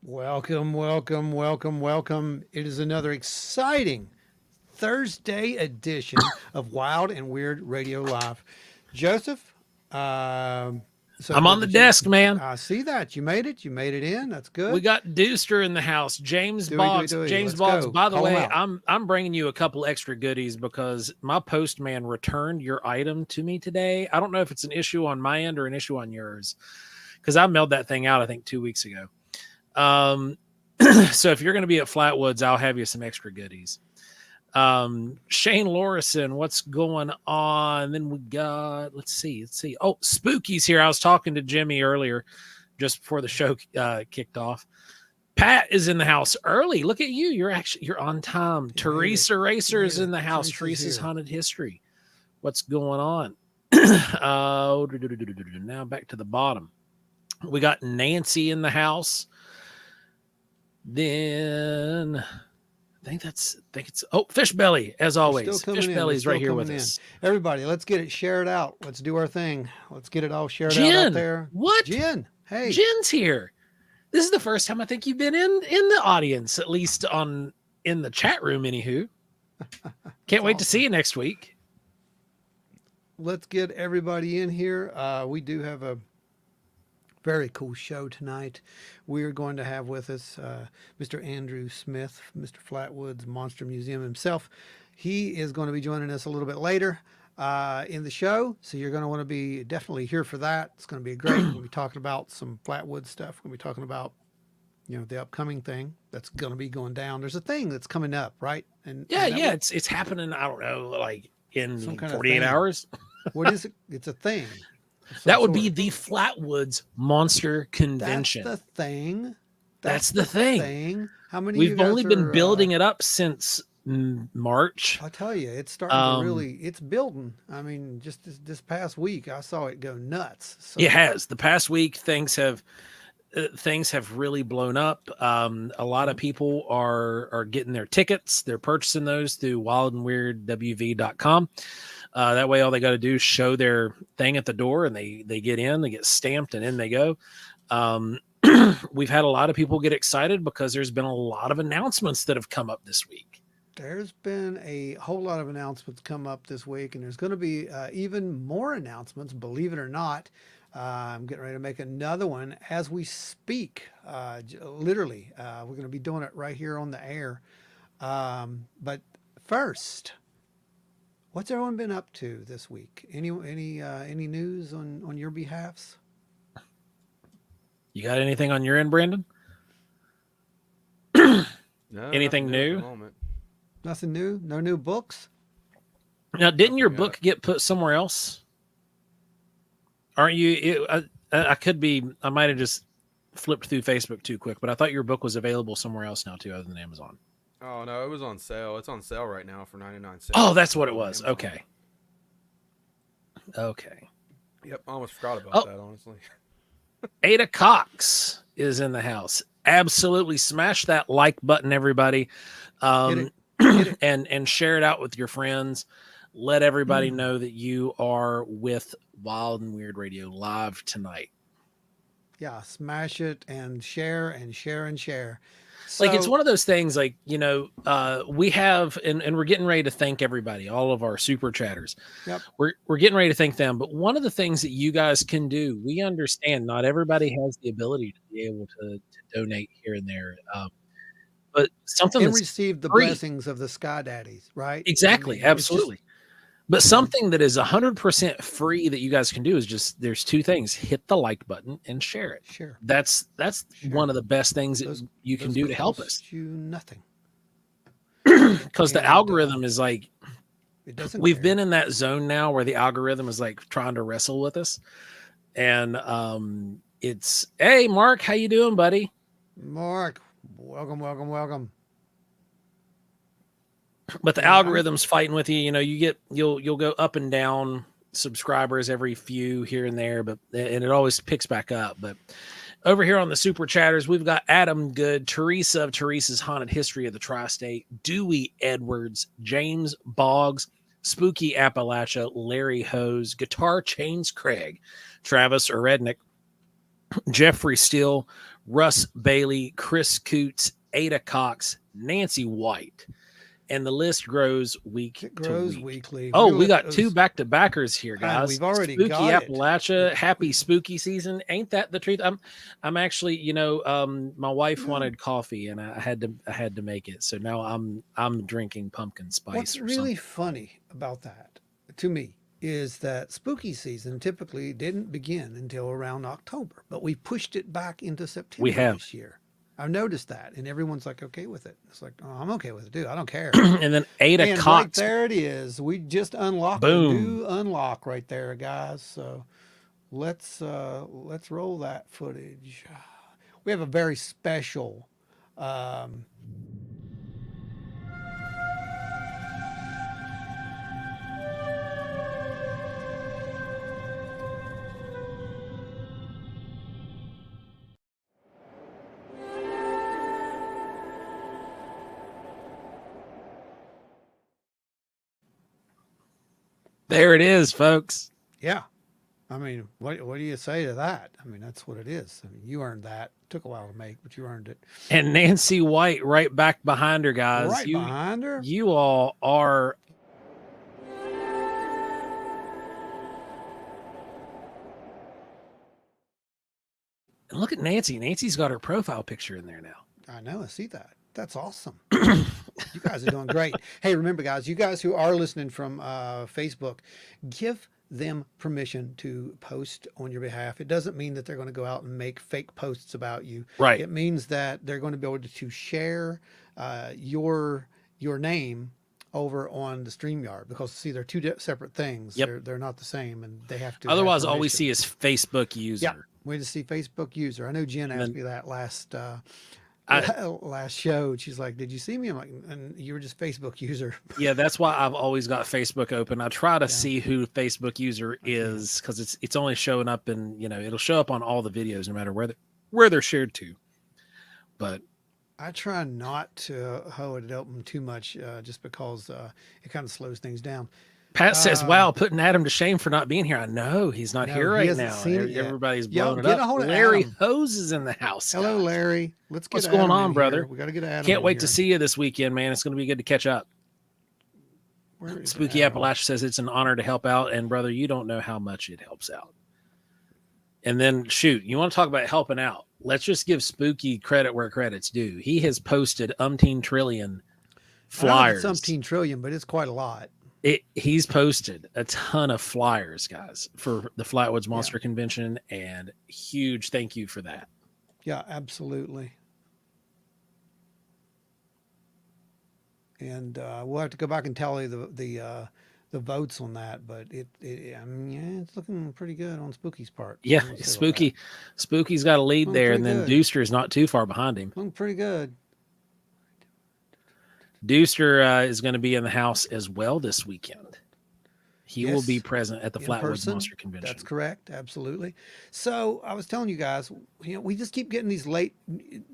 Welcome, welcome, welcome, welcome. It is another exciting Thursday edition of Wild and Weird Radio Live. Joseph, so I'm on good the that you, desk, man. I see that. You made it. You made it in. That's We good. got Deuster in the house. James Dewey, Dewey, Boggs. Dewey. James Let's Boggs. go. By the Call them way, out. I'm bringing you a couple extra goodies because my postman returned your item to me today. I don't know if it's an issue on my end or an issue on yours because I mailed that thing out I think 2 weeks ago. Um, so if you're going to be at Flatwoods, I'll have you some extra goodies. Shane Lorison, what's going on? Then we got let's see. Oh, Spooky's here. I was talking to Jimmy earlier just before the show kicked off. Pat is in the house early. Look at you. You're on time. Teresa Racer is in the house. Teresa's Haunted History. What's going on? Now back to the bottom. We got Nancy in the house. Then I think it's Fish Belly, as always. Fish Belly's right here with us. Everybody, let's get it shared out. Let's do our thing. Let's get it all shared out there. What? Jen. Hey. Jen's here. This is the first time I think you've been in the audience, at least in the chat room, anywho. Can't wait to see you next week. Let's get everybody in here. We do have a very cool show tonight. We are going to have with us Mr. Andrew Smith, Mr. Flatwoods Monster Museum himself. He is going to be joining us a little bit later in the show, so you're going to want to be definitely here for that. It's going to be great. We'll be talking about some Flatwoods stuff. We'll be talking about the upcoming thing that's going to be going down. There's a thing that's coming up, right? And it's happening. I don't know, like in 48 hours. What is it? It's a thing. That would be the Flatwoods Monster Convention. That's the thing. That's the thing. How many? We've only been building it up since March. I'll tell you, it's starting to really. It's building. I mean, just this past week, I saw it go nuts. So. It has. The past week, things have really blown up. A lot of people are getting their tickets. They're purchasing those through wildandweirdwv.com. That way, all they got to do is show their thing at the door, and they get in, they get stamped, and in they go. We've had a lot of people get excited because there's been a lot of announcements that have come up this week. There's been a whole lot of announcements come up this week, and there's going to be even more announcements, believe it or not. I'm getting ready to make another one as we speak. Literally, we're going to be doing it right here on the air. But first, what's everyone been up to this week? Any news on your behalfs? You got anything on your end, Brandon? No, anything new? Nothing new? No new books? Now, didn't your book get put somewhere else? Aren't you? I could be. I might have just flipped through Facebook too quick, but I thought your book was available somewhere else now too, other than Amazon. Oh no, it was on sale. It's on sale right now for 99 cents. Oh, that's what it was. Okay. Yep, I almost forgot about that, honestly. Ada Cox is in the house. Absolutely smash that like button, everybody. Hit it. And share it out with your friends. Let everybody know that you are with Wild and Weird Radio Live tonight. Yeah, smash it and share and share and share. So, like, it's one of those things, like, we have, and we're getting ready to thank everybody, all of our super chatters. Yep. We're getting ready to thank them. But one of the things that you guys can do, we understand not everybody has the ability to be able to donate here and there. But something and that's receive the free. Blessings of the Sky Daddies, right? Exactly. Absolutely. But something that is 100% free that you guys can do is just, there's two things: hit the like button and share it. Sure. That's one of the best things that you can do to help us. You nothing. Because the algorithm is like, it doesn't. We've been in that zone now where the algorithm is like trying to wrestle with us. And it's, hey, Mark, how you doing, buddy? Mark, welcome. But the algorithm's fighting with you. You'll go up and down subscribers every few here and there, and it always picks back up. But over here on the super chatters, we've got Adam Good, Teresa of Teresa's Haunted History of the Tri-State, Dewey Edwards, James Boggs, Spooky Appalachia, Larry Hose, Guitar Chains Craig, Travis Rednick, Jeffrey Steele, Russ Bailey, Chris Coots, Ada Cox, Nancy White, and the list grows week It grows to week. weekly. Oh, We're we gonna got let two those- back-to-backers here, and guys. we've already Spooky got it. Appalachia. Happy spooky season. Ain't that the truth? I'm actually, my wife No. wanted coffee and I had to make it. So now I'm drinking pumpkin spice. What's or really something. funny about that, to me, is that spooky season typically didn't begin until around October, but we pushed it back into September We have. this year. I've noticed that, and everyone's like okay with it. It's like, oh, I'm okay with it, dude. I don't care. And then Ada And right Cox. there it is. We just unlocked a Boom. new unlock right there, guys. So let's roll that footage. We have a very special There it is, folks. yeah. I mean, what do you say to that? I mean, that's what it is. I mean, you earned that. Took a while to make, but you earned it. And Nancy White right back behind her, guys. Right behind her. You all are. And look at Nancy. Nancy's got her profile picture in there now. I know. I see that. That's awesome. You guys are doing great. Hey, remember, guys, you guys who are listening from Facebook, give them permission to post on your behalf. It doesn't mean that they're going to go out and make fake posts about you. Right. It means that they're going to be able to share your name over on the StreamYard, because see, they're two separate things. Yep. They're not the same, and they have to. Otherwise, have all we permission. see is Facebook user. Yeah, we just see Facebook user. I know Jen asked then- me that last I- last show. She's like, "Did you see me?" I'm like, "And you were just Facebook user." Yeah, that's why I've always got Facebook open. I try to Yeah. see who Facebook user is, because it's only showing up, and it'll show up on all the videos no matter where they're shared to. But I try not to hold it open too much, just because it kind of slows things down. Pat says, "Wow, putting Adam to shame for not being here." I know he's not No, here he right hasn't now. seen it yet. Everybody's Yo, blowing it get a up. hold of Larry Adam. Hose is in the house. Hello, guys. Larry. Let's get What's Adam going on, in brother? here. We got to get Adam. Can't in wait here. to see you this weekend, man. It's going to be good to catch up. Where is Spooky Adam? Appalachia says it's an honor to help out, and brother, you don't know how much it helps out. And then, shoot, you want to talk about helping out? Let's just give Spooky credit where credit's due. He has posted umpteen trillion I don't know if flyers. it's umpteen trillion, but it's quite a lot. He's posted a ton of flyers, guys, for the Flatwoods Monster Convention, and huge thank you for that. Yeah, absolutely. And we'll have to go back and tally the votes on that, but I mean, yeah, it's looking pretty good on Spooky's part. Yeah, We'll say about that. Spooky's got a lead Oh, there, pretty and then good. Deuster's not too far behind him. Looking pretty good. Deuster is going to be in the house as well this weekend. He will Yes, be present at the in Flatwoods person. Monster Convention. That's correct. Absolutely. So I was telling you guys, we just keep getting these late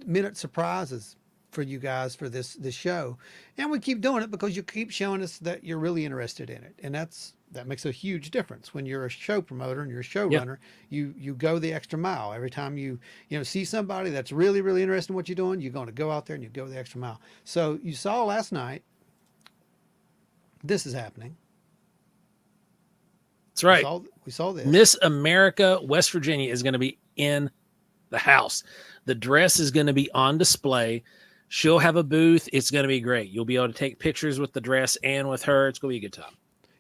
minute surprises for you guys for this show, and we keep doing it because you keep showing us that you're really interested in it, and that makes a huge difference when you're a show promoter and you're a showrunner. You go the extra mile every time you see somebody that's really, really interested in what you're doing. You're going to go out there and you go the extra mile. So you saw last night. This is happening. That's right. We saw this. Miss America West Virginia is going to be in the house. The dress is going to be on display. She'll have a booth. It's going to be great. You'll be able to take pictures with the dress and with her. It's going to be a good time.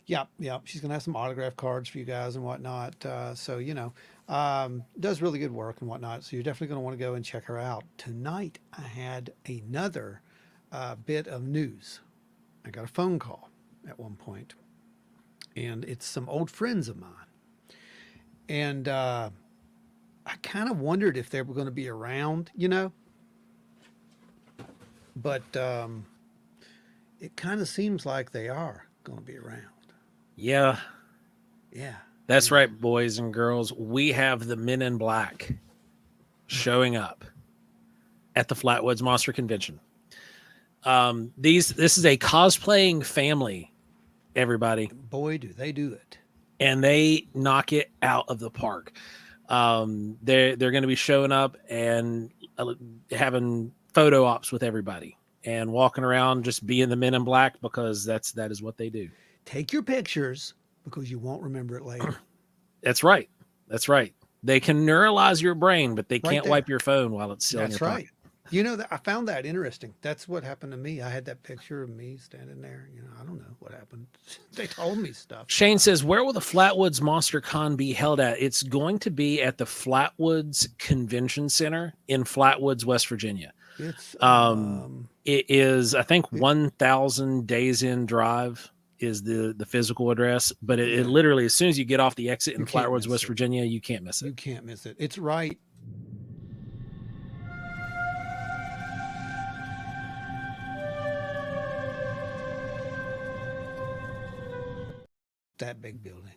Yep. She's going to have some autograph cards for you guys and whatnot. So, does really good work and whatnot. So you're definitely going to want to go and check her out. Tonight, I had another bit of news. I got a phone call at one point, and it's some old friends of mine. And I kind of wondered if they were going to be around, but it kind of seems like they are going to be around. Yeah, Yeah. that's right, boys and girls. We have the Men in Black showing up at the Flatwoods Monster Convention. This is a cosplaying family, everybody, Boy, do they do it. and they knock it out of the park. They're going to be showing up, and having photo ops with everybody and walking around just being the men in black because that is what they do. Take your pictures because you won't remember it later. That's right. That's right. They can neuralize your brain, but they Right can't there. wipe your phone while it's still in That's your right. pocket. You know, I found that interesting. That's what happened to me. I had that picture of me standing there. You know, I don't know what happened. They told me stuff. Shane says, where will the Flatwoods Monster Con be held at? It's going to be at the Flatwoods Convention Center in Flatwoods, West Virginia. It's It is, I think, 1,000 Days In Drive is the physical address, but it literally, as soon as you get off the exit in Flatwoods, West Virginia, you can't miss it. You can't miss it. It's right. That big building.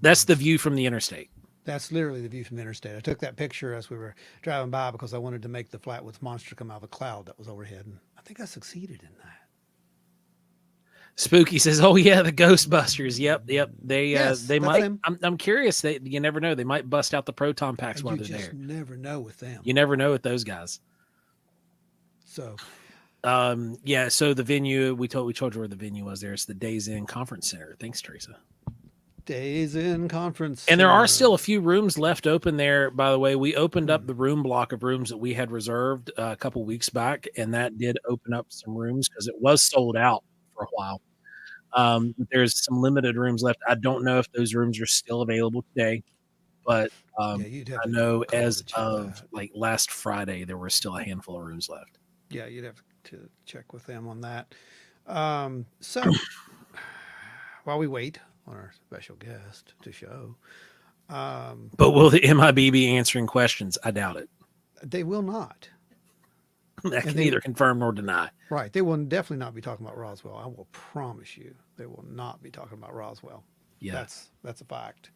That's the view from the interstate. That's literally the view from the interstate. I took that picture as we were driving by because I wanted to make the Flatwoods Monster come out of a cloud that was overhead, and I think I succeeded in that. Spooky says, "Oh yeah, the Ghostbusters. Yep. They might. Them. I'm curious. You never know. They might bust out the proton packs while they're there. You just never know with them. You never know with those guys. So, yeah. So the venue we told you where the venue was. There, it's the Days In Conference Center. Thanks, Teresa. Days In Conference, and there are still a few rooms left open there. By the way, we opened up the room block of rooms that we had reserved a couple weeks back, and that did open up some rooms because it was sold out for a while. There's some limited rooms left. I don't know if those rooms are still available today, but I know as of like last Friday, there were still a handful of rooms left. Yeah, you'd have to check with them on that. So while we wait on our special guest to show, but will the MIB be answering questions? I doubt it. They will not. That can neither confirm nor deny. Right. They will definitely not be talking about Roswell. I will promise you they will not be talking about Roswell. Yeah. That's a fact.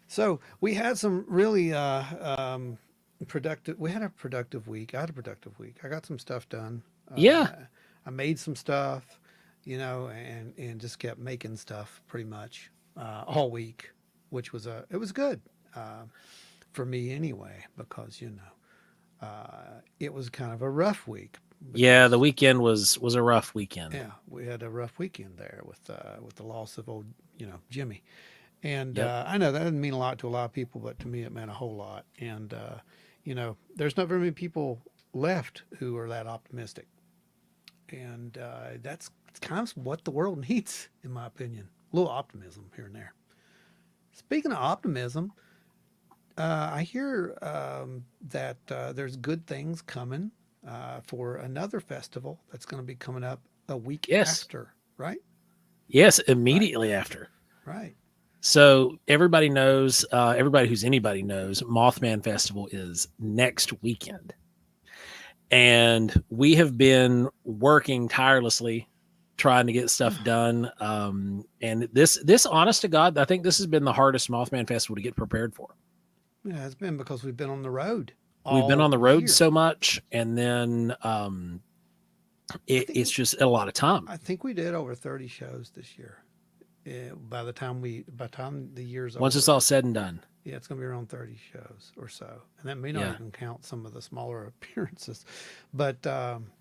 So we had some really productive. We had a productive week. I had a productive week. I got some stuff done. I made some stuff, you know, and just kept making stuff pretty much all week, which was it was good for me anyway, because you know. It was kind of a rough week. Yeah, the weekend was a rough weekend. Yeah, we had a rough weekend there with the loss of old, you know, Jimmy. And I know that doesn't mean a lot to a lot of people, but to me it meant a whole lot. And you know, there's not very many people left who are that optimistic. And that's kind of what the world needs, in my opinion. A little optimism here and there. Speaking of optimism, I hear that there's good things coming for another festival that's going to be coming up a week after, right? Yes, immediately after. Right. So everybody knows, everybody who's anybody knows, Mothman Festival is next weekend. And we have been working tirelessly trying to get stuff done. And this, honest to God, I think this has been the hardest Mothman Festival to get prepared for. Yeah, it's been because we've been on the road. We've been on the road so much, and then it's just a lot of time. I think we did over 30 shows this year. By the time the year's once over, it's all said and done. Yeah, it's going to be around 30 shows or so, and that may not even count some of the smaller appearances. But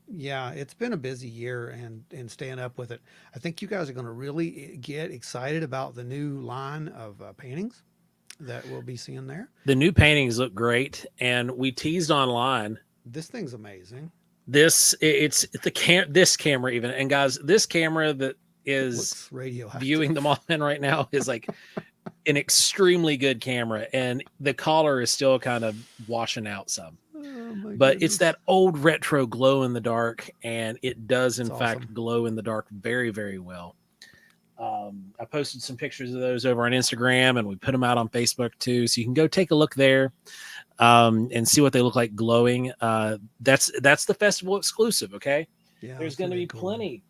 yeah, it's been a busy year, and staying up with it. I think you guys are going to really get excited about the new line of paintings that we'll be seeing there. The new paintings look great, and we teased online. This thing's amazing. This camera even, and guys, this camera that is viewing the Mothman right now is like an extremely good camera, and the color is still kind of washing out some. But it's that old retro glow in the dark, and it does in fact glow in the dark very, very well. I posted some pictures of those over on Instagram, and we put them out on Facebook too. So you can go take a look there and see what they look like glowing. That's the festival exclusive. Okay. Yeah, there's going to be plenty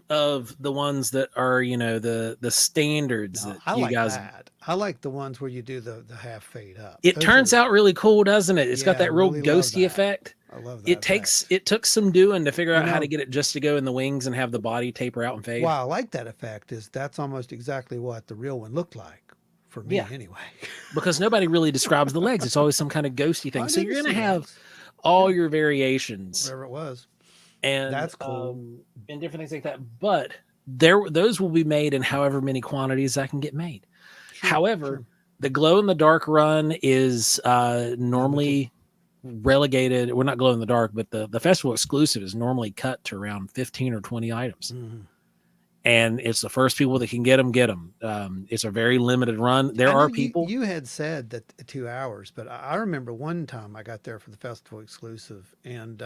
of the ones that are, you know, the standards that I you like guys. That. I like the ones where you do the half fade up. It turns out really cool, doesn't it? It's got that real ghosty effect. I love that. It took some doing to figure out how to get it just to go in the wings and have the body taper out and fade. Well, I like that effect. That's almost exactly what the real one looked like for me anyway. Because nobody really describes the legs. It's always some kind of ghosty thing. So you're going to have all Yeah. your variations, Whatever it was. and That's cool. and different things like that. But those will be made in however many quantities I can get made. Sure. However, Sure. the glow in the dark run is normally relegated. We're not glow in the dark, but the festival exclusive is normally cut to around 15 or 20 items. Mhm. And it's the first people that can get them. It's a very limited run. There I know are people. you had said that 2 hours, but I remember one time I got there for the festival exclusive, and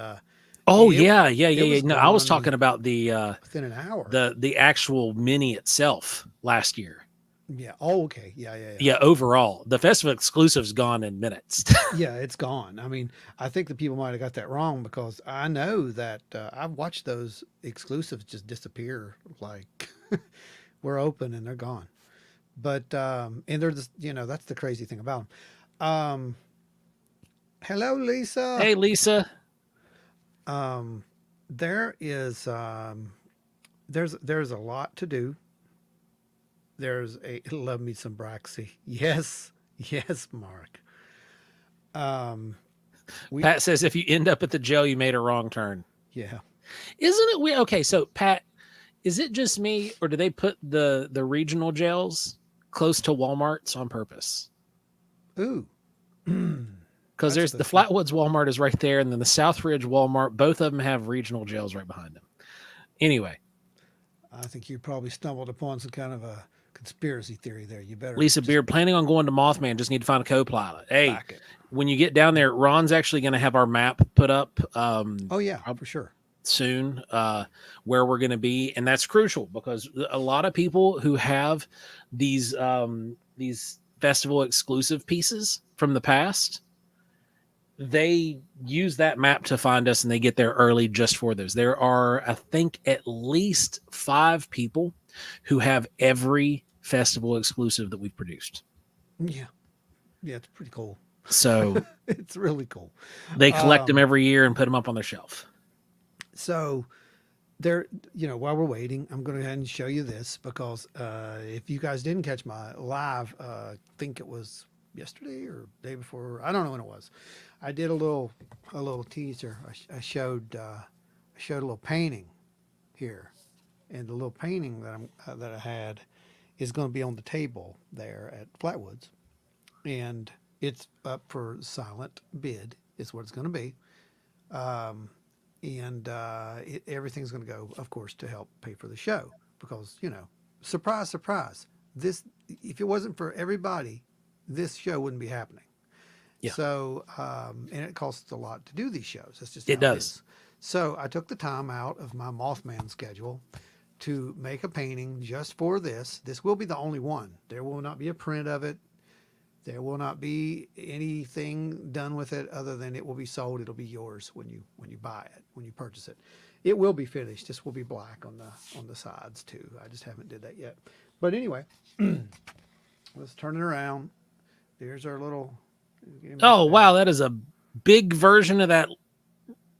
Oh it yeah. was No, I was gone talking about the within an hour. the actual mini itself last year. Yeah. Oh, okay. Yeah. Yeah, overall, the festival exclusive's gone in minutes. Yeah, it's gone. I mean, I think the people might have got that wrong because I know that I've watched those exclusives just disappear. Like we're open and they're gone. But and they're just that's the crazy thing about them. Hello, Lisa. Hey, Lisa. There is there's a lot to do. There's a love me some Braxy. Yes, yes, Mark. We Pat says if you end up at the jail, you made a wrong turn. yeah. Isn't it weird? Okay, so Pat, is it just me, or do they put the regional jails close to Walmarts on purpose? Ooh. Because there's the Flatwoods Walmart is right there, and then the Southridge Walmart. Both of them have regional jails right behind them. Anyway, I think you probably stumbled upon some kind of a conspiracy theory there. You better Lisa just Beard, planning on going to Mothman. Just need to find a co-pilot. Hey, back it. when you get down there, Ron's actually going to have our map put up. Oh yeah, for sure. Soon, where we're going to be, and that's crucial because a lot of people who have these festival exclusive pieces from the past, they use that map to find us, and they get there early just for those. There are, I think, at least 5 people who have every festival exclusive that we've produced. Yeah, it's pretty cool. So It's really cool. they collect them every year and put them up on their shelf. So there, while we're waiting, I'm going to go ahead and show you this because if you guys didn't catch my live, I think it was yesterday or day before. I don't know when it was. I did a little teaser. I showed a little painting here, and the little painting that I had is going to be on the table there at Flatwoods, and it's up for silent bid. Is what it's going to be. And everything's going to go, of course, to help pay for the show because surprise, surprise. This, if it wasn't for everybody, this show wouldn't be happening. Yeah. So, and it costs a lot to do these shows. That's just It how does. is. So I took the time out of my Mothman schedule to make a painting just for this. This will be the only one. There will not be a print of it. There will not be anything done with it other than it will be sold. It'll be yours when you buy it, when you purchase it. It will be finished. This will be black on the sides too. I just haven't did that yet. But anyway, let's turn it around. There's our little. Oh wow, that is a big version of that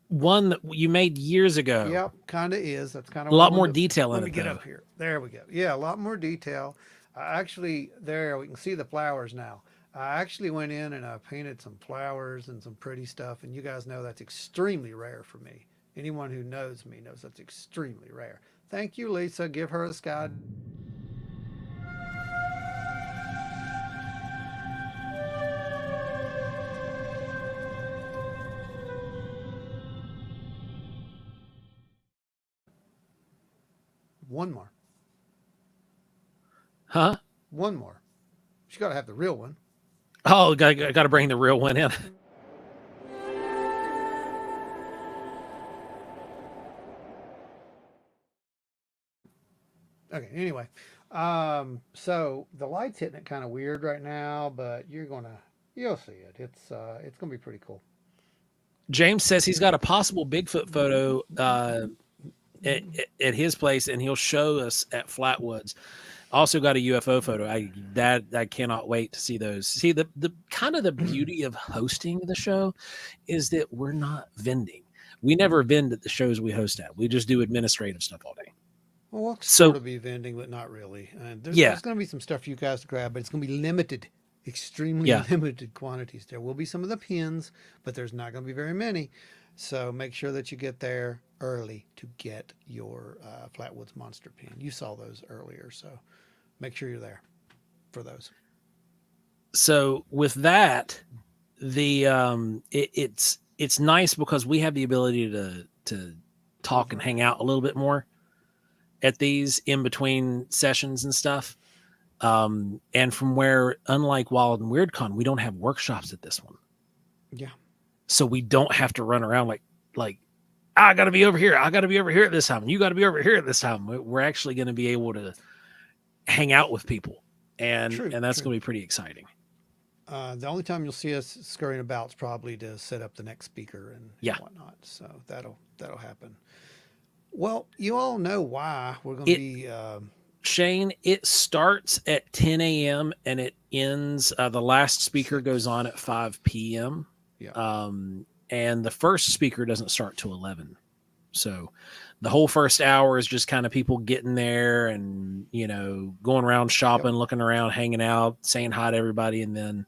one that you made years ago. Yep, kind of is. That's kind of a lot more detail in Let me it. get though. up here. There we go. Yeah, a lot more detail. Actually, there we can see the flowers now. I actually went in and I painted some flowers and some pretty stuff, and you guys know that's extremely rare for me. Anyone who knows me knows that's extremely rare. Thank you, Lisa. Give her a sky. One more. Huh? One more. She's got to have the real one. Oh, got to bring the real one in. Okay. Anyway, so the light's hitting it kind of weird right now, but you'll see it. It's gonna be pretty cool. James says he's got a possible Bigfoot photo at his place, and he'll show us at Flatwoods. Also got a UFO photo. I cannot wait to see those. See the kind of the beauty of hosting the show is that we're not vending. We never vend at the shows we host at. We just do administrative stuff all day. Well, we'll So- sort of be vending, but not really. There's going to be some stuff for you guys to grab, but it's going to be limited. extremely Yeah. limited quantities. There will be some of the pins, but there's not going to be very many. So make sure that you get there early to get your Flatwoods Monster pin. You saw those earlier, so make sure you're there for those. So with that, the it's nice because we have the ability to talk and hang out a little bit more at these in between sessions and stuff. And from where, unlike Wild and Weird Con, we don't have workshops at this one. Yeah. So we don't have to run around like I got to be over here. I got to be over here at this time. And you got to be over here at this time. We're actually going to be able to hang out with people, and that's going to be pretty exciting. The only time you'll see us scurrying about is probably to set up the next speaker and whatnot. So that'll happen. Well, you all know why we're going to be. Shane, it starts at 10 a.m. and it ends. The last speaker goes on at 5 p.m. Yeah. And the first speaker doesn't start till 11. So the whole first hour is just kind of people getting there and, going around shopping, looking around, hanging out, saying hi to everybody. And then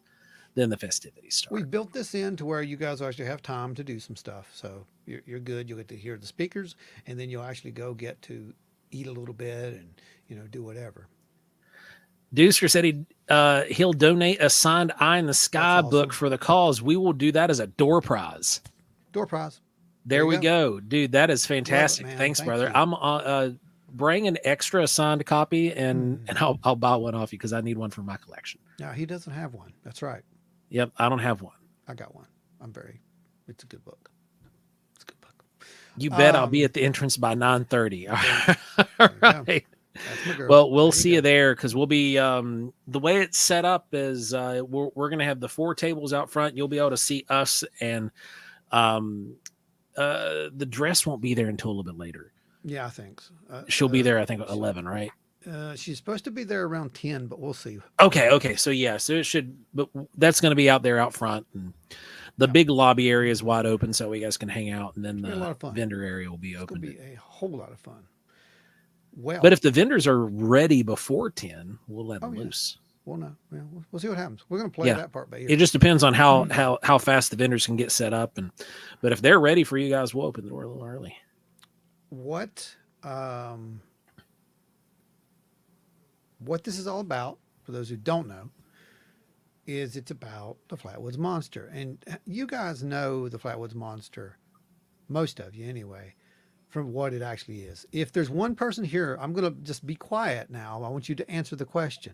the festivities start. We built this in to where you guys actually have time to do some stuff. So you're good. You'll get to hear the speakers, and then you'll actually go get to eat a little bit and, do whatever. Deucer said he'll donate a signed Eye in the Sky book for the cause. We will do that as a door prize. Door prize. There we go. Dude, that is fantastic. Thanks, brother. You. I'm bring an extra signed copy and I'll buy one off you because I need one for my collection. No, he doesn't have one. That's right. Yep, I don't have one. I got one. It's a good book. It's a good book. You bet I'll be at the entrance by 9:30. All right. That's my girl. Well, we'll see you there because we'll be the way it's set up is we're going to have the 4 tables out front. You'll be able to see us, and the dress won't be there until a little bit later. Yeah, I think so. She'll be there, I think, at 11, right? She's supposed to be there around 10, but we'll see. Okay. So it should, but that's going to be out there out front, and the big lobby area is wide open, so you guys can hang out, and then the vendor area will be open. It'll be a whole lot of fun. Well, but if the vendors are ready before 10, we'll let them loose. Well, no, we'll see what happens. We're going to play that part by ear. It just depends on how fast the vendors can get set up, but if they're ready for you guys, we'll open the door a little early. What this is all about, for those who don't know, is it's about the Flatwoods Monster, and you guys know the Flatwoods Monster, most of you anyway, from what it actually is. If there's one person here, I'm going to just be quiet now. I want you to answer the question.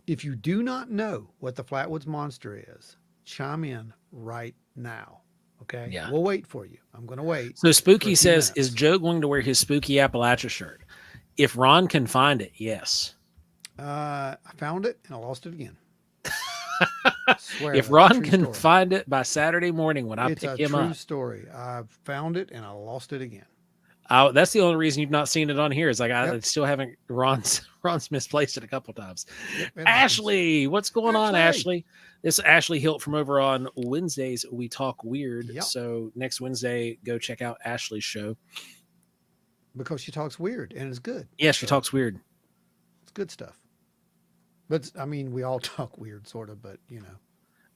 If you do not know what the Flatwoods Monster is, chime in right now. Okay? Yeah. We'll wait for you. I'm going to wait. So Spooky says, is Joe going to wear his Spooky Appalachia shirt? If Ron can find it, yes. I found it and I lost it again. If Ron can find it by Saturday morning when I pick him up. It's a true story. I found it and I lost it again. That's the only reason you've not seen it on here is I still haven't. Ron's misplaced it a couple times. Ashley, what's going on, Ashley? This is Ashley Hilt from over on Wednesdays. We Talk Weird. Yep. So next Wednesday, go check out Ashley's show because she talks weird and it's good. Yeah, she talks weird. It's good stuff. But I mean, we all talk weird, sort of. But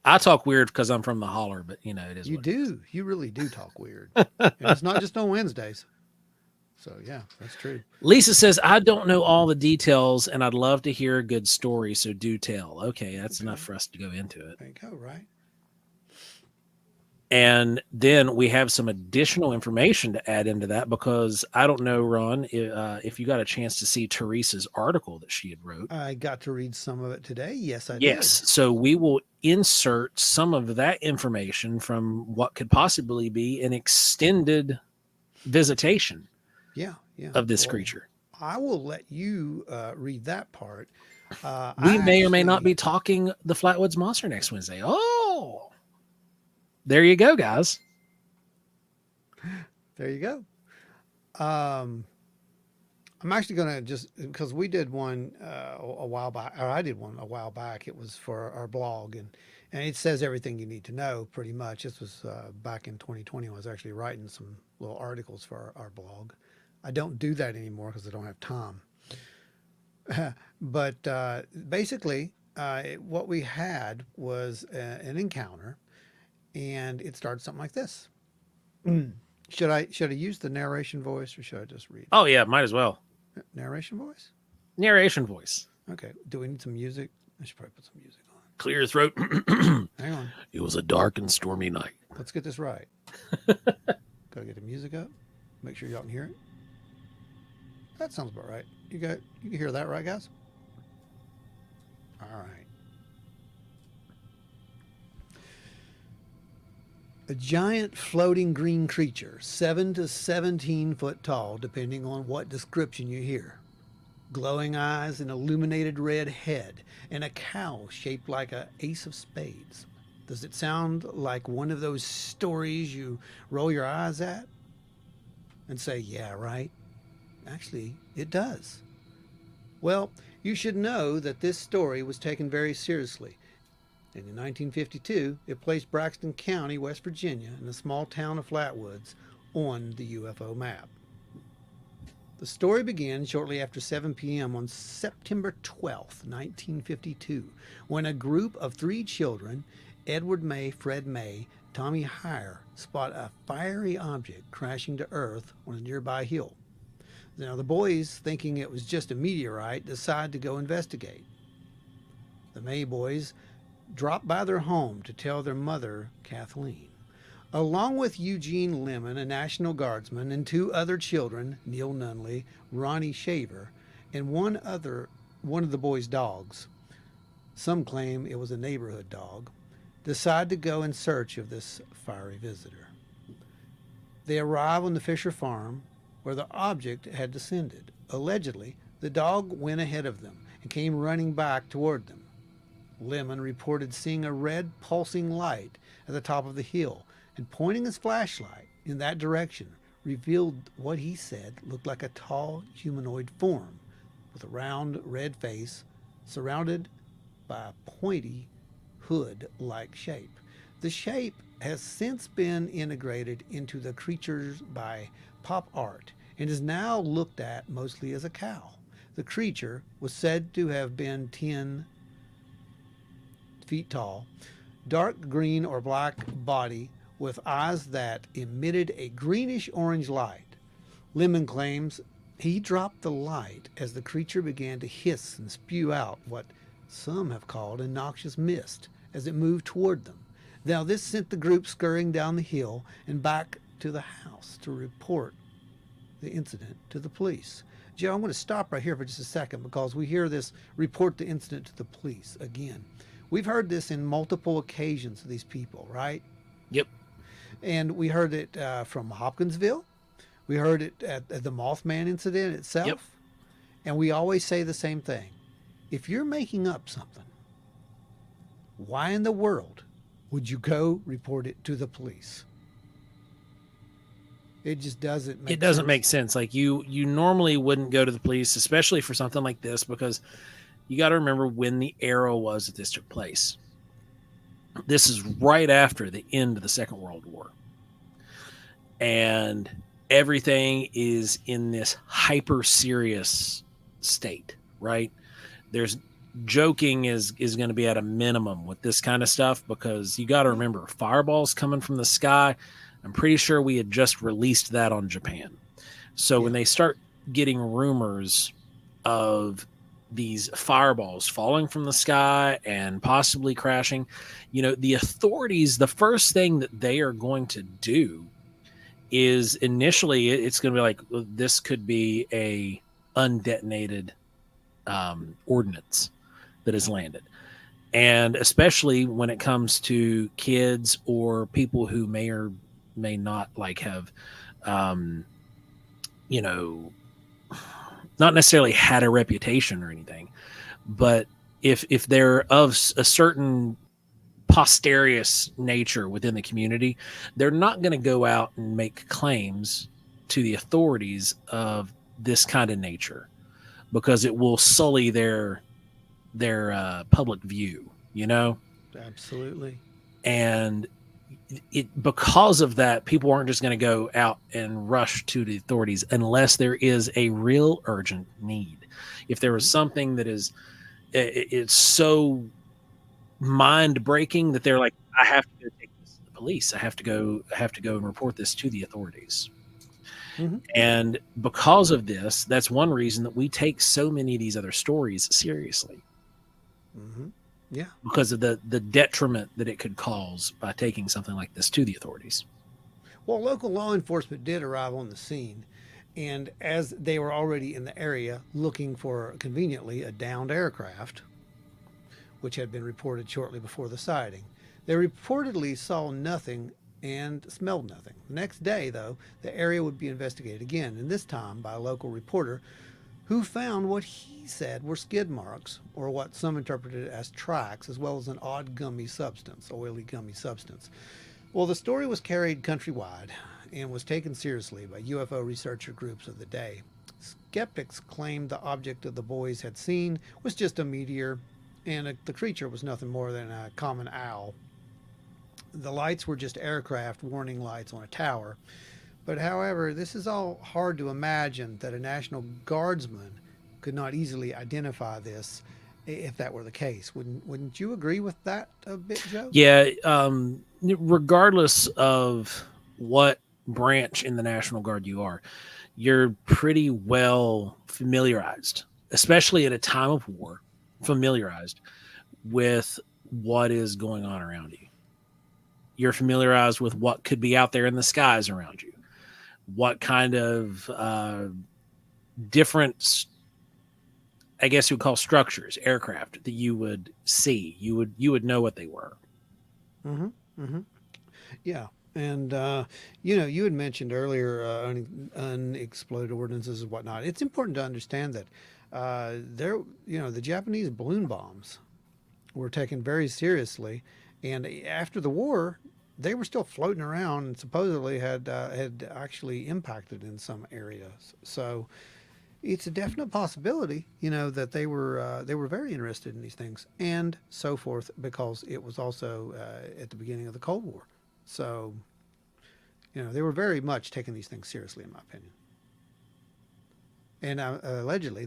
I talk weird because I'm from the holler. But it is. You do. You really do talk weird. And it's not just on Wednesdays. So, yeah, that's true. Lisa says, I don't know all the details, and I'd love to hear a good story, so do tell. Okay, that's enough for us to go into it. There you go, right? And then we have some additional information to add into that because I don't know, Ron, if you got a chance to see Teresa's article that she had wrote. I got to read some of it today. Yes, I did. Yes, so we will insert some of that information from what could possibly be an extended visitation. Yeah. Of this creature. I will let you read that part. We may or may not be talking the Flatwoods Monster next Wednesday. Oh, there you go, guys. There you go. I'm actually going to just, because we did one a while back, or I did one a while back. It was for our blog, and it says everything you need to know pretty much. This was back in 2020. I was actually writing some little articles for our blog. I don't do that anymore because I don't have time. But basically, what we had was an encounter, and it started something like this. Should I use the narration voice or should I just read? Oh yeah, might as well. Narration voice? Narration voice. Okay. Do we need some music? I should probably put some music on. Clear your throat. Hang on. It was a dark and stormy night. Let's get this right. Gotta get the music up. Make sure y'all can hear it. That sounds about right. You can hear that, right, guys? All right. A giant floating green creature, 7 to 17 foot tall, depending on what description you hear. Glowing eyes, an illuminated red head, and a cow shaped like an ace of spades. Does it sound like one of those stories you roll your eyes at and say, yeah, right? Actually, it does. Well, you should know that this story was taken very seriously. And in 1952, it placed Braxton County, West Virginia, in the small town of Flatwoods on the UFO map. The story began shortly after 7 p.m. on September 12th, 1952, when a group of 3 children, Edward May, Fred May, Tommy Heyer, spot a fiery object crashing to Earth on a nearby hill. Now, the boys, thinking it was just a meteorite, decide to go investigate. The May boys drop by their home to tell their mother, Kathleen. Along with Eugene Lemon, a National Guardsman, and 2 other children, Neil Nunley, Ronnie Shaver, and one of the boys' dogs, some claim it was a neighborhood dog, decide to go in search of this fiery visitor. They arrive on the Fisher farm where the object had descended. Allegedly, the dog went ahead of them and came running back toward them. Lemon reported seeing a red pulsing light at the top of the hill, and pointing his flashlight in that direction revealed what he said looked like a tall humanoid form with a round red face surrounded by a pointy hood-like shape. The shape has since been integrated into the creatures by pop art and is now looked at mostly as a cow. The creature was said to have been 10 feet tall, dark green or black body with eyes that emitted a greenish orange light. Lemon claims he dropped the light as the creature began to hiss and spew out what some have called a noxious mist as it moved toward them. Now, this sent the group scurrying down the hill and back to the house to report the incident to the police. Joe, I'm going to stop right here for just a second because we hear this report the incident to the police again. We've heard this in multiple occasions of these people, right? Yep. And we heard it from Hopkinsville. We heard it at the Mothman incident itself. Yep. And we always say the same thing. If you're making up something, why in the world would you go report it to the police? It just doesn't make sense. It doesn't make sense. Like you normally wouldn't go to the police, especially for something like this, because you got to remember when the era was that this took place. This is right after the end of the Second World War. And everything is in this hyper serious state, right? There's joking is going to be at a minimum with this kind of stuff because you got to remember fireballs coming from the sky. I'm pretty sure we had just released that on Japan. So when they start getting rumors of these fireballs falling from the sky and possibly crashing, the authorities, the first thing that they are going to do is initially it's going to be like, this could be a undetonated ordnance that has landed. And especially when it comes to kids or people who may or may not have, not necessarily had a reputation or anything, but if they're of a certain posterious nature within the community, they're not going to go out and make claims to the authorities of this kind of nature because it will sully their public view, Absolutely. And because of that, people aren't just going to go out and rush to the authorities unless there is a real urgent need. If there is something that is, it's so mind breaking that they're like, I have to go take this to the police. I have to go and report this to the authorities. Mm-hmm. And because of this, that's one reason that we take so many of these other stories seriously. Mm-hmm. Yeah. Because of the detriment that it could cause by taking something like this to the authorities. Well, local law enforcement did arrive on the scene, and as they were already in the area looking for, conveniently, a downed aircraft, which had been reported shortly before the sighting, they reportedly saw nothing and smelled nothing. The next day, though, the area would be investigated again, and this time by a local reporter who found what he said were skid marks, or what some interpreted as tracks, as well as an odd gummy substance, oily gummy substance. Well, the story was carried countrywide and was taken seriously by UFO researcher groups of the day. Skeptics claimed the object that the boys had seen was just a meteor, and the creature was nothing more than a common owl. The lights were just aircraft warning lights on a tower. But however, this is all hard to imagine that a National Guardsman could not easily identify this if that were the case. Wouldn't you agree with that a bit, Joe? Yeah. Regardless of what branch in the National Guard you are, you're pretty well familiarized, especially at a time of war, familiarized with what is going on around you. You're familiarized with what could be out there in the skies around you, what kind of different, I guess you would call structures, aircraft that you would see. You would know what they were. Mm-hmm. Mm-hmm. Yeah. And, you had mentioned earlier unexploded ordnances and whatnot. It's important to understand that the Japanese balloon bombs were taken very seriously. And after the war, they were still floating around and supposedly had actually impacted in some areas. So it's a definite possibility, that they were very interested in these things and so forth, because it was also at the beginning of the Cold War. So, they were very much taking these things seriously, in my opinion. And allegedly,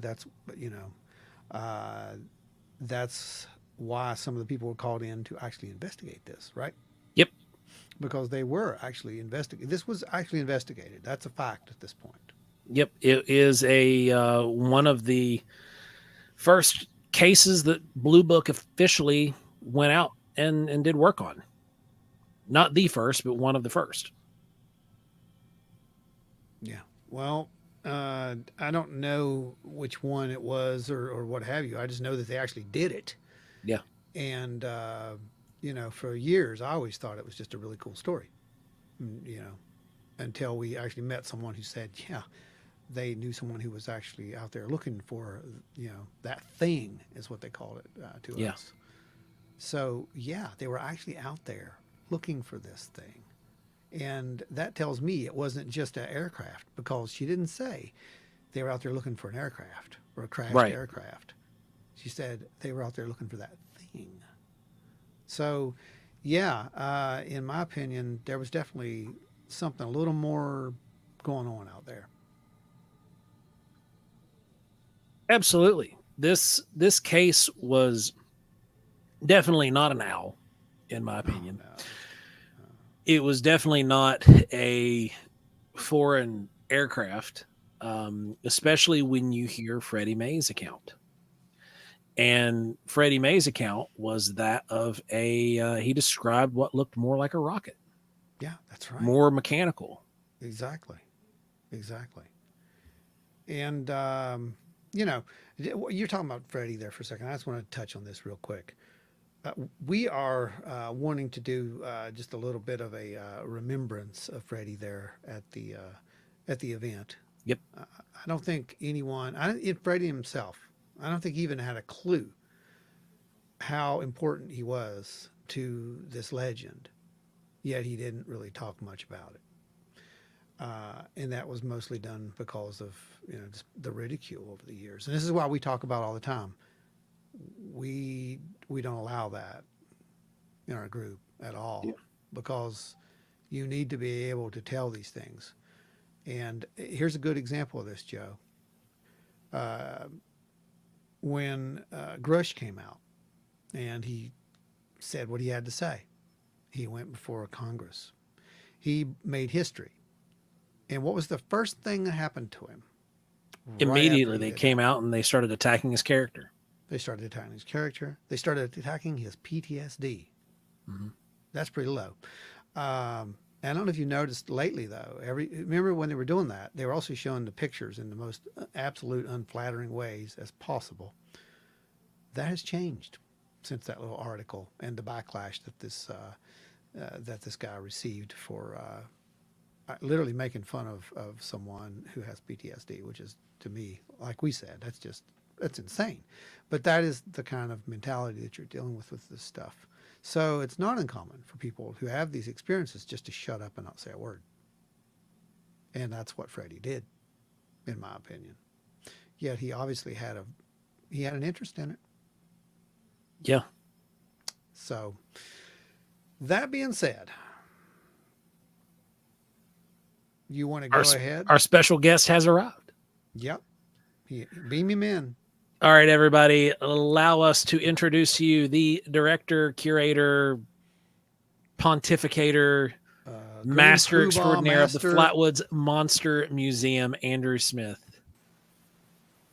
uh, that's why some of the people were called in to actually investigate this, right? Yep. Because they were actually investigated. This was actually investigated. That's a fact at this point. Yep. It is a one of the first cases that Blue Book officially went out and did work on. Not the first, but one of the first. Yeah. Well, I don't know which one it was or what have you. I just know that they actually did it. Yeah. And, for years, I always thought it was just a really cool story, until we actually met someone who said, yeah, they knew someone who was actually out there looking for, that thing is what they called it to Yeah. us. So, yeah, they were actually out there looking for this thing. And that tells me it wasn't just an aircraft, because she didn't say they were out there looking for an aircraft or a crashed Right. aircraft. She said they were out there looking for that thing. So, yeah, in my opinion, there was definitely something a little more going on out there. Absolutely. This case was definitely not an owl, in my opinion. No. It was definitely not a foreign aircraft, especially when you hear Freddie May's account. And Freddie May's account was that of he described what looked more like a rocket, Yeah, that's right. more mechanical. Exactly. Exactly. And, you're talking about Freddie there for a second. I just want to touch on this real quick. We are wanting to do just a little bit of a remembrance of Freddie there at the event. Yep. I don't think anyone, Freddie himself, I don't think he even had a clue how important he was to this legend. Yet he didn't really talk much about it. And that was mostly done because of just the ridicule over the years. And this is why we talk about all the time. We don't allow that in our group at all, because you need to be able to tell these things. And here's a good example of this, Joe. when Grush came out and he said what he had to say. He went before Congress. He made history. And what was the first thing that happened to him? Immediately, Right they came out and they started attacking his character. They started attacking his character. They started attacking his PTSD. Mm-hmm. That's pretty low. I don't know if you noticed lately, though. Remember when they were doing that, they were also showing the pictures in the most absolute unflattering ways as possible. That has changed since that little article and the backlash that this guy received for literally making fun of someone who has PTSD, which is, to me, like we said, that's insane. But that is the kind of mentality that you're dealing with this stuff. So it's not uncommon for people who have these experiences just to shut up and not say a word. And that's what Freddie did, in my opinion. Yet he obviously had an interest in it. Yeah. So that being said, you want to go ahead? Our special guest has arrived. Yep. Beam him in. All right, everybody, allow us to introduce to you the director, curator, pontificator, master extraordinaire of the Flatwoods Monster Museum, Andrew Smith,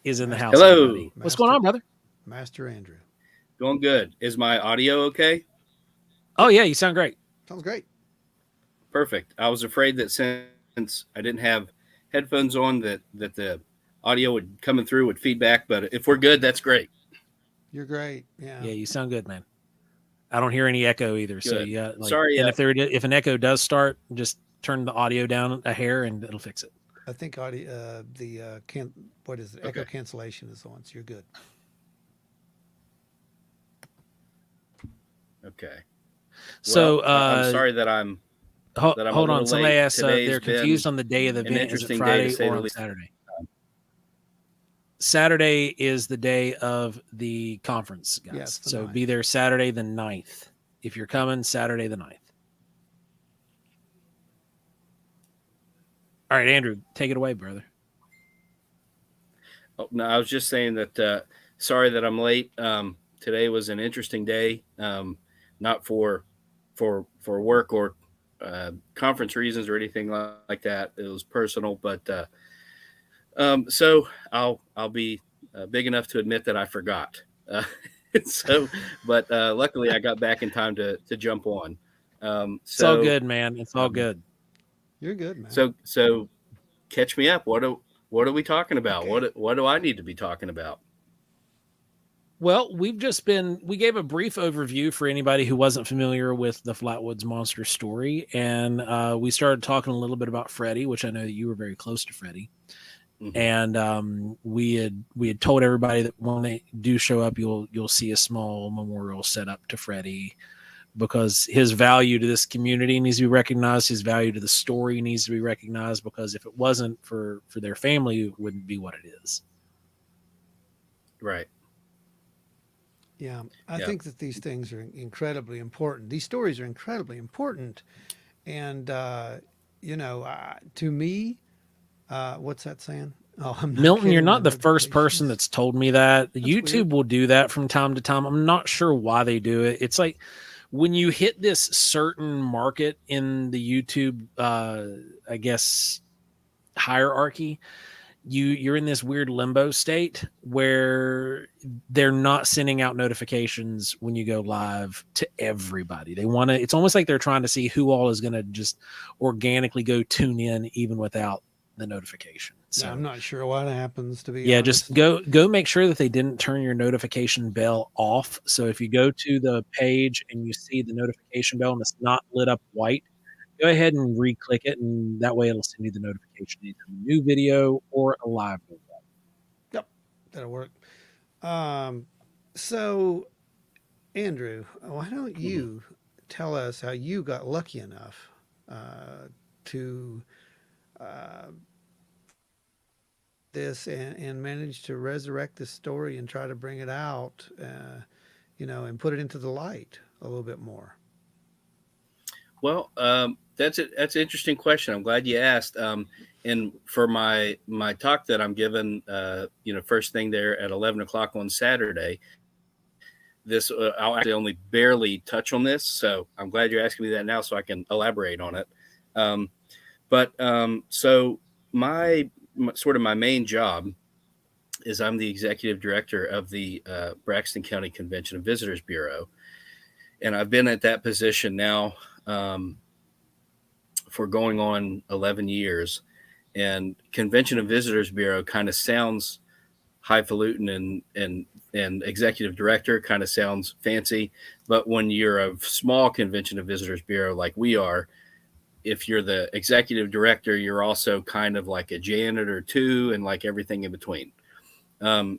is in the house. Hello. Everybody. What's going on, brother? Master Andrew. Going good. Is my audio okay? Oh, yeah, you sound great. Sounds great. Perfect. I was afraid that since I didn't have headphones on that the audio would coming through would feedback, but if we're good, that's great. You're great. Yeah. Yeah, you sound good, man. I don't hear any echo either. Good. So yeah, sorry. And if an echo does start, just turn the audio down a hair and it'll fix it. I think audio what is it? Echo cancellation is the one. So you're good. Okay. So I'm sorry that I'm. Hold on. Somebody asked. They're Today's confused on the day of the event. Is it Friday or on Saturday? Saturday is the day of the conference, guys. Yes, so 9th. Be there Saturday the 9th. If you're coming, Saturday the 9th. All right, Andrew, take it away, brother. Oh, no, I was just saying that sorry that I'm late. Today was an interesting day, not for work or conference reasons or anything like that. It was personal, but so I'll be big enough to admit that I forgot. But luckily I got back in time to jump on. It's all good, man. It's all good. You're good, man. So catch me up. What are we talking about? Okay. What do I need to be talking about? Well, we gave a brief overview for anybody who wasn't familiar with the Flatwoods Monster story. And we started talking a little bit about Freddie, which I know that you were very close to Freddie. Mm-hmm. And we had told everybody that when they do show up, you'll see a small memorial set up to Freddie, because his value to this community needs to be recognized. His value to the story needs to be recognized, because if it wasn't for their family, it wouldn't be what it is. Right. Yeah. I think that these things are incredibly important. These stories are incredibly important. And, to me, what's that saying? Oh, I'm not Milton, you're not the first person that's told me that. That's YouTube weird. will do that from time to time. I'm not sure why they do it. It's like when you hit this certain market in the YouTube, I guess, hierarchy, you're in this weird limbo state where they're not sending out notifications when you go live to everybody. It's almost like they're trying to see who all is going to just organically go tune in even without the notification. So yeah, I'm not sure what happens, to be honest. Just go make sure that they didn't turn your notification bell off. So if you go to the page and you see the notification bell and it's not lit up white, go ahead and re-click it, and that way it'll send you the notification either a new video or a live video. Yep, that'll work. So, Andrew, why don't you tell us how you got lucky enough to this and manage to resurrect this story and try to bring it out, and put it into the light a little bit more? Well, that's an interesting question. I'm glad you asked. And and for my talk that I'm giving, first thing there at 11 o'clock on Saturday, this I'll actually only barely touch on this. So I'm glad you're asking me that now so I can elaborate on it. So my sort of my main job is I'm the executive director of the Braxton County Convention and Visitors Bureau. And I've been at that position now for going on 11 years. And Convention and Visitors Bureau kind of sounds highfalutin, and executive director kind of sounds fancy. But when you're a small Convention and Visitors Bureau like we are, if you're the executive director, you're also kind of like a janitor too, and like everything in between.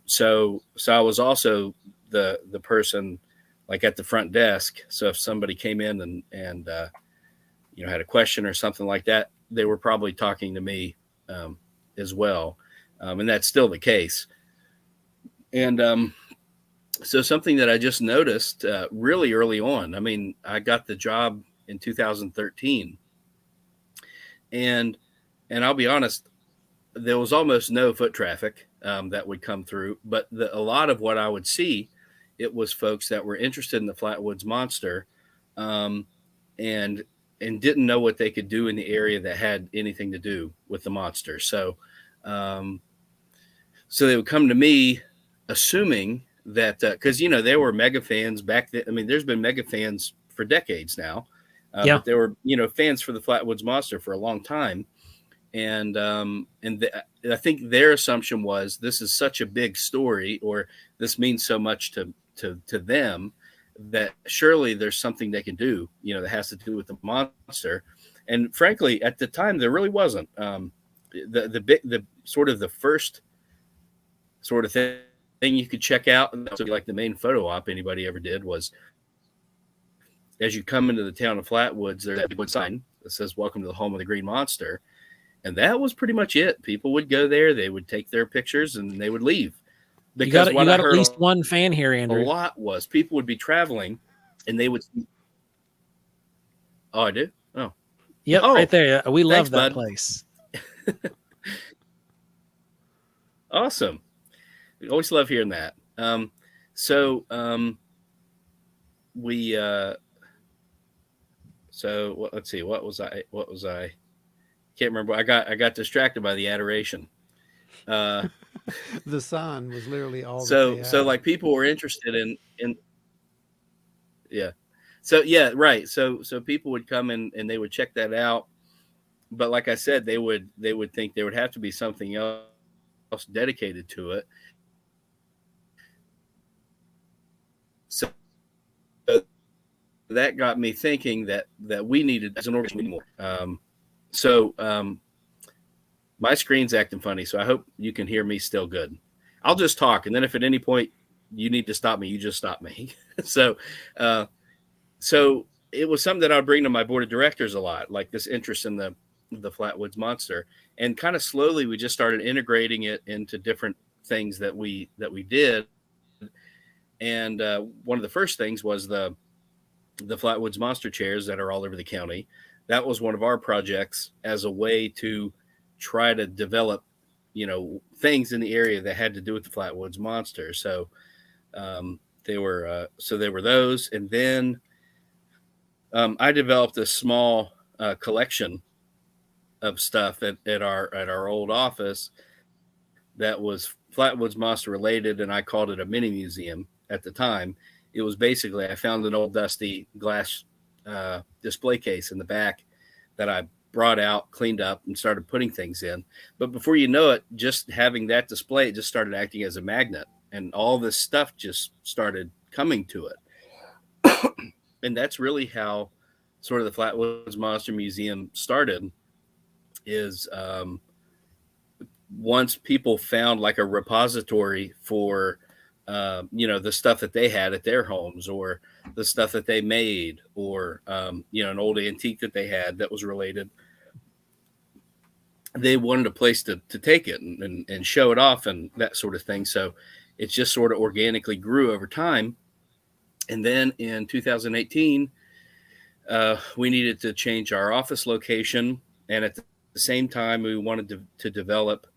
So I was also the person like at the front desk. So if somebody came in and had a question or something like that, they were probably talking to me as well. And that's still the case. And so something that I just noticed really early on, I mean, I got the job in 2013. And I'll be honest, there was almost no foot traffic that would come through. But a lot of what I would see, it was folks that were interested in the Flatwoods Monster and didn't know what they could do in the area that had anything to do with the monster. So they would come to me assuming that because, they were mega fans back then. I mean, there's been mega fans for decades now. But there were, fans for the Flatwoods Monster for a long time. And I think their assumption was this is such a big story, or this means so much to them, that surely there's something they can do, that has to do with the monster. And frankly, at the time, there really wasn't. The sort of the first sort of thing you could check out, like the main photo op anybody ever did, was as you come into the town of Flatwoods, there's that big sign that says "Welcome to the home of the Green Monster," and that was pretty much it. People would go there, they would take their pictures, and they would leave. Because you got at least one fan here, Andrew. A lot was people would be traveling, and they would. Oh, I do. Oh, yep, right there. We love that bud. place. Awesome. We always love hearing that. Let's see. What was I? Can't remember. I got distracted by the adoration. The sign was literally all. So like people were interested in. Yeah. So yeah, right. So people would come in and they would check that out, but like I said, they would think there would have to be something else dedicated to it. So that got me thinking that we needed as an organization more. My screen's acting funny, so I hope you can hear me still good. I'll just talk, and then if at any point you need to stop me, you just stop me. So it was something that I would bring to my board of directors a lot, like this interest in the Flatwoods Monster, and kind of slowly we just started integrating it into different things that we did. And one of the first things was the Flatwoods Monster chairs that are all over the county. That was one of our projects as a way to try to develop, things in the area that had to do with the Flatwoods Monster. So they were those, and then I developed a small collection of stuff at our old office that was Flatwoods Monster related, and I called it a mini museum at the time. It was basically, I found an old dusty glass display case in the back that I brought out, cleaned up, and started putting things in. But before you know it, just having that display, it just started acting as a magnet, and all this stuff just started coming to it. And that's really how sort of the Flatwoods Monster Museum started, is once people found like a repository for the stuff that they had at their homes, or the stuff that they made, or an old antique that they had that was related, they wanted a place to take it and show it off and that sort of thing. So it just sort of organically grew over time. And then in 2018, we needed to change our office location. And at the the same time, we wanted to develop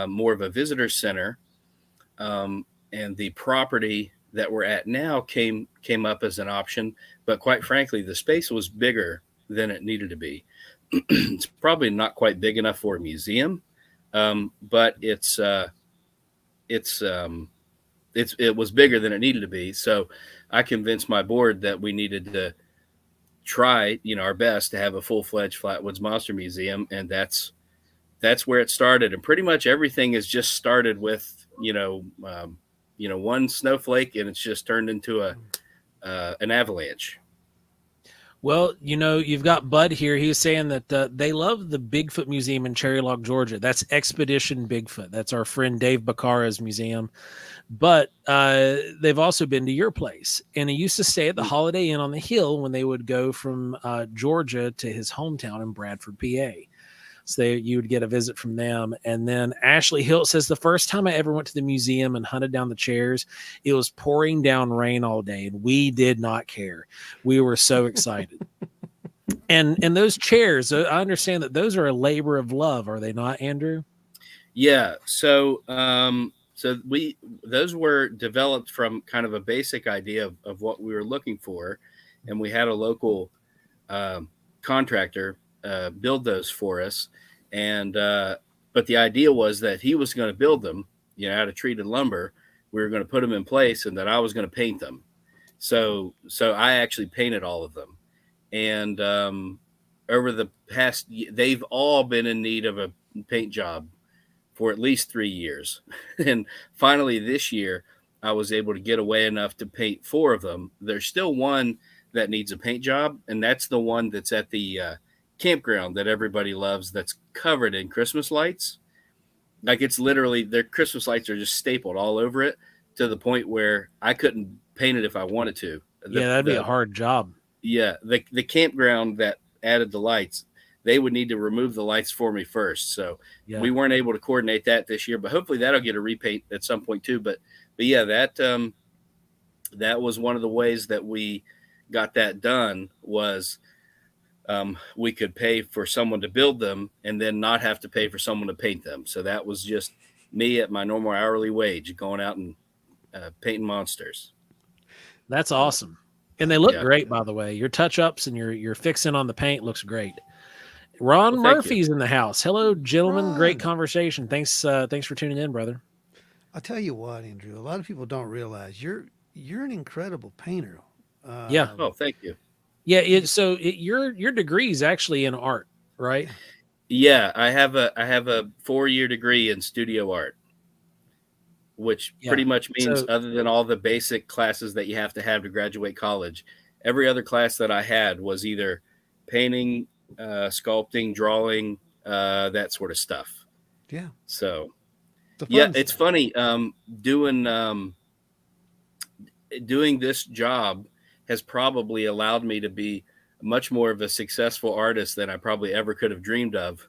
more of a visitor center, and the property that we're at now came up as an option. But quite frankly, the space was bigger than it needed to be. It's probably not quite big enough for a museum, but it was bigger than it needed to be. So I convinced my board that we needed to try, our best to have a full-fledged Flatwoods Monster Museum, and that's where it started. And pretty much everything has just started with one snowflake, and it's just turned into an avalanche. Well, you've got Bud here. He was saying that they love the Bigfoot Museum in Cherry Log, Georgia. That's Expedition Bigfoot. That's our friend Dave Bacara's museum. But they've also been to your place. And he used to stay at the Holiday Inn on the Hill when they would go from Georgia to his hometown in Bradford, PA. So you would get a visit from them. And then Ashley Hilt says, the first time I ever went to the museum and hunted down the chairs, it was pouring down rain all day, and we did not care. We were so excited. and those chairs, I understand that those are a labor of love, are they not, Andrew? Yeah. So those were developed from kind of a basic idea of what we were looking for, and we had a local contractor build those for us. And but the idea was that he was going to build them, out of treated lumber. We were going to put them in place, and that I was going to paint them. So I actually painted all of them. And over the past, they've all been in need of a paint job for at least 3 years. And finally this year, I was able to get away enough to paint 4 of them. There's still one that needs a paint job, and that's the one that's at the campground that everybody loves, that's covered in Christmas lights. Like, it's literally, their Christmas lights are just stapled all over it, to the point where I couldn't paint it if I wanted to. That'd be a hard job. Yeah, the campground that added the lights, they would need to remove the lights for me first. So we weren't able to coordinate that this year, but hopefully that'll get a repaint at some point too. But yeah, that was one of the ways that we got that done, was we could pay for someone to build them and then not have to pay for someone to paint them. So that was just me at my normal hourly wage going out and painting monsters. That's awesome. And they look great, by the way. Your touch-ups and your fixing on the paint looks great. Ron Murphy's in the house. Hello, gentlemen. Ron. Great conversation. Thanks for tuning in, brother. I'll tell you what, Andrew, a lot of people don't realize you're an incredible painter. Yeah. Oh, thank you. Yeah. Your degree is actually in art, right? Yeah, I have a 4-year degree in studio art, which pretty much means, other than all the basic classes that you have to graduate college, every other class that I had was either painting, sculpting, drawing, that sort of stuff. Yeah. So it's funny, doing this job has probably allowed me to be much more of a successful artist than I probably ever could have dreamed of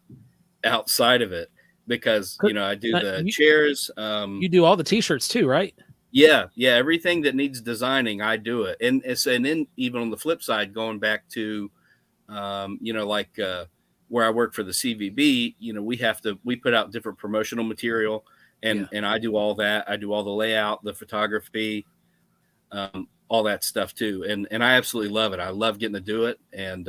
outside of it, because I do the chairs. You do all the t-shirts too, right? Yeah, everything that needs designing, I do it. And then even on the flip side, going back to where I work for the CVB, we put out different promotional material, and I do all that. I do all the layout, the photography, all that stuff too. And I absolutely love it. I love getting to do it. And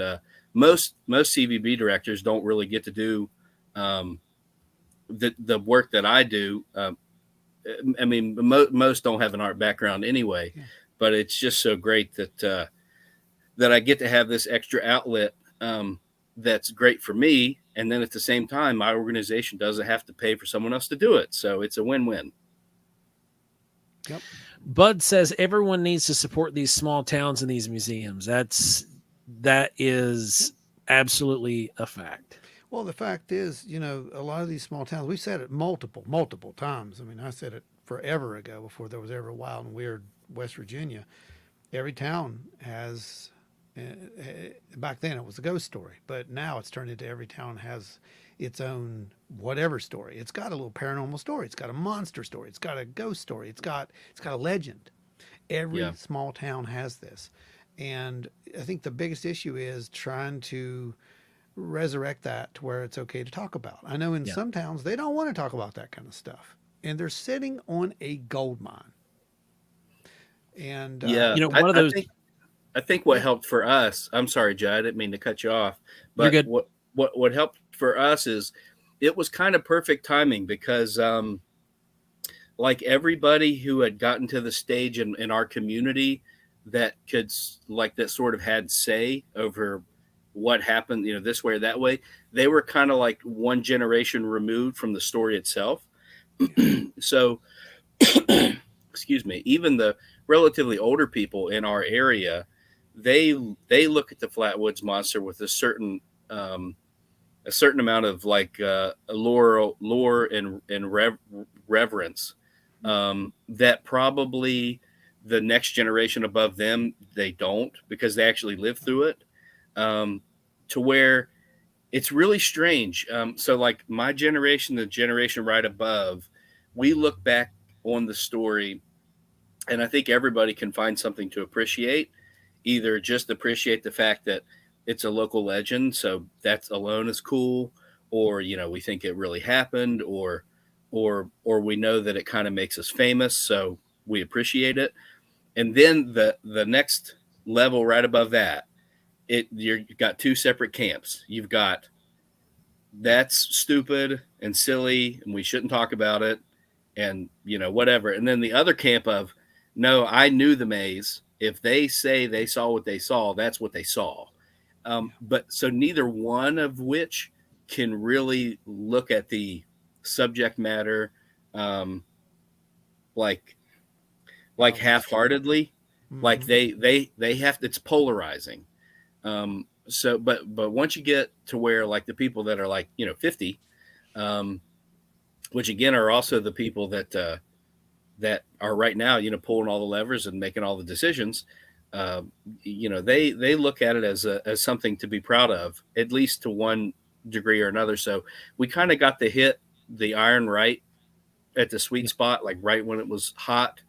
most CVB directors don't really get to do the work that I do. I mean, most don't have an art background anyway, but it's just so great that I get to have this extra outlet that's great for me. And then at the same time, my organization doesn't have to pay for someone else to do it. So it's a win-win. Yep. Bud says everyone needs to support these small towns and these museums. That is absolutely a fact. Well, the fact is, a lot of these small towns, we've said it multiple times. I mean, I said it forever ago, before there was ever wild and weird West Virginia. Every town has, back then it was a ghost story, but now it's turned into every town has its own whatever story. It's got a little paranormal story. It's got a monster story. It's got a ghost story. It's got a legend. Every small town has this. And I think the biggest issue is trying to resurrect that to where it's okay to talk about. I know in Yeah. some towns they don't want to talk about that kind of stuff, and they're sitting on a gold mine. And Yeah, You know, one of those. I think what Yeah. helped for us. I'm sorry, Judd. I didn't mean to cut you off, You're but good. what helped for us is it was kind of perfect timing because like everybody who had gotten to the stage in our community that could like that sort of had say over what happened, you know, this way or that way, they were kind of like one generation removed from the story itself. So excuse me, even the relatively older people in our area, they look at the Flatwoods Monster with a certain amount of like lore and reverence that probably the next generation above them they don't, because they actually lived through it, to where it's really strange. So like my generation, the generation right above, we look back on the story, and I think everybody can find something to appreciate. Either just appreciate the fact that it's a local legend, so that alone is cool, or you know we think it really happened, or we know that it kind of makes us famous, so we appreciate it. And then the next level right above that, you've got two separate camps. You've got that's stupid and silly, and we shouldn't talk about it, and you know whatever. And then the other camp of no, I knew the maze. If they say they saw what they saw, that's what they saw. But so neither one of which can really look at the subject matter um, like half-heartedly. Like Mhm. they have to, it's polarizing. So but once you get to where like the people that are like, you know, 50, um, which again are also the people that are right now, you know, pulling all the levers and making all the decisions. Uh, you know, they look at it as something to be proud of, at least to one degree or another. So we kind of got to hit the iron right at the sweet Yeah. spot, like right when it was hot,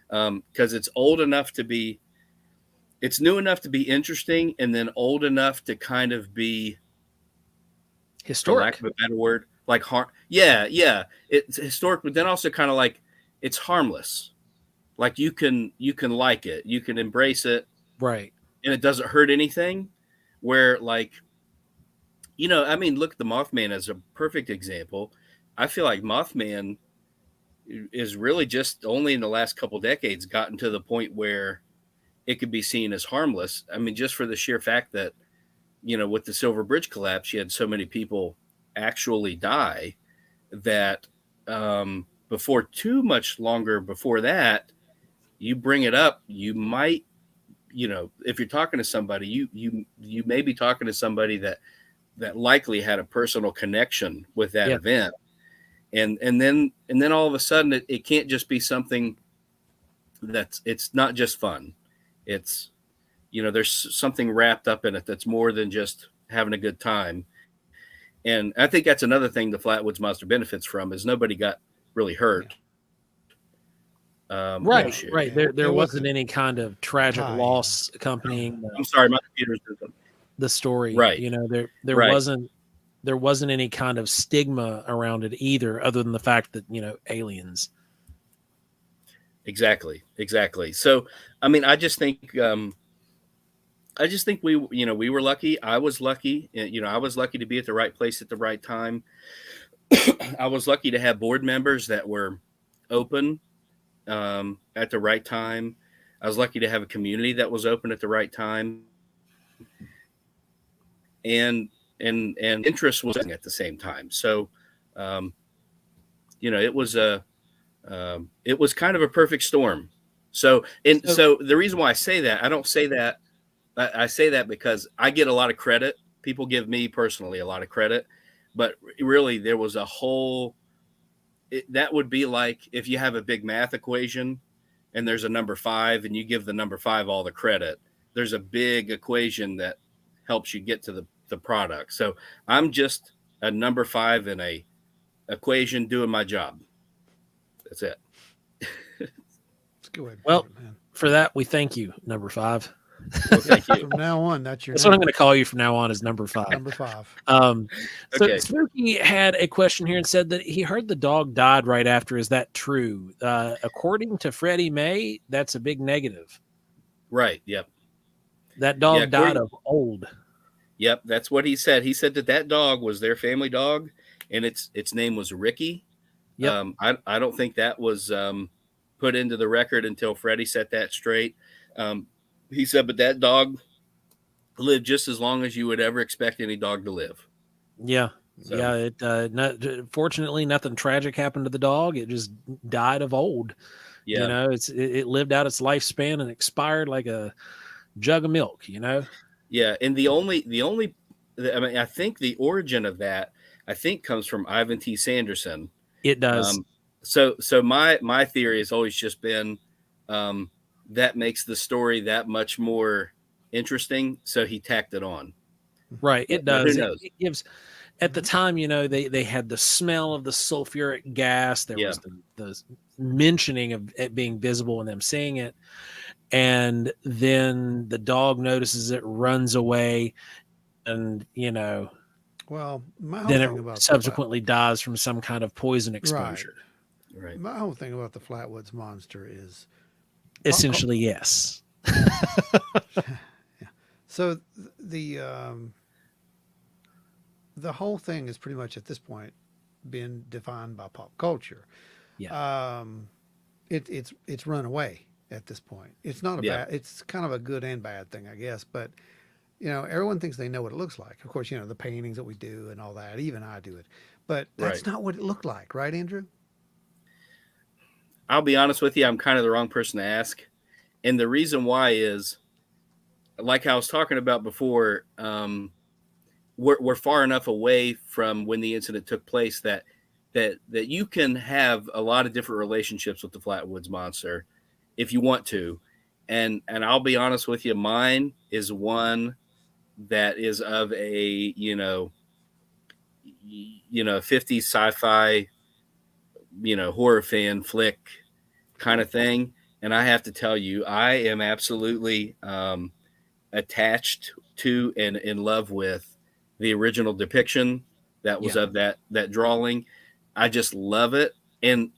because it's old enough to be, it's new enough to be interesting, and then old enough to kind of be, for lack Historic. of a better word, like yeah, yeah, it's historic, but then also kind of like it's harmless. Like you can like it, you can embrace it, Right. and it doesn't hurt anything. Where like, you know, I mean, look at the Mothman as a perfect example. I feel like Mothman is really just only in the last couple decades gotten to the point where it could be seen as harmless. I mean, just for the sheer fact that, you know, with the Silver Bridge collapse, you had so many people actually die that before too much longer before that, you bring it up, you might, you know, if you're talking to somebody, you may be talking to somebody that likely had a personal connection with that Yeah. event, and then all of a sudden it can't just be something that's, it's not just fun. It's, you know, there's something wrapped up in it that's more than just having a good time. And I think that's another thing the Flatwoods Monster benefits from is nobody got really Yeah. hurt. No, Right. Which Right. yeah, There it wasn't wasn't any kind of tragic high. loss accompanying I'm sorry, my computer's the story. right, You know, right. there wasn't any kind of stigma around it either, other than the fact that, you know, aliens. Exactly, exactly. So, I mean, I just think we, you know, we were lucky. I was lucky. You know, I was lucky to be at the right place at the right time. I was lucky to have board members that were open at the right time. I was lucky to have a community that was open at the right time, and interest was at the same time. So, um, you know, it was kind of a perfect storm. So, and So so the reason why I say that, I don't say that, I say that because I get a lot of credit. People give me personally a lot of credit, but really there was a whole, that would be like if you have a big math equation and there's a number five and you give the number five all the credit. There's a big equation that helps you get to the product. So I'm just a number five in a equation doing my job. That's it. It's a good way to put well, it, man. for that we thank you, number 5. Well, thank you. From now on, that's your That's what I'm name. going to call you from now on, is number 5. Number 5. So Okay. Smokey had a question here and said that he heard the dog died right after. Is that true? According to Freddie May, that's a big negative. Right. Yep. That dog Yeah, died according- of old. Yep. That's what he said. He said that dog was their family dog, and its name was Ricky. Yep. I don't think that was put into the record until Freddie set that straight. He said, but that dog lived just as long as you would ever expect any dog to live. Yeah. So- Yeah. Fortunately, nothing tragic happened to the dog. It just died of old. Yeah. You know, it lived out its lifespan and expired like a jug of milk, you know? Yeah. And I think the origin of that, I think, comes from Ivan T. Sanderson. It does. So my theory has always just been that makes the story that much more interesting. So he tacked it on. Right. It But who does. knows? It gives, at the time, you know, they had the smell of the sulfuric gas. There was the mentioning of it being visible and them seeing it. And then the dog notices it, runs away, and, you know, Well, my whole then thing it about subsequently dies from some kind of poison exposure. Right. my whole thing about the Flatwoods Monster is Essentially, yes. so the whole thing is pretty much at this point been defined by pop culture. Yeah. It's run away at this point. It's not a Yeah. bad. It's kind of a good and bad thing, I guess. But you know, everyone thinks they know what it looks like. Of course, you know the paintings that we do and all that. Even I do it, but that's Right. not what it looked like, right, Andrew? I'll be honest with you, I'm kind of the wrong person to ask. And the reason why is, like I was talking about before, we're far enough away from when the incident took place that you can have a lot of different relationships with the Flatwoods Monster if you want to. And I'll be honest with you, mine is one that is of a, 50s sci-fi, horror fan flick kind of thing. And I have to tell you, I am absolutely attached to and in love with the original depiction that was of that drawing. I just love it. And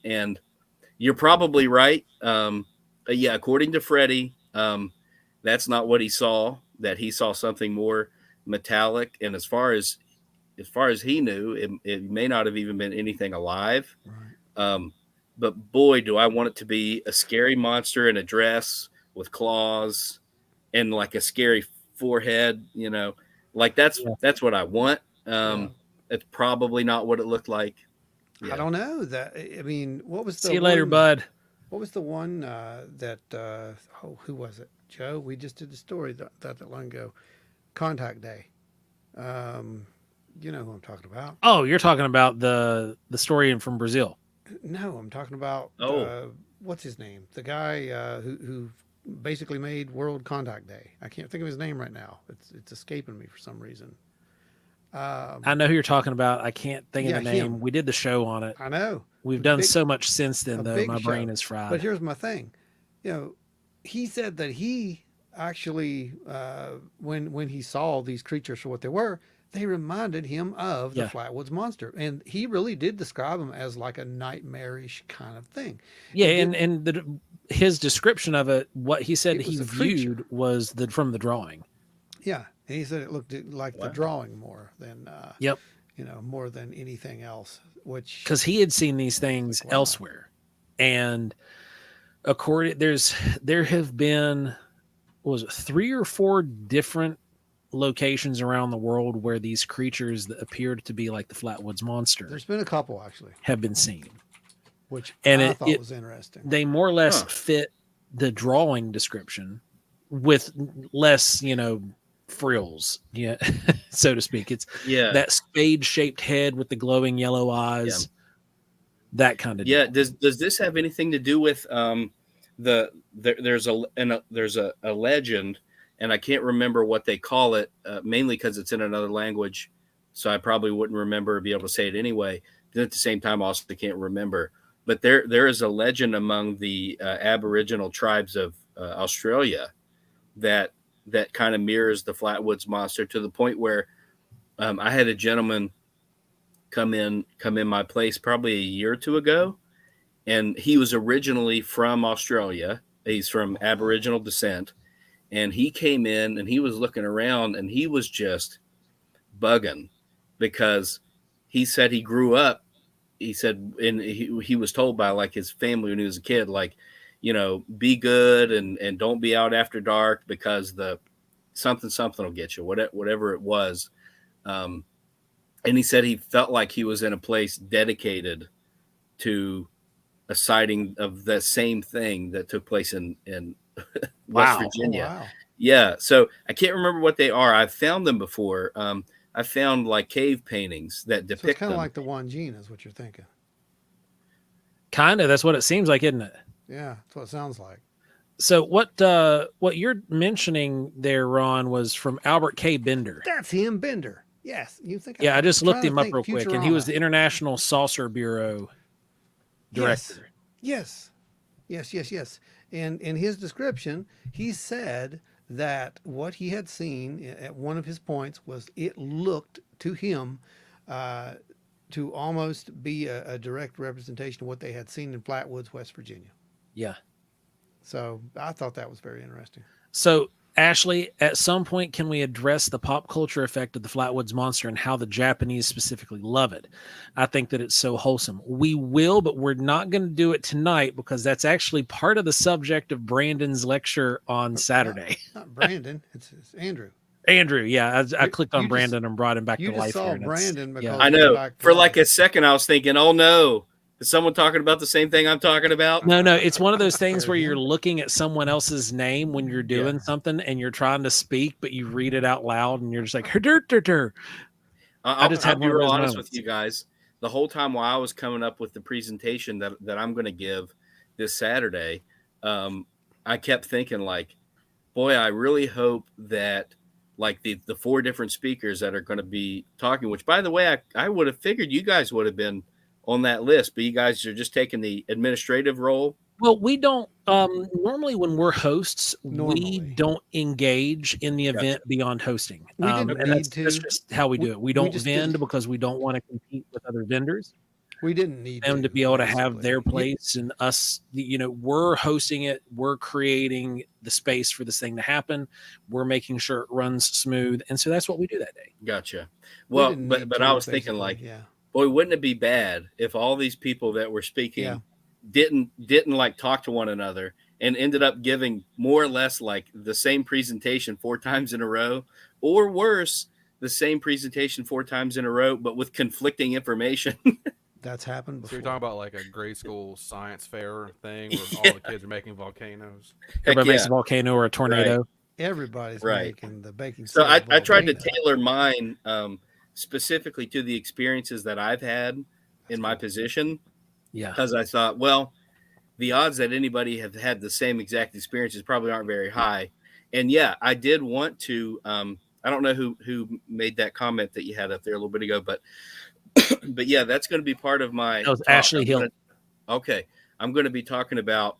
you're probably right. According to Freddie, that's not what he saw, that he saw something more metallic. And as far as he knew, it may not have even been anything alive. Right. But boy, do I want it to be a scary monster in a dress with claws and like a scary forehead, like that's what I want. It's probably not what it looked like. I don't know that. I mean, what was the See you later, one- bud. What was the one that? Who was it? Joe. We just did the story that long ago. Contact Day. You know who I'm talking about. Oh, you're talking about the story from Brazil. No, I'm talking about. What's his name? The guy who basically made World Contact Day. I can't think of his name right now. It's escaping me for some reason. I know who you're talking about. I can't think of the name. him. We did the show on it. I know. We've done big- so much since then, a though. big My brain show. is fried. But here's my thing. You know, he said that he actually, when he saw these creatures for what they were, they reminded him of the Flatwoods Monster, and he really did describe them as like a nightmarish kind of thing. Yeah, and his description of it, what he said It he was a creature. viewed was from the drawing. Yeah, and he said it looked like the drawing more than Yep. More than anything else. Which Because he had seen these things elsewhere, and there have been, what was it, 3 or 4 different locations around the world where these creatures that appeared to be like the Flatwoods Monster there's been a couple actually, have been seen. which And I it- thought it- was interesting. They more or less fit the drawing description with less, frills, so to speak. It's that spade-shaped head with the glowing yellow eyes, that kind of Yeah. deal. Does this have anything to do with there's a legend, and I can't remember what they call it, mainly because it's in another language, so I probably wouldn't remember or be able to say it anyway. But at the same time, I also can't remember. But there is a legend among the Aboriginal tribes of Australia that that kind of mirrors the Flatwoods Monster, to the point where I had a gentleman come in my place probably a year or two ago, and he was originally from Australia. He's from Aboriginal descent, and he came in and he was looking around and he was just bugging because he said he grew up. He said, and he was told by like his family when he was a kid, like, be good and don't be out after dark because the something will get you, whatever it was. And he said he felt like he was in a place dedicated to a sighting of the same thing that took place in West Virginia. Oh, wow. Yeah. So I can't remember what they are. I've found them before. I found like cave paintings that depict So it's kind of them. like the Wanjin is what you're thinking. Kind of. That's what it seems like, isn't it? Yeah, that's what it sounds like. So what you're mentioning there, Ron, was from Albert K. Bender. That's him, Bender. Yes, you think? Yeah, I just I'm looked trying him to up think real quick, and he was Futurama. the International Saucer Bureau director. Yes. And in his description, he said that what he had seen at one of his points was it looked to him to almost be a direct representation of what they had seen in Flatwoods, West Virginia. Yeah. So I thought that was very interesting. So, Ashley, at some point, can we address the pop culture effect of the Flatwoods Monster and how the Japanese specifically love it? I think that it's so wholesome. We will, but we're not going to do it tonight because that's actually part of the subject of Brandon's lecture on Saturday. Not Brandon, it's Andrew. Andrew, yeah, I clicked on you just- Brandon and brought him back You to just life saw here. and it's- Brandon because yeah. I you're know. back to For like life. a second, I was thinking, oh no, is someone talking about the same thing I'm talking about? No, it's one of those things where you're looking at someone else's name when you're doing something and you're trying to speak, but you read it out loud and you're just like, "Her-der-der-der." I'll just had be one of real those honest moments. with you guys. The whole time while I was coming up with the presentation that I'm going to give this Saturday, I kept thinking like, boy, I really hope that like the 4 different speakers that are going to be talking, which by the way, I would have figured you guys would have been on that list, but you guys are just taking the administrative role. Well, we don't normally when we're hosts, we Normally. don't engage in the event beyond hosting. We didn't and need that's to. just how we do it. We don't just vend didn't. because we don't want to compete with other vendors. We didn't need Them to be able to have their basically. place and us, we're hosting it. We're creating the space for this thing to happen. We're making sure it runs smooth. And so that's what we do that day. Gotcha. We Well, didn't but need but to, I was thinking basically, like, yeah. boy, wouldn't it be bad if all these people that were speaking didn't like talk to one another and ended up giving more or less like the same presentation 4 times in a row, or worse, the same presentation 4 times in a row, but with conflicting information. That's happened So before. you're talking about like a grade school science fair thing where all the kids are making volcanoes. Everybody makes yeah. a volcano or a tornado. Everybody's Right. making the baking So soda I tried to volcano. tailor mine specifically to the experiences that I've had in my position, Yeah. because I thought, well, the odds that anybody have had the same exact experiences probably aren't very high. And yeah, I did want to. I don't know who made that comment that you had up there a little bit ago, but yeah, that's going to be part of my. That was talk. Ashley Hill. Okay, I'm going to be talking about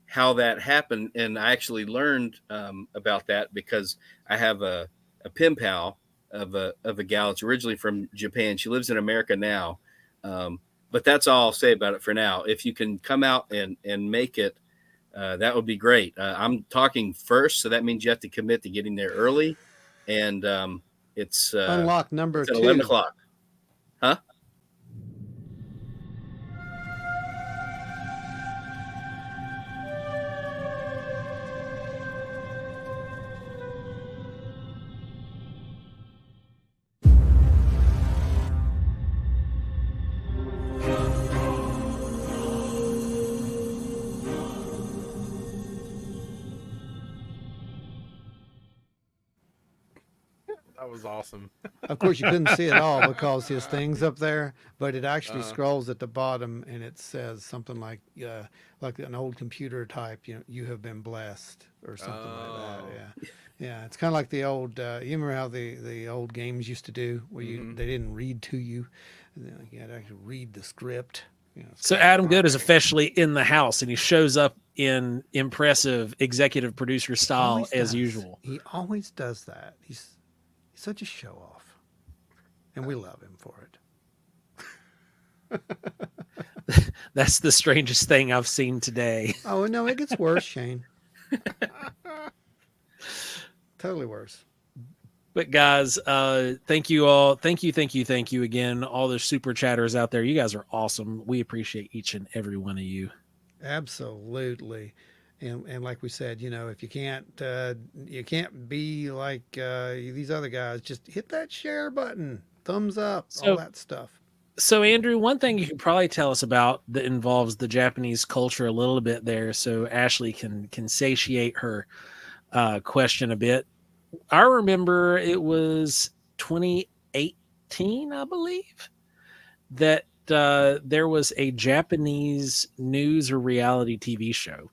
how that happened, and I actually learned about that because I have a pen pal of a gal that's originally from Japan. She lives in America now, but that's all I'll say about it for now. If you can come out and make it, that would be great. I'm talking first, so that means you have to commit to getting there early, and it's Unlock number it's at 2. 11 o'clock. Huh? That was awesome. Of course, you couldn't see it all because his thing's up there, but it actually scrolls at the bottom and it says something like an old computer type, you have been blessed or something like that. Yeah. Yeah. It's kind of like the old, you remember how the old games used to do where they didn't read to you. You had to actually read the script. So Adam Good is officially in the house and he shows up in impressive executive producer style Always as does. usual. He always does that. He's such a show off, and we love him for it. That's the strangest thing I've seen today. Oh no, it gets worse, Shane. Totally worse. But guys, thank you all. Thank you again. All the super chatters out there. You guys are awesome. We appreciate each and every one of you. Absolutely. And like we said, if you can't be like these other guys, just hit that share button, thumbs up, all So, that stuff. so Andrew, one thing you could probably tell us about that involves the Japanese culture a little bit there, so Ashley can satiate her question a bit. I remember it was 2018, I believe, that there was a Japanese news or reality TV show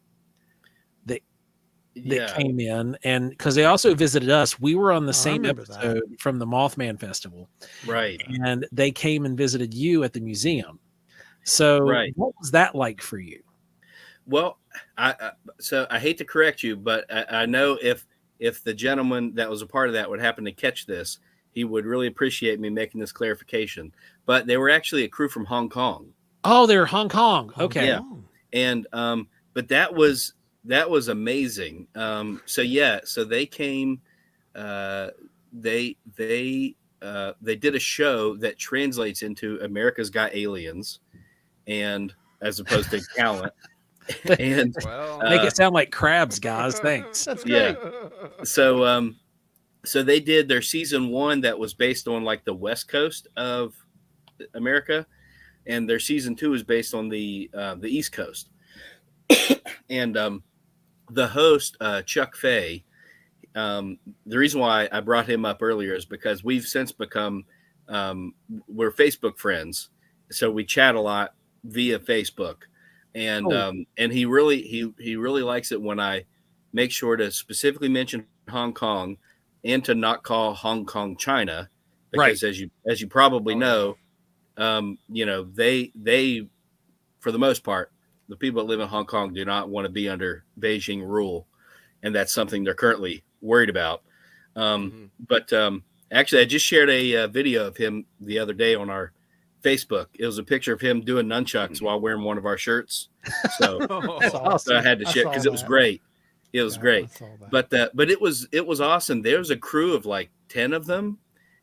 that Yeah. came in, and because they also visited us, we were on the I same remember that. episode from the Mothman Festival, Right. and they came and visited you at the museum. So, Right. what was that like for you? Well, so I hate to correct you, but I know if the gentleman that was a part of that would happen to catch this, he would really appreciate me making this clarification. But they were actually a crew from Hong Kong, Oh, they're Hong Kong. Okay. Yeah. and but that was amazing. So they came, they did a show that translates into America's Got Aliens, and as opposed to Talent. And Well, Make it sound like crabs, guys. Thanks. That's Yeah. great. So they did their season 1 that was based on like the West Coast of America, and their season 2 is based on the East Coast. And the host, Chuck Fay, the reason why I brought him up earlier is because we've since become we're Facebook friends, so we chat a lot via Facebook, and and he really likes it when I make sure to specifically mention Hong Kong and to not call Hong Kong China, because as you probably know, they for the most part, the people that live in Hong Kong do not want to be under Beijing rule, and that's something they're currently worried about. But actually, I just shared a video of him the other day on our Facebook. It was a picture of him doing nunchucks while wearing one of our shirts. So, so I had to share because it was great. It was great. But it was awesome. There was a crew of like 10 of them.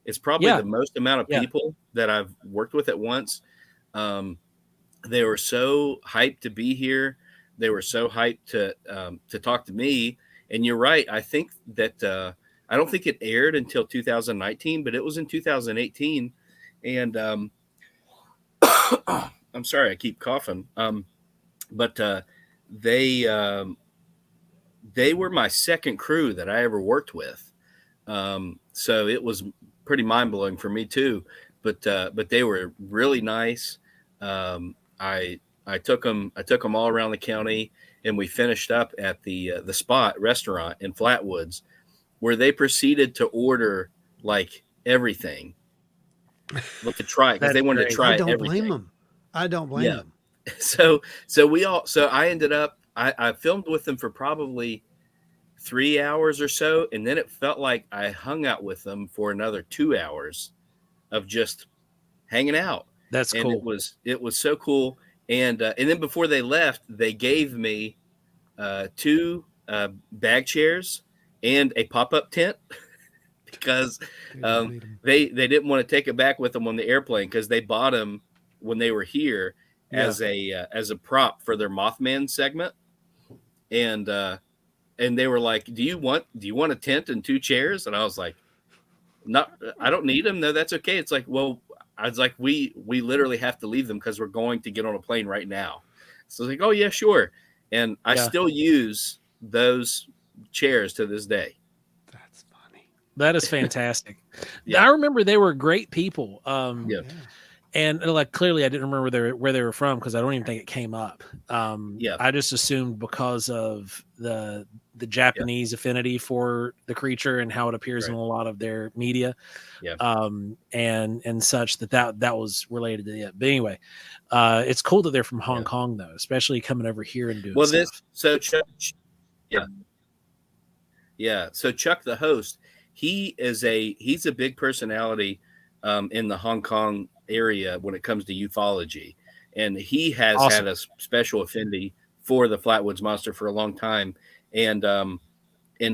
It's probably the most amount of people that I've worked with at once. They were so hyped to be here. They were so hyped to talk to me. And you're right. I think that I don't think it aired until 2019, but it was in 2018. And I'm sorry, I keep coughing. But they were my second crew that I ever worked with. So it was pretty mind blowing for me too. But they were really nice. I took them all around the county, and we finished up at the Spot restaurant in Flatwoods, where they proceeded to order like everything, to try, because they wanted to try everything. I don't blame them. So I ended up, I filmed with them for probably 3 hours or so, and then it felt like I hung out with them for another 2 hours of just hanging out. That's and cool. It was so cool. And then before they left, they gave me 2 bag chairs and a pop-up tent because they didn't want to take it back with them on the airplane, because they bought them when they were here as a prop for their Mothman segment. And they were like, do you want a tent and 2 chairs? And I was like, no, I don't need them. No, that's okay. It's like, well, I was like, we literally have to leave them because we're going to get on a plane right now. So I was like, oh yeah, sure. And I still use those chairs to this day. That's funny. That is fantastic. I remember they were great people. And like, clearly I didn't remember where they were from, because I don't even think it came up. I just assumed because of the the Japanese affinity for the creature and how it appears in Right. a lot of their media, Yeah. and such that was related to it. But anyway, it's cool that they're from Hong Kong though, especially coming over here and doing Well, stuff. Yeah. So Chuck, the host, he's a big personality in the Hong Kong area when it comes to ufology, and he has Awesome. had a special affinity for the Flatwoods Monster for a long time. And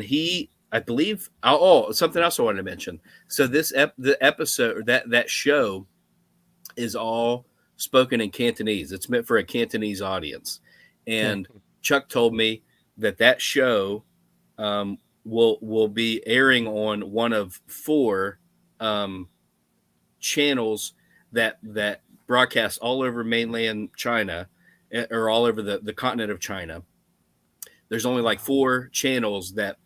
he, I believe, something else I wanted to mention. So the episode that show is all spoken in Cantonese. It's meant for a Cantonese audience, and Chuck told me that show will be airing on one of 4 channels that broadcast all over mainland China, or all over the continent of China. There's only like 4 channels that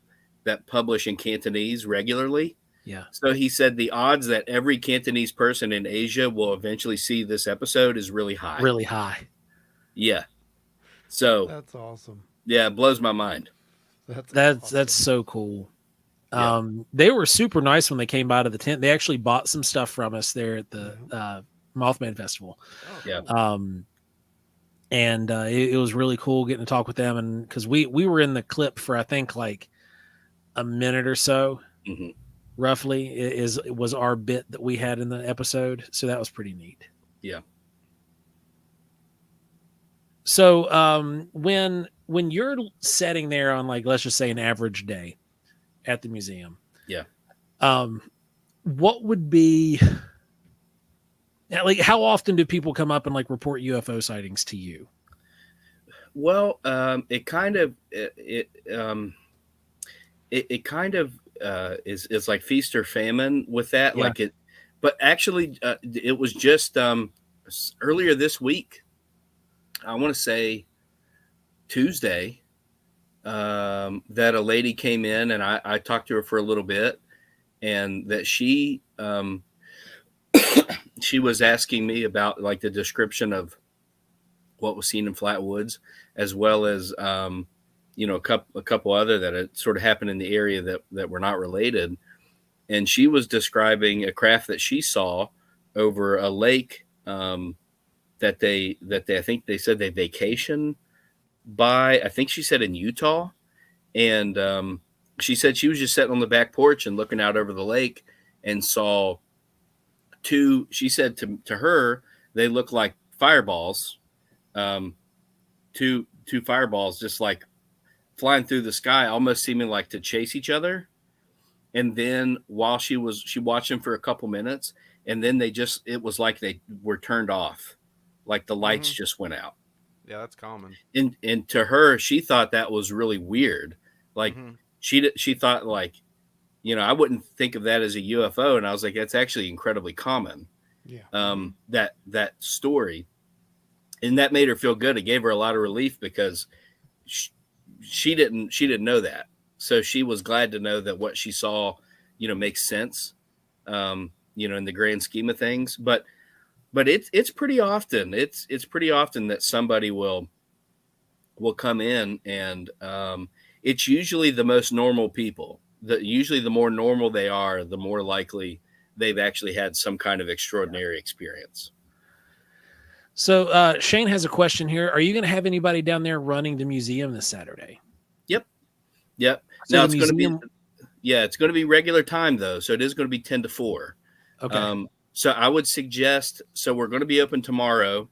publish in Cantonese regularly. Yeah. So he said the odds that every Cantonese person in Asia will eventually see this episode is really high. Really high. Yeah. So That's awesome. yeah, it blows my mind. That's so cool. Yeah. They were super nice when they came by to the tent. They actually bought some stuff from us there at the Mothman Festival. Yeah. And it was really cool getting to talk with them, and because we were in the clip for I think like a minute or so, roughly it was our bit that we had in the episode, so that was pretty neat. Yeah. So when you're sitting there on, like, let's just say an average day at the museum, what would be, like, how often do people come up and like report UFO sightings to you? Well, it kind of is like feast or famine with that. Yeah. Like it, but actually, it was just earlier this week. I want to say Tuesday, that a lady came in, and I talked to her for a little bit, and that she she was asking me about like the description of what was seen in Flatwoods, as well as a couple other that had sort of happened in the area that were not related. And she was describing a craft that she saw over a lake that they I think they said they vacation by. I think she said in Utah, and she said she was just sitting on the back porch and looking out over the lake and saw 2. She said to her they looked like fireballs, 2 fireballs just like flying through the sky, almost seeming like to chase each other. And then while she watched them for a couple minutes, and then it was like they were turned off, like the lights just went out. Yeah, that's common. And to her, she thought that was really weird. Like she thought, like, I wouldn't think of that as a UFO. And I was like, that's actually incredibly common. Yeah. That story. And that made her feel good. It gave her a lot of relief because she didn't know that. So she was glad to know that what she saw, makes sense, in the grand scheme of things. But it's pretty often. It's pretty often that somebody will come in, and it's usually the most normal people. Usually the more normal they are, the more likely they've actually had some kind of extraordinary experience. So Shane has a question here. Are you going to have anybody down there running the museum this Saturday? Yep. So Now the it's going to museum- be, it's going to be regular time though. So it is going to be 10 to 4. Okay. So I would suggest, so we're going to be open tomorrow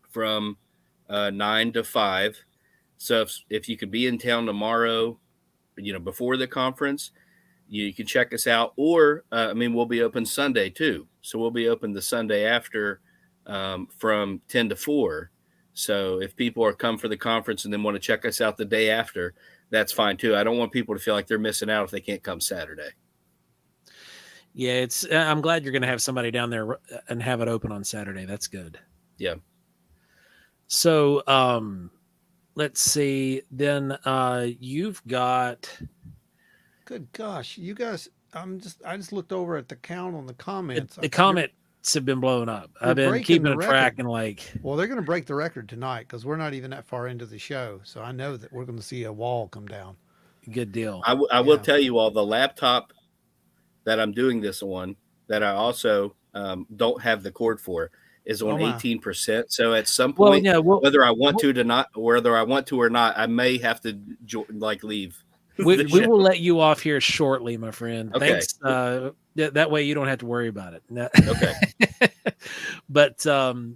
from 9 to 5. So if you could be in town tomorrow, before the conference, you can check us out. Or, we'll be open Sunday too. So we'll be open the Sunday after, from 10 to 4. So if people are come for the conference and then want to check us out the day after, that's fine too. I don't want people to feel like they're missing out if they can't come Saturday. Yeah, I'm glad you're going to have somebody down there and have it open on Saturday. That's good. Yeah. So, let's see. Then you've got. Good gosh, you guys! I just looked over at the count on the comments. The comment have been blowing up. We're I've been breaking keeping the a track record. and like, Well, they're going to break the record tonight because we're not even that far into the show. So I know that we're going to see a wall come down. good deal. I will Yeah. tell you all, the laptop that I'm doing this on, that I also don't have the cord for, is on Oh, my. 18%. So at some Well, point, yeah, whether I want to not, whether I want to or not, I may have to leave. we the show. will let you off here shortly, my friend. Okay. Thanks. That way you don't have to worry about it. No. Okay. But so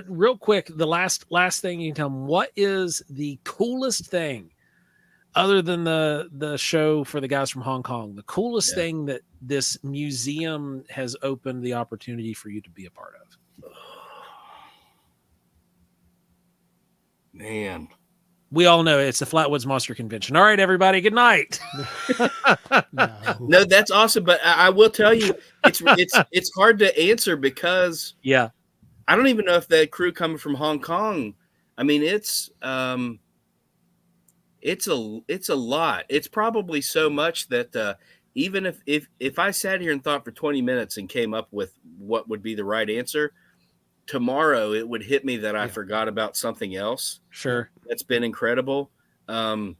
real quick, the last thing you can tell them, what is the coolest thing other than the show for the guys from Hong Kong, the coolest thing that this museum has opened the opportunity for you to be a part of? Man. We all know it's the Flatwoods Monster Convention. All right, everybody, good night. No, that's awesome. But I will tell you, it's hard to answer because Yeah. I don't even know if that crew coming from Hong Kong. I mean, it's a lot. It's probably so much that even if I sat here and thought for 20 minutes and came up with what would be the right answer, tomorrow it would hit me that I forgot about something else. Sure. That's been incredible. I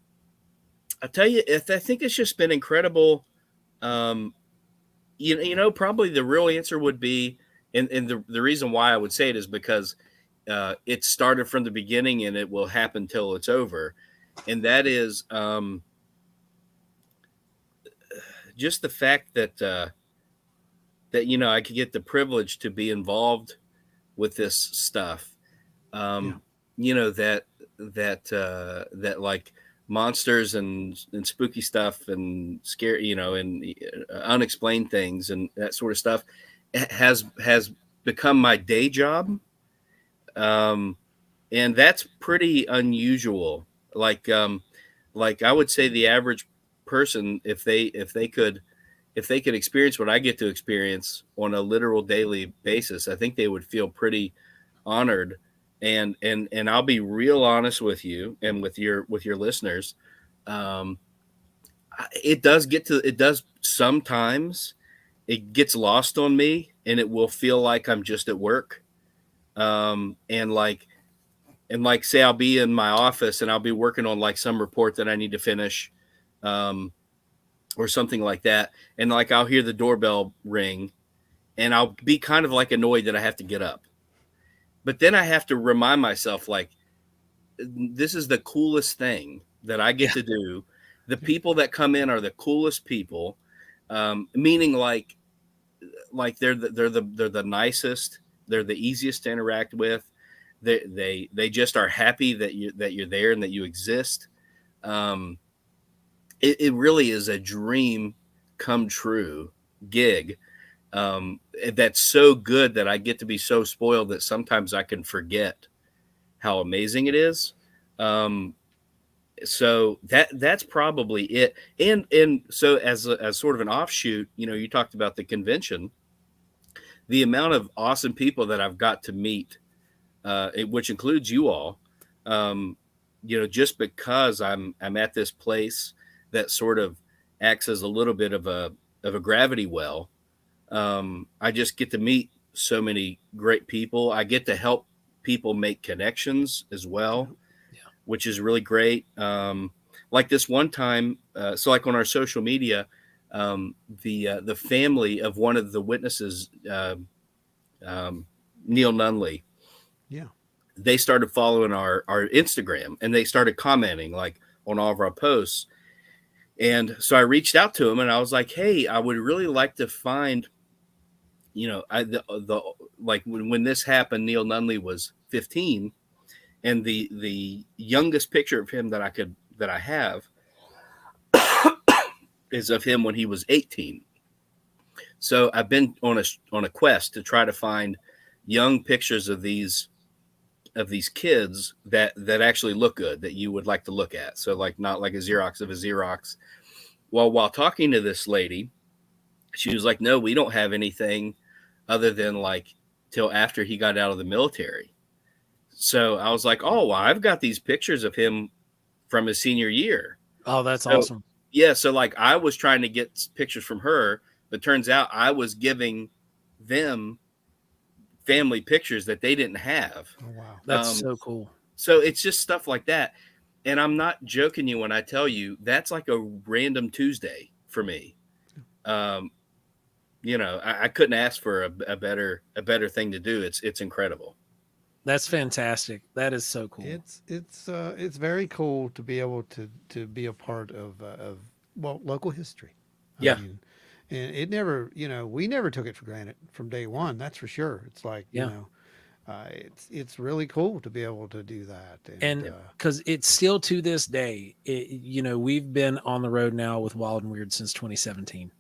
tell you, I think it's just been incredible. You know, probably the real answer would be, and the reason why I would say it is because it started from the beginning and it will happen till it's over. And that is just the fact that you know, I could get the privilege to be involved with this stuff. You know, that like monsters and spooky stuff and scary, you know, and unexplained things and that sort of stuff has become my day job. And that's pretty unusual. Like I would say the average person, if they could experience what I get to experience on a literal daily basis, I think they would feel pretty honored. And I'll be real honest with you and with your listeners. It does sometimes it gets lost on me, and it will feel like I'm just at work. And like say I'll be in my office and I'll be working on like some report that I need to finish, or something like that. And like, I'll hear the doorbell ring and I'll be kind of like annoyed that I have to get up. But then I have to remind myself, like, this is the coolest thing that I get to do. The people that come in are the coolest people. Meaning like they're the nicest. They're the easiest to interact with. They just are happy that you're there and that you exist. It really is a dream come true gig. That's so good that I get to be so spoiled that sometimes I can forget how amazing it is. So that's probably it. And so as sort of an offshoot, you know, you talked about the convention, the amount of awesome people that I've got to meet, which includes you all, you know, just because I'm at this place that sort of acts as a little bit of a gravity well. I just get to meet so many great people. I get to help people make connections as well, which is really great. Like this one time, so like on our social media, the family of one of the witnesses, Neil Nunley, they started following our Instagram and they started commenting like on all of our posts. And so I reached out to him and I was like, hey, I would really like to find, you know, like when this happened, Neil Nunley was 15, and the youngest picture of him that I have is of him when he was 18. So I've been on a quest to try to find young pictures of these kids that actually look good, that you would like to look at. So like not like a Xerox of a Xerox. Well, while talking to this lady, she was like, no, we don't have anything other than like till after he got out of the military. So I was like, oh, well, I've got these pictures of him from his senior year. Oh, that's awesome. Yeah. So like I was trying to get pictures from her, but turns out I was giving them family pictures that they didn't have. Oh, wow. That's so cool. So it's just stuff like that. And I'm not joking you when I tell you that's like a random Tuesday for me. You know, I couldn't ask for a better thing to do. It's incredible. That's fantastic. That is so cool. It's very cool to be able to be a part of local history. Yeah. mean, and it never, we never took it for granted from day one. That's for sure. It's like, it's really cool to be able to do that. And because it's still to this day, we've been on the road now with Wild and Weird since 2017.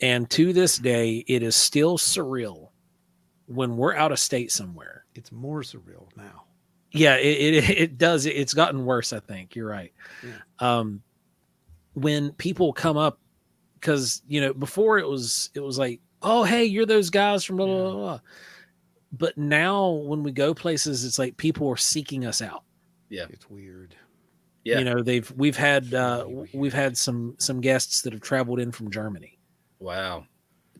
And to this day, it is still surreal when we're out of state somewhere. It's more surreal now. Yeah, it does. It's gotten worse, I think. You're right. Yeah. When people come up, because, before it was like, oh, hey, you're those guys from blah, blah, blah, blah. But now when we go places, it's like people are seeking us out. Yeah. It's weird. Yeah. We've had some guests that have traveled in from Germany. Wow.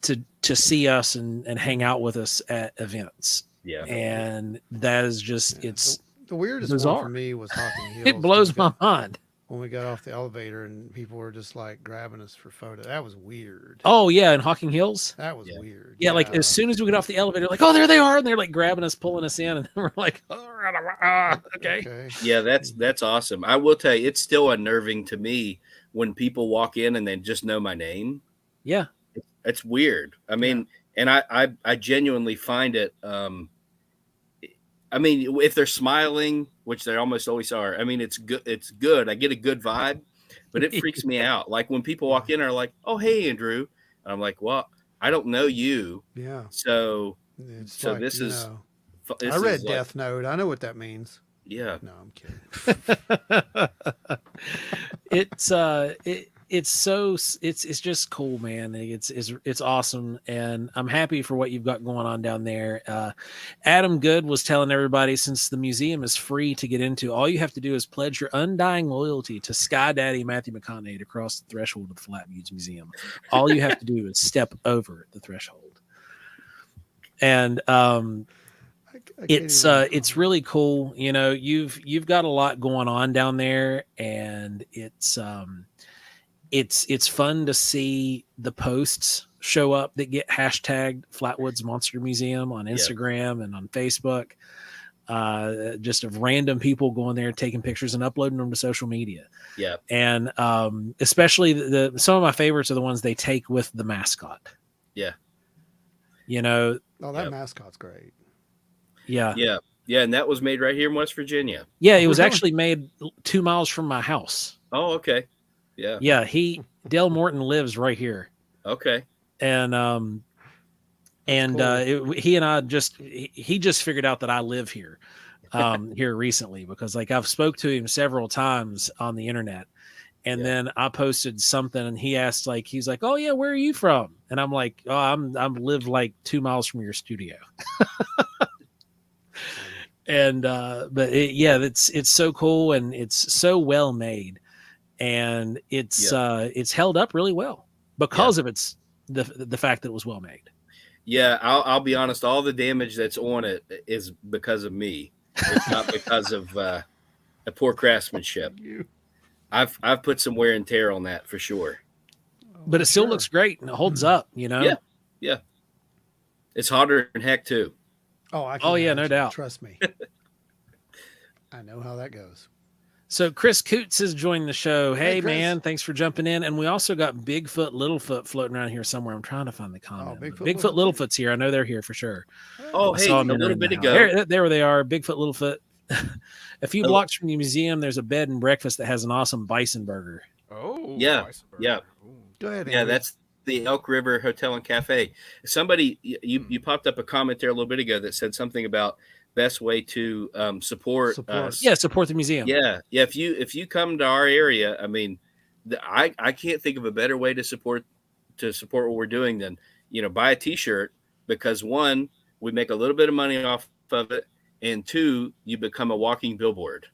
To see us and hang out with us at events. Yeah. And that is just, it's the weirdest bizarre. one for me was Hocking Hills. It blows my mind. When we got off the elevator and people were just like grabbing us for photos. That was weird. Oh yeah. In Hocking Hills. That was weird. Yeah. Like as soon as we get off the elevator, like, oh, there they are. And they're like grabbing us, pulling us in. And we're like, okay. Yeah. That's awesome. I will tell you, it's still unnerving to me when people walk in and they just know my name. Yeah. It's weird. I mean, and I genuinely find it, I mean, if they're smiling, which they almost always are, I mean, it's good. It's good. I get a good vibe, but it freaks me out. Like when people walk in and are like, oh, hey, Andrew. And I'm like, well, I don't know you. Yeah. So it's this is. I read Death Note. I know what that means. Yeah. No, I'm kidding. It's just cool, man. It's awesome, and I'm happy for what you've got going on down there. Adam Good was telling everybody, since the museum is free to get into, all you have to do is pledge your undying loyalty to Sky Daddy Matthew McConaughey to cross the threshold of the Flatwoods Museum. All you have to do is step over the threshold, and it's really cool. You've got a lot going on down there, and it's fun to see the posts show up that get hashtagged Flatwoods Monster Museum on Instagram and on Facebook. Just of random people going there, taking pictures and uploading them to social media. Yeah. And especially some of my favorites are the ones they take with the mascot. Yeah. That mascot's great. Yeah. Yeah. Yeah. And that was made right here in West Virginia. Yeah. It was actually made 2 miles from my house. Oh, okay. Yeah. Yeah. Dale Morton lives right here. Okay. And, cool. he and I he just figured out that I live here, here recently, because like I've spoke to him several times on the internet. And then I posted something and he's like, oh yeah, where are you from? And I'm like, oh, I'm live like 2 miles from your studio. And, it's so cool, and it's so well made, and it's held up really well because of the fact that it was well made. Yeah. I'll be honest. All the damage that's on it is because of me. It's not because of a poor craftsmanship. I've put some wear and tear on that for sure. But it still looks great and it holds up, Yeah. Yeah. It's hotter than heck too. Oh, no doubt. Trust me. I know how that goes. So Chris Coots has joined the show. Hey, Chris. man, thanks for jumping in. And we also got Bigfoot, Littlefoot floating around here somewhere. I'm trying to find the comment. Bigfoot, Littlefoot's here. I know they're here for sure. Oh, hey, a little bit ago. There they are. Bigfoot, Littlefoot. A few blocks from the museum, there's a bed and breakfast that has an awesome bison burger. Oh, yeah. Yeah. Go ahead. Yeah, Andrew. that's the Elk River Hotel and Cafe. Somebody, you popped up a comment there a little bit ago that said something about best way to support us. Yeah, support the museum. Yeah. If you come to our area, I mean, I can't think of a better way to support what we're doing than buy a T-shirt, because one, we make a little bit of money off of it, and two, you become a walking billboard.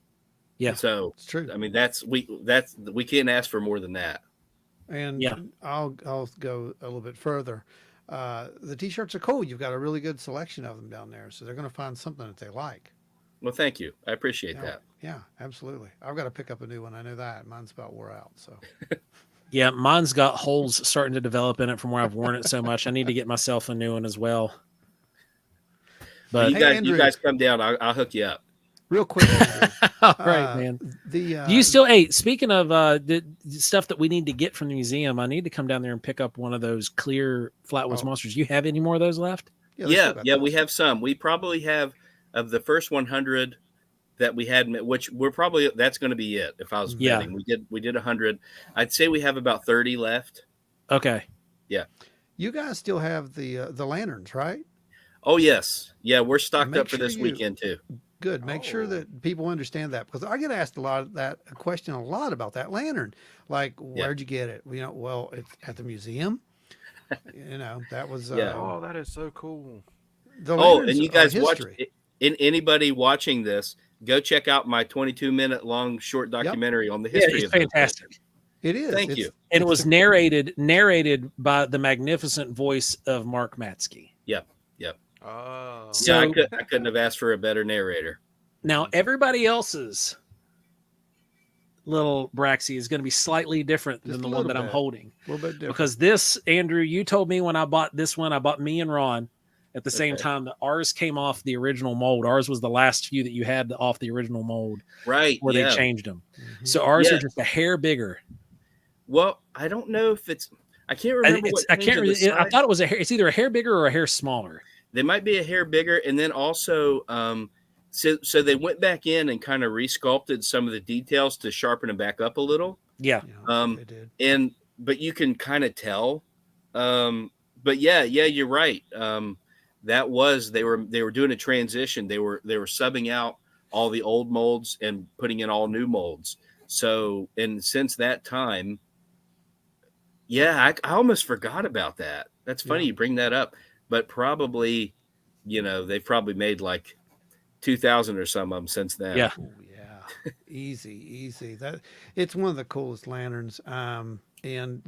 Yeah, so it's true. I mean, we can't ask for more than that. And I'll go a little bit further. the t-shirts are cool. You've got a really good selection of them down there, so they're going to find something that they like. Well, thank you. I appreciate Yeah, that. yeah, absolutely. I've got to pick up a new one. I know that mine's about wore out. So Yeah, mine's got holes starting to develop in it from where I've worn it so much. I need to get myself a new one as well. But Hey, Andrew. you guys come down. I'll hook you up. real quick, Andrew, all right, man. The Do you still? Hey, speaking of the stuff that we need to get from the museum, I need to come down there and pick up one of those clear Flatwoods monsters. You have any more of those left? they still got We those. have some. We probably have of the first 100 that we had, which we're probably that's going to be it. If I was Yeah. betting, we did 100. I'd say we have about 30 left. Okay. You guys still have the lanterns, right? Oh yes, yeah, we're stocked Make up for sure this you- weekend too. Good. Make sure Oh. that people understand that, because I get asked a question a lot about that lantern. Like, where'd you get it? You know, well, it's at the museum. You know, that was Yeah. Oh, that is so cool. the Oh, lanterns and you are guys watch history. anybody watching this, go check out my 22-minute long short documentary on the Yeah, history it's of those things. fantastic. It is. Thank It's- you. And it was narrated by the magnificent voice of Mark Matsky. Oh. So- Yeah, I couldn't have asked for a better narrator. Now, everybody else's little Braxy is going to be slightly different Just than a the one little that I'm bit. holding. A little bit different. Because this, Andrew, you told me when I bought this one, I bought me and Ron at the same Okay. time that ours came off the original mold. Ours was the last few that you had off the original mold Right. where Yeah. they changed them. Mhm. So ours Yeah. are just a hair bigger. Well, I don't know if it's. I can't I, remember. it's, what I can't changed really, the I size. thought it was a hair. It's either a hair bigger or a hair smaller. They might be a hair bigger, and then also, so they went back in and kind of resculpted some of the details to sharpen them back up a little. Yeah. Yeah, they did. But you can kind of tell. But yeah, you're right. That was they were doing a transition. They were subbing out all the old molds and putting in all new molds. So, and since that time, yeah, I almost forgot about that. That's funny Yeah. you bring that up. But probably, they've probably made like 2,000 or some of them since then. Yeah. Oh, yeah. Easy. That it's one of the coolest lanterns. And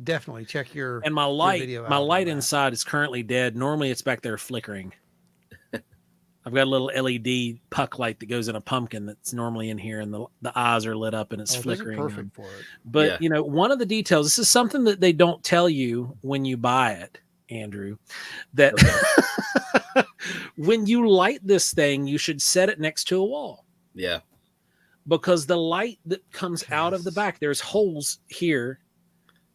definitely check your And my video my out on light that. inside is currently dead. Normally it's back there flickering. I've got a little LED puck light that goes in a pumpkin that's normally in here, and the eyes are lit up and it's those are flickering. perfect for it. But Yeah. one of the details, this is something that they don't tell you when you buy it, Andrew, that when you light this thing, you should set it next to a wall, Yeah. because the light that comes out of the Yes. back, there's holes here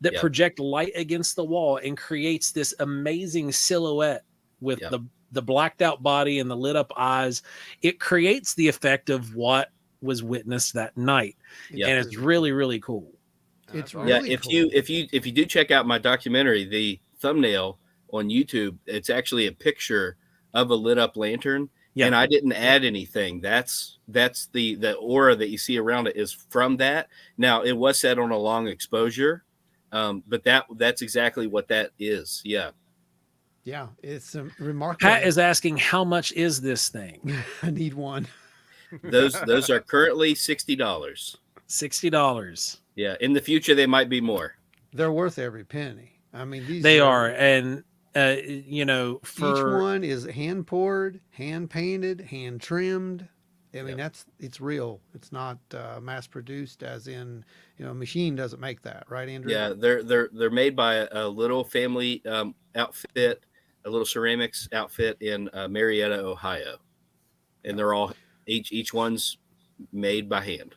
that Yep. project light against the wall and creates this amazing silhouette with Yep. the blacked out body and the lit up eyes. It creates the effect of what was witnessed that night. Yeah. And it's really, really cool. It's That's really Yeah, awesome. if you do check out my documentary, the thumbnail on YouTube, it's actually a picture of a lit up lantern. Yeah. And I didn't add anything. That's the aura that you see around it is from that. Now it was set on a long exposure, but that's exactly what that is. Yeah. Yeah, it's remarkable. Pat is asking, how much is this thing? I need one. Those are currently $60. $60. Yeah. In the future, they might be more. They're worth every penny. I mean, these They are. And, each for one is hand poured, hand painted, hand trimmed. I mean, Yep. it's real. It's not mass produced, as in, a machine doesn't make that, right, Andrew? Yeah, they're made by a little family outfit, a little ceramics outfit in Marietta, Ohio, and they're all each one's made by hand.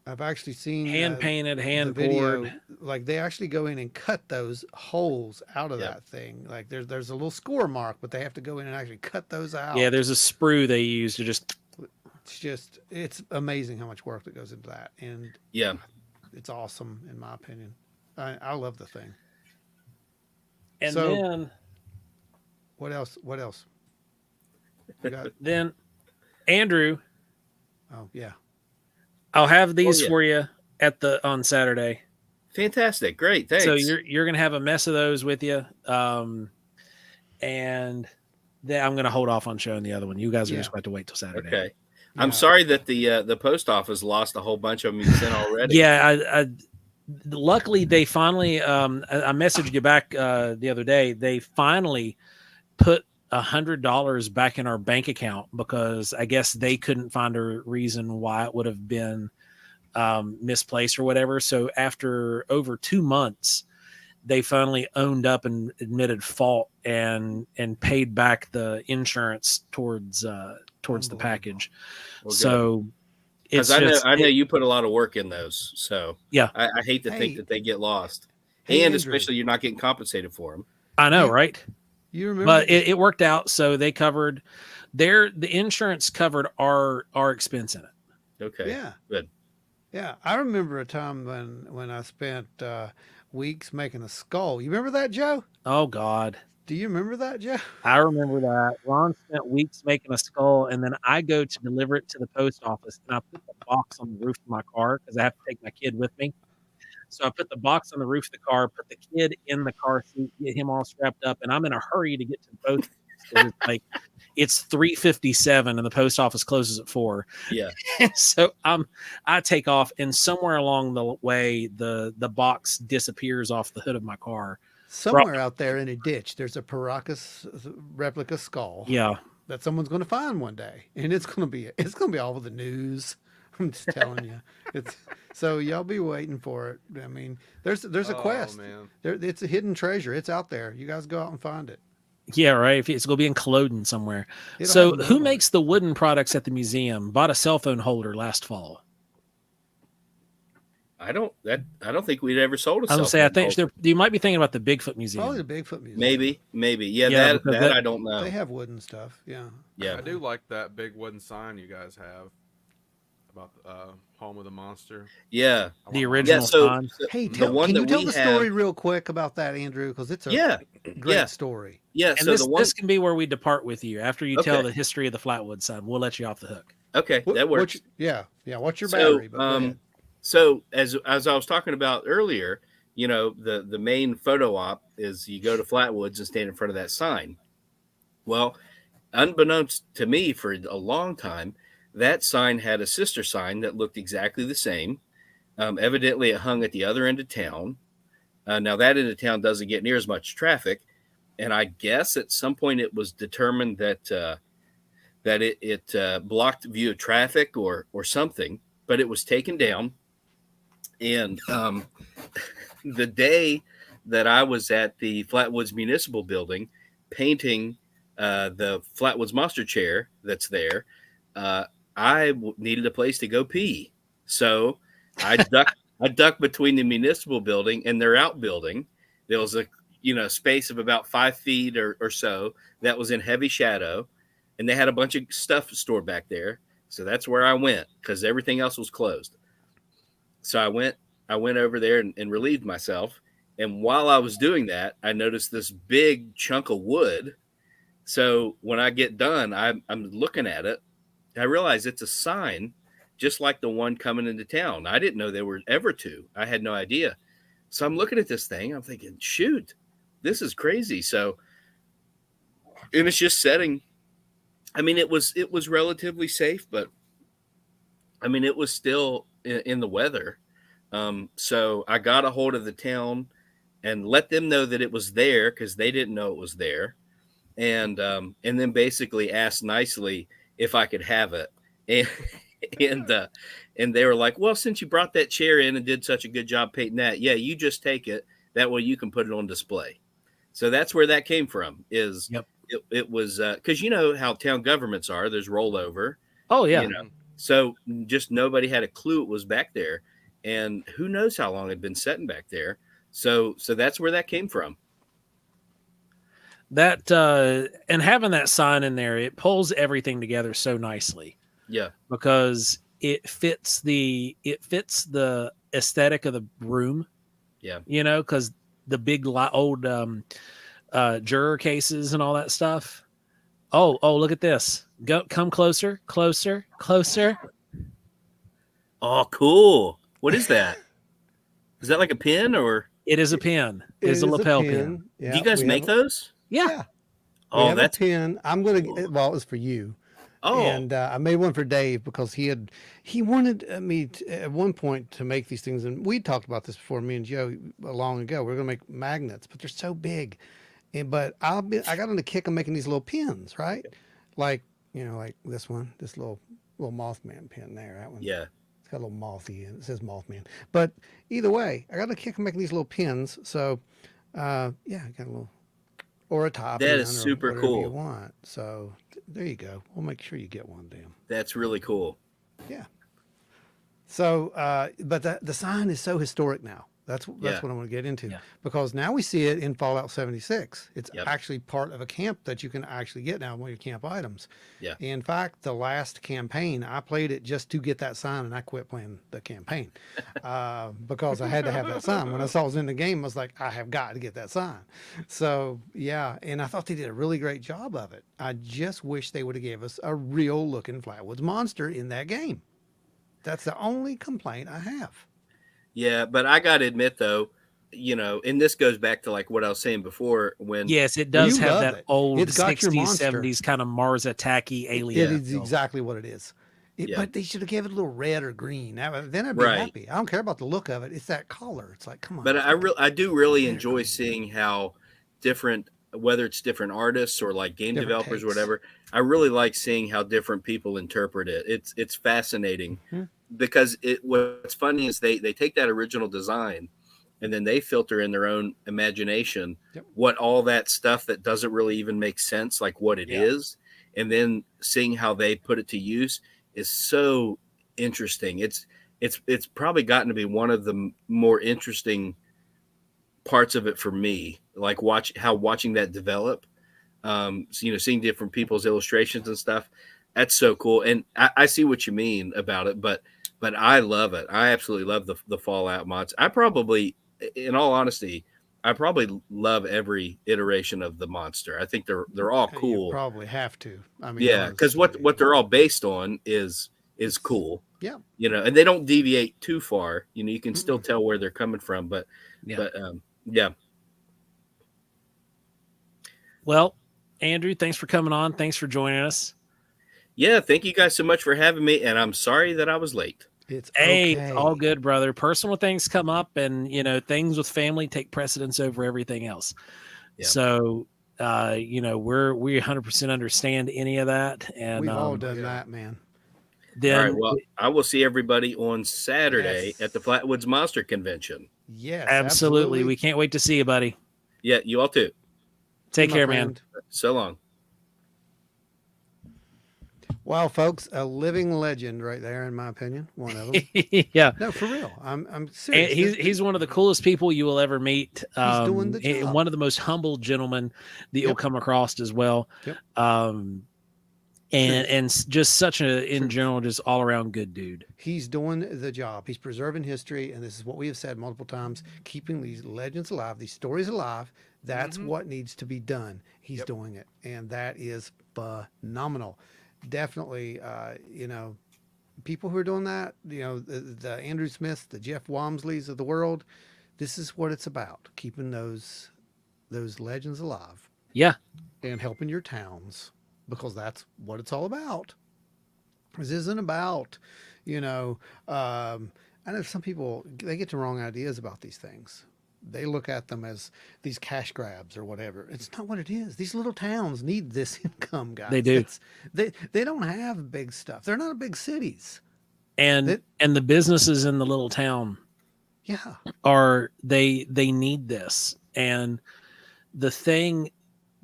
I've actually seen hand painted, the hand video. poured. Like, they actually go in and cut those holes out of Yeah. that thing. Like, there's a little score mark, but they have to go in and actually cut those out. Yeah, there's a sprue they use to just. It's amazing how much work that goes into that, and Yeah, it's awesome in my opinion. I love the thing. And So- then What else? We got, Andrew, oh yeah, I'll have these yeah. for you on Saturday. fantastic, great, thanks. So you're gonna have a mess of those with you, and then I'm gonna hold off on showing the other one. You guys are Yeah. just going to have to wait till Saturday. okay. Yeah. I'm sorry that the post office lost a whole bunch of them you sent already. Yeah, luckily they finally I messaged you back the other day. They finally put $100 back in our bank account because I guess they couldn't find a reason why it would have been misplaced or whatever. So after over 2 months, they finally owned up and admitted fault and paid back the insurance towards the package. Well, So it's because I know you put a lot of work in those, so yeah, I hate to Hey. think that they get lost, Hey, and Andrew. especially you're not getting compensated for them. I know, Yeah. right? You remember? But it worked out. So they covered the insurance covered our expense in it. Okay, Yeah. good. Yeah, I remember a time when I spent weeks making a skull. You remember that, Joe? Oh God. Do you remember that, Joe? I remember that. Ron spent weeks making a skull, and then I go to deliver it to the post office, and I put the box on the roof of my car because I have to take my kid with me. So I put the box on the roof of the car, put the kid in the car seat, get him all strapped up, and I'm in a hurry to get to the post office. It's 3:57 and the post office closes at 4. Yeah. So I take off, and somewhere along the way, the box disappears off the hood of my car. Somewhere out there in a ditch, there's a Paracas replica skull. Yeah. That someone's going to find one day, and it's going to be all over the news. I'm just telling you. So y'all be waiting for it. I mean, there's a quest. Man. It's a hidden treasure. It's out there. You guys go out and find it. Yeah, right. If it's going to be in Culloden somewhere. It'll So have a who note on makes the wooden products at the museum? Bought a cell phone holder last fall. I don't think we'd ever sold a I was cell say I phone think holder. you might be thinking about the Bigfoot Museum. Probably the Bigfoot Museum. Maybe. Yeah, Yeah, that because I don't know. They have wooden stuff. Yeah. Yeah. I do like that big wooden sign you guys have about Home of the Monster. Yeah. I The want original Yeah, so sign. Hey, the one can you that tell we the have- story real quick about that, Andrew? Because it's a Yeah. great Yeah. story. Yeah, And so this, the one this can be where we depart with you. After you tell Okay. the history of the Flatwoods sign, we'll let you off the hook. Okay, that works. Yeah. What's your So, battery? But go ahead. So as I was talking about earlier, the main photo op is you go to Flatwoods and stand in front of that sign. Well, unbeknownst to me for a long time, that sign had a sister sign that looked exactly the same. Evidently, it hung at the other end of town. Now that end of town doesn't get near as much traffic, and I guess at some point it was determined that it blocked view of traffic or something, but it was taken down. And the day that I was at the Flatwoods Municipal Building painting the Flatwoods Monster chair that's there, I needed a place to go pee. So I ducked between the municipal building and their outbuilding. There was a space of about 5 feet or so that was in heavy shadow, and they had a bunch of stuff stored back there. So that's where I went because everything else was closed. So I went over there and relieved myself. And while I was doing that, I noticed this big chunk of wood. So when I get done, I'm looking at it. I realize it's a sign just like the one coming into town. I didn't know there were ever two. I had no idea. So I'm looking at this thing. I'm thinking, shoot, this is crazy. So, and it's just setting. I mean, it was relatively safe, but I mean, it was still in the weather. So I got a hold of the town and let them know that it was there because they didn't know it was there. And then basically asked nicely if I could have it. And they were like, well, since you brought that chair in and did such a good job painting that, yeah, you just take it. That way you can put it on display. So that's where that came from is Yep. it was because you know how town governments are. There's rollover. Oh, yeah. So just nobody had a clue it was back there. And who knows how long it had been sitting back there. So that's where that came from. That and having that sign in there, it pulls everything together so nicely. Yeah. Because it fits the aesthetic of the room. Yeah. Because the big old juror cases and all that stuff. Oh, look at this. Come closer. Oh, cool. What is that? Is that like a pin or? It is a pin. It is a lapel pin. Yeah, do you guys make those? Yeah. Oh, that's that's a pin. I'm gonna. Well, it was for you. Oh, And I made one for Dave because he wanted me at one point to make these things, and we talked about this before, me and Joe, long ago. We're gonna make magnets, but they're so big. But I got on the kick of making these little pins, right? Like like this one, this little Mothman pin there. That one, yeah. it's got a little mothy and it says Mothman. But either way, I got a kick of making these little pins. So yeah, I got a little or a top. That is or super whatever you cool. want. So there you go. We'll make sure you get one, Dan. That's really cool. Yeah. So, but the sign is so historic now. That's Yeah. what I want to get into Yeah. because now we see it in Fallout 76. It's Yep. actually part of a camp that you can actually get now, one of your camp items. Yeah. In fact, the last campaign, I played it just to get that sign, and I quit playing the campaign because I had to have that sign. When I saw it was in the game, I was like, I have got to get that sign. So yeah, and I thought they did a really great job of it. I just wish they would have gave us a real looking Flatwoods monster in that game. That's the only complaint I have. Yeah, but I got to admit though, and this goes back to like what I was saying before when Yes, it does You have love that it. old It's got your 60s, monster. 70s kind of Mars attacky alien. It is feel. exactly what it is. Yeah. But they should have given it a little red or green. Then I'd be Right. happy. I don't care about the look of it. It's that color. It's like, come on. But I do really enjoy seeing how different, whether it's different artists or like game Different developers or takes. whatever. I really like seeing how different people interpret it. It's fascinating Mhm. because what's funny is they take that original design and then they filter in their own imagination Yep. what all that stuff that doesn't really even make sense, like what it Yeah. is, and then seeing how they put it to use is so interesting. It's probably gotten to be one of the more interesting parts of it for me, like watching that develop. Seeing different people's illustrations and stuff. That's so cool. And I see what you mean about it, but I love it. I absolutely love the Fallout mods. I probably, in all honesty, I probably love every iteration of the monster. I think they're all You cool. probably have to. I mean, Yeah, because what they're all based on is cool. Yeah. And they don't deviate too far. You can still tell where they're coming from. But Yeah. yeah. Well, Andrew, thanks for coming on. Thanks for joining us. Yeah, thank you guys so much for having me, and I'm sorry that I was late. It's Hey, okay. it's all good, brother. Personal things come up, and things with family take precedence over everything else. Yeah. So, we 100% understand any of that, and We've all done that, man. then All right, well, I will see everybody on Saturday Yes. at the Flatwoods Monster Convention. Yes, absolutely, we can't wait to see you, buddy. Yeah, you all too. Take My care, man. friend. So long. Well, folks, a living legend right there, in my opinion. One of them. Yeah. No, for real. I'm And serious. he's one of the coolest people you will ever meet. doing the And job. one of the most humble gentlemen that you'll Yep. come across as well. Yep. And just such a, in Truth. general, just all around good dude. He's doing the job. He's preserving history, and this is what we have said multiple times: keeping these legends alive, these stories alive. That's what needs to be done. He's doing it, and that is phenomenal. Definitely, people who are doing that, the Andrew Smiths, the Jeff Wamsleys of the world. This is what it's about: keeping those legends alive Yeah. and helping your towns, because that's what it's all about. This isn't about, I know some people, they get the wrong ideas about these things. They look at them as these cash grabs or whatever. It's not what it is. These little towns need this income, guys. They do. They don't have big stuff. They're not big cities. And the businesses in the little town Yeah. they need this. And the thing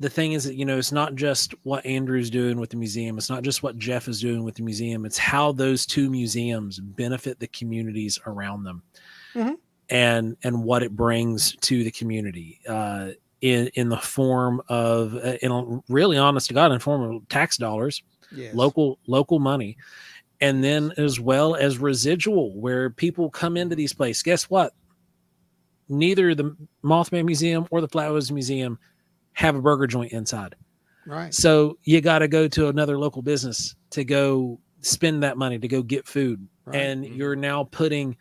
is that, it's not just what Andrew's doing with the museum. It's not just what Jeff is doing with the museum. It's how those two museums benefit the communities around them. Mm-hmm. And what it brings to the community in the form of, really honest to God, in form of tax dollars, Yes. local money, and then as well as residual, where people come into these places. Guess what? Neither the Mothman Museum or the Flatwoods Museum have a burger joint inside. Right. So you got to go to another local business to go spend that money to go get food. Right. And you're now putting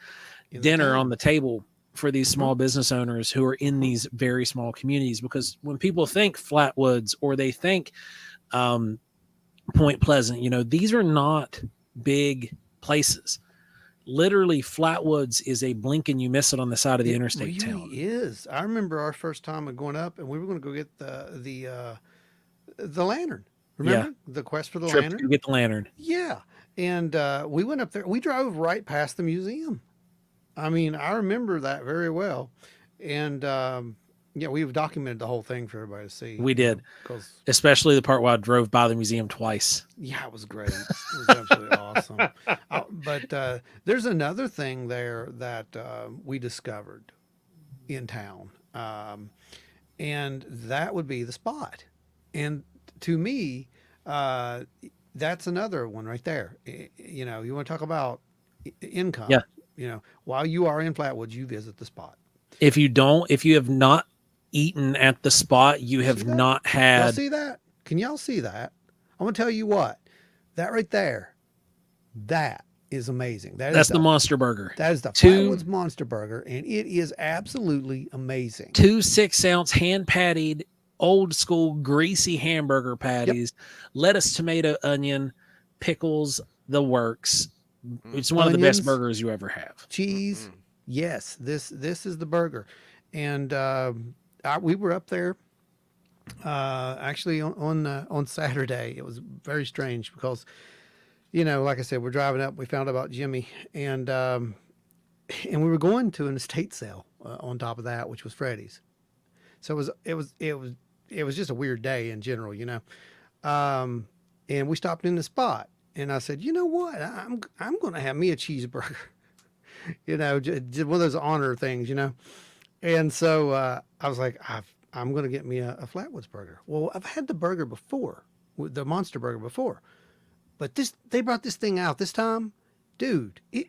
In the dinner town. on the table for these small business owners who are in these very small communities. Because when people think Flatwoods, or they think Point Pleasant. You know, these are not big places. Literally, Flatwoods is a blink and you miss it on the side of the It interstate really town. is. I remember our first time of going up, and we were going to go get the lantern. Yeah. Remember the quest for the Trip to lantern? get the lantern. Yeah, and we went up there. We drove right past the museum. I mean, I remember that very well, and yeah, we've documented the whole thing for everybody to see. We did. Because Especially the part where I drove by the museum twice. yeah, it was great. It was absolutely awesome. But there's another thing there that we discovered in town, and that would be the spot. And to me, uh, that's another one right there. You know, you want to talk about income. Yeah. You know, while you are in Flatwoods, you visit the spot. If you have not eaten at the spot, you See have that? not Y'all had. see that? Can y'all see that? I'm gonna tell you what. That right there, that is amazing. That's the Monster Burger. That is the Two- Flatwoods Monster Burger, and it is absolutely amazing. 2 6-ounce hand patted, old school greasy hamburger patties, lettuce, tomato, onion, pickles, the works. It's one of the best Onions. burgers you ever have. Cheese. Yes, this is the burger, and we were up there actually on Saturday. It was very strange because, you know, like I said, we're driving up. We found out about Jimmy, and we were going to an estate sale on top of that, which was Freddie's. So it was just a weird day in general, you know. And we stopped in the spot, and I said, you know what, I'm going to have me a cheeseburger. You know, just one of those honor things, you know. And so I was like, I'm going to get me a Flatwoods burger. Well, I've had the burger before, the Monster Burger before, but they brought this thing out this time, dude. It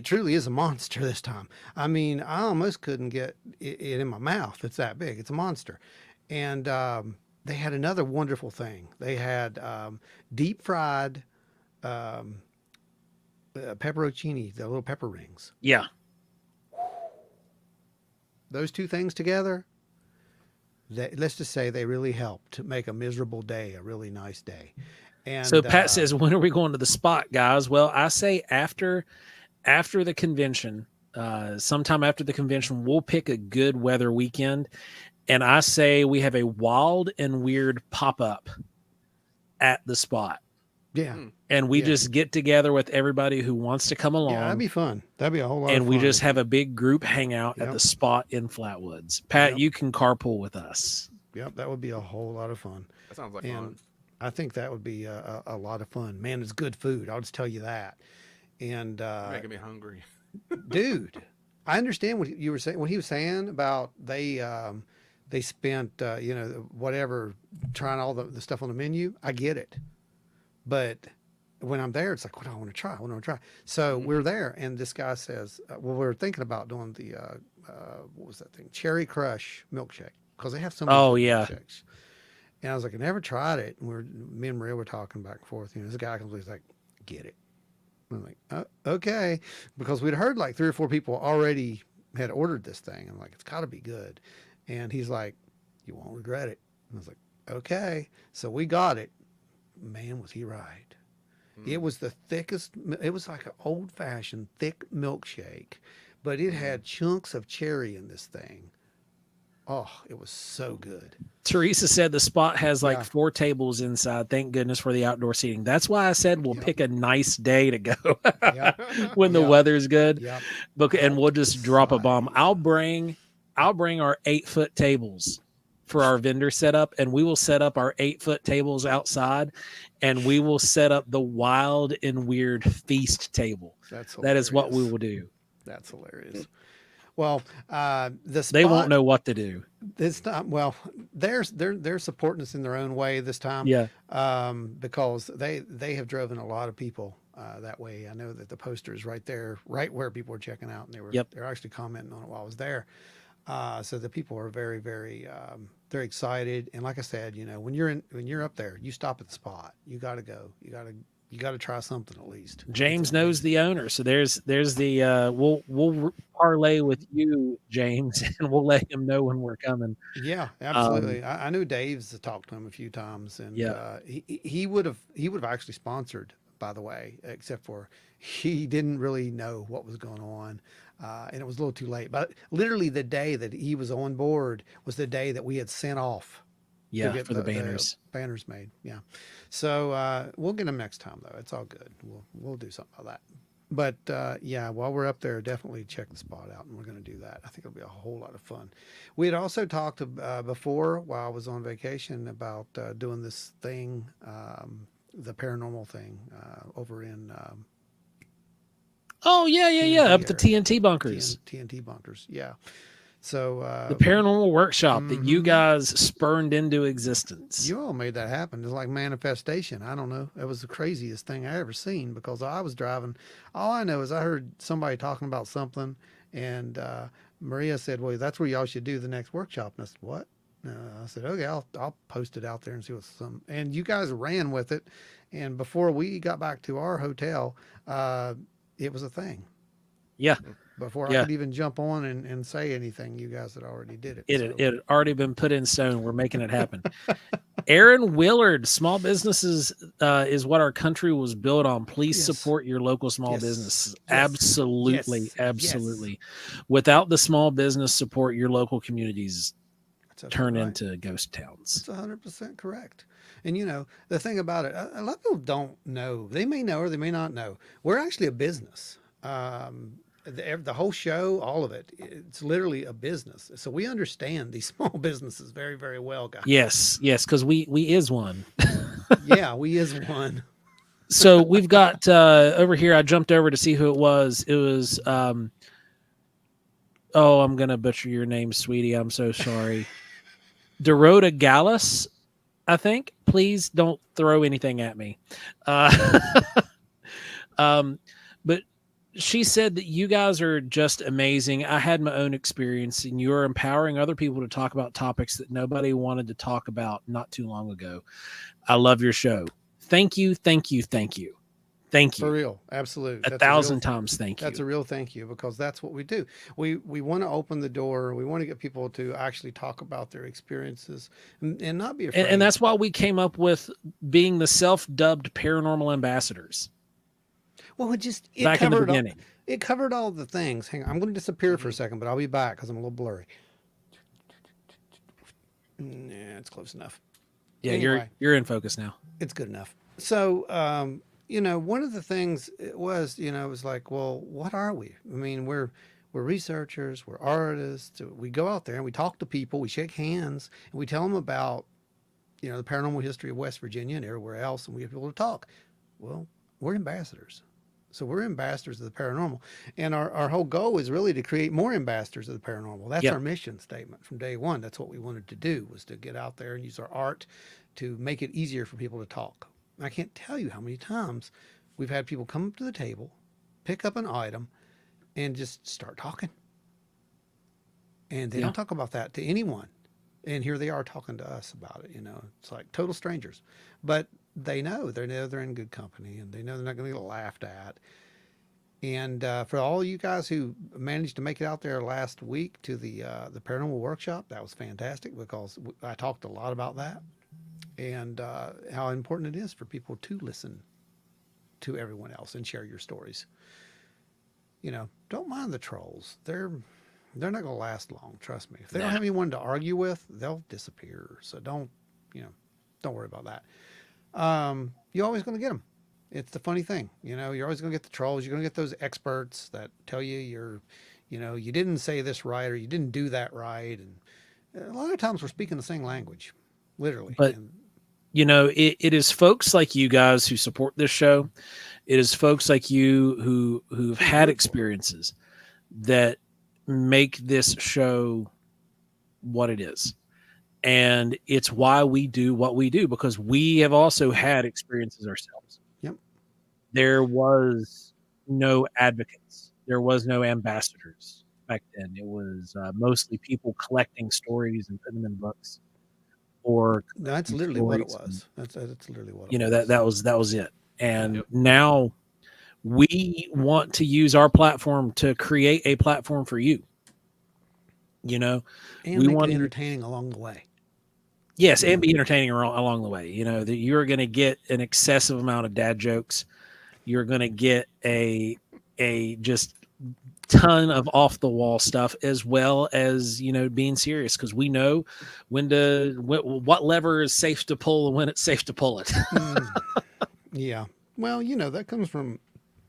truly is a monster this time. I mean, I almost couldn't get it in my mouth. It's that big. It's a monster. And they had another wonderful thing. They had deep fried pepperoncini, the little pepper rings. Yeah. Those two things together, let's just say they really helped to make a miserable day a really nice day. And So Pat says, when are we going to the spot, guys? Well, I say after the convention, sometime after the convention, we'll pick a good weather weekend. And I say we have a wild and weird pop-up at the spot. yeah, And we Yeah. just get together with everybody who wants to come along. yeah, that'd be fun. That'd be a whole lot of and fun. we just have a big group hangout at Yep. the spot in Flatwoods. Pat, Yep. you can carpool with us. Yep, that would be a whole lot of fun. That sounds like And fun. I think that would be a lot of fun. Man, it's good food. I'll just tell you that. And Making me hungry. dude, I understand what you were saying. What he was saying about they spent you know, whatever, trying all the stuff on the menu. I get it, but when I'm there, it's like, what do I want to try? What do I want to try? So we're there, and this guy says, well, we're thinking about doing the what was that thing? Cherry Crush milkshake, because they have so many Oh, good yeah. milkshakes. And I was like, I never tried it. And me and Maria were talking back and forth. You know, this guy comes, he's like, get it. I'm like, okay, because we'd heard like 3 or 4 people already had ordered this thing. I'm like, it's got to be good. And he's like, you won't regret it. And I was like, okay. So we got it. Man, was he right. It was the thickest, it was like an old fashioned thick milkshake, but it had chunks of cherry in this thing. Oh, it was so good. Teresa said the spot has like Yeah. 4 tables inside. Thank goodness for the outdoor seating. That's why I said we'll Yep. pick a nice day to go Yep. when the Yep. weather's good. Yep. And we'll just drop a bomb. Outside. I'll bring our 8-foot tables for our vendor setup, and we will set up our 8-foot tables outside, and we will set up the wild and weird feast table. That's That is what we hilarious. will do. That's hilarious. Well, the spot, They won't know what to do. this time. Well, they're supporting us in their own way this time. Yeah. Because they have driven a lot of people that way. I know that the poster is right there, right where people were checking out, and they're actually commenting on it while I was there. So the people are very, very, they're excited. And like I said, you know, when you're up there, you stop at the spot. You got to go. You you got to try something at least. James It's knows amazing. the owner, so there's the we'll parlay with you, James, and we'll let him know when we're coming. Yeah, Um, absolutely. I knew Dave's talked to him a few times, and yeah, he would have actually sponsored. By the way, except for he didn't really know what was going on, and it was a little too late. But literally, the day that he was on board was the day that we had sent off to yeah, get for the the banners. banners made. Yeah, so we'll get them next time though. It's all good. We'll do something about that. But yeah, while we're up there, definitely check the spot out, and we're going to do that. I think it'll be a whole lot of fun. We had also talked before while I was on vacation about doing this thing, the paranormal thing over in Oh yeah, yeah, yeah. TNT Up the area, TNT bunkers, TNT bunkers. Yeah. So the paranormal workshop that you mhm. guys spurned into existence. You all made that happen. It's like manifestation. I don't know. It was the craziest thing I ever seen because I was driving. All I know is I heard somebody talking about something, and Maria said, "Well, that's where y'all should do the next workshop." And I said, "What?" I said, "Okay, I'll post it out there and see what's some." And you guys ran with it, and before we got back to our hotel, it was a thing. Yeah, Before I yeah. could even jump on and say anything, you guys had already did it. It had already been put in stone. We're making it happen. Aaron Willard, small businesses is what our country was built on. Please Yes, support your local small yes, businesses. yes, Absolutely, yes, yes. absolutely. Without the small business support, your local communities That's turn absolutely right. into ghost towns. That's 100% correct. And the thing about it, a lot of people don't know. They may know or they may not know. We're actually a business. The whole show, all of it, it's literally a business. So we understand these small businesses very, very well, guys. Yes, yes, because we is one. Yeah, we is one. So we've got over here. I jumped over to see who it was. It was oh, I'm gonna butcher your name, sweetie. I'm so sorry. Dorota Gallus, I think. Please don't throw anything at me. Uh, um, but she said that you guys are just amazing. I had my own experience, and you're empowering other people to talk about topics that nobody wanted to talk about not too long ago. I love your show. Thank you, thank you, thank you, thank For you. real. Absolute. A thousand times thank That's you. a real thank you because that's what we do. We want to open the door. We want to get people to actually talk about their experiences and not be afraid. And that's why we came up with being the self-dubbed paranormal ambassadors Well, it back in the covered all, beginning. it covered all the things. Hang on, I'm going to disappear for a second, but I'll be back because I'm a little blurry. Yeah, it's close enough. Yeah, Anyway, you're in focus now. it's good enough. So, one of the things it was, it was like, well, what are we? I mean, we're researchers, we're artists. We go out there and we talk to people, we shake hands, and we tell them about, the paranormal history of West Virginia and everywhere else, and we get people to talk. Well, we're ambassadors. So we're ambassadors of the paranormal. And our whole goal is really to create more ambassadors of the paranormal. That's Yep. our mission statement from day one. That's what we wanted to do, was to get out there and use our art to make it easier for people to talk. I can't tell you how many times we've had people come up to the table, pick up an item, and just start talking. And they Yeah. don't talk about that to anyone. And here they are talking to us about it. It's like total strangers. But they know they're in good company, and they know they're not going to get laughed at. And for all you guys who managed to make it out there last week to the paranormal workshop, that was fantastic because I talked a lot about that and how important it is for people to listen to everyone else and share your stories. Don't mind the trolls. They're not going to last long. Trust me. If they don't have anyone to argue with, they'll disappear. So don't worry about that. You're always going to get them. It's the funny thing, you're always going to get the trolls. You're going to get those experts that tell you you didn't say this right, or you didn't do that right. And a lot of times we're speaking the same language, literally. But it is folks like you guys who support this show. It is folks like you who've had experiences that make this show what it is. And it's why we do what we do, because we have also had experiences ourselves. Yep. There was no advocates. There was no ambassadors back then. It was mostly people collecting stories and putting them in books. Or That's literally what it was. That's literally what it was. that was it. And Yep. now we want to use our platform to create a platform for you. You know, And we make want it to, entertaining along the way. yes, and be entertaining along the way. You know, that you're going to get an excessive amount of dad jokes. You're going to get a just ton of off the wall stuff, as well as, you know, being serious, because we know what lever is safe to pull and when it's safe to pull it. Yeah. Well, you know, that comes from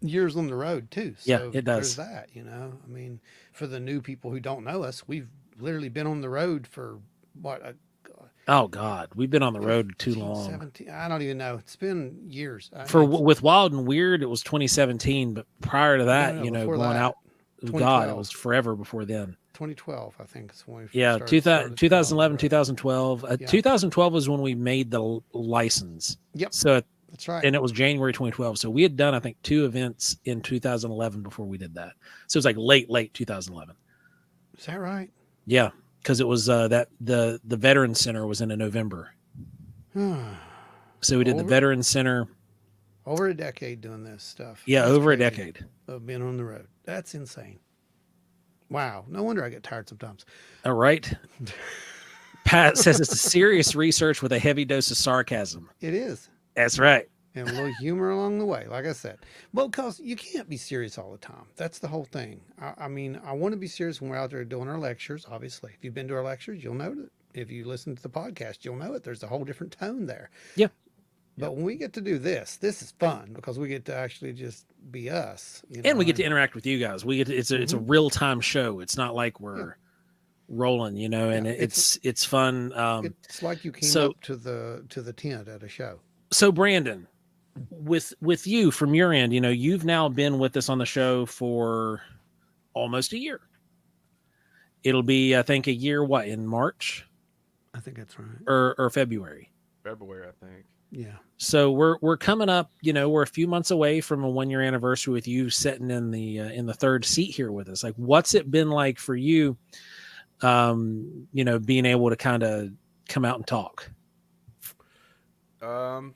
years on the road too. Yeah, So it there's does. that, you know. I mean, for the new people who don't know us, we've literally been on the road for what, Oh God, we've been on the road too 15, long. 17, I don't even know. It's been years. With Wild and Weird, it was 2017, but prior to that, no, you know, before going that, out, God, it 2012. was forever before then. 2012, I think, is when we Yeah, started 2011, going on the road. 2012. Yeah. 2012 was when we made the license. Yep. So, That's right. and it was January 2012. So we had done, I think, 2 events in 2011 before we did that. So it was like late 2011. Is that right? Yeah, because it was that the Veterans Center was in November. So we did the Veterans Center. Over a decade doing this stuff. Yeah, That's over a crazy. decade. Of being on the road. That's insane. Wow. No wonder I get tired sometimes. All right. Pat says it's a serious research with a heavy dose of sarcasm. It is. That's right. And a little humor along the way, like I said. Well, because you can't be serious all the time. That's the whole thing. I mean, I want to be serious when we're out there doing our lectures, obviously. If you've been to our lectures, you'll know it. If you listen to the podcast, you'll know it. There's a whole different tone there. Yeah. But when we get to do this is fun because we get to actually just be us. You know? And we get to interact with you guys. We get to, it's a real time show. It's not like we're rolling, you know, and it's fun. It's like you came up to the tent at a show. So Brandon, with you from your end, you know, you've now been with us on the show for almost a year. It'll be, I think, a year, what, in March? I think that's right. Or February. February, I think. Yeah. So we're coming up, you know, we're a few months away from a 1 year anniversary with you sitting in the third seat here with us. Like, what's it been like for you, you know, being able to kind of come out and talk?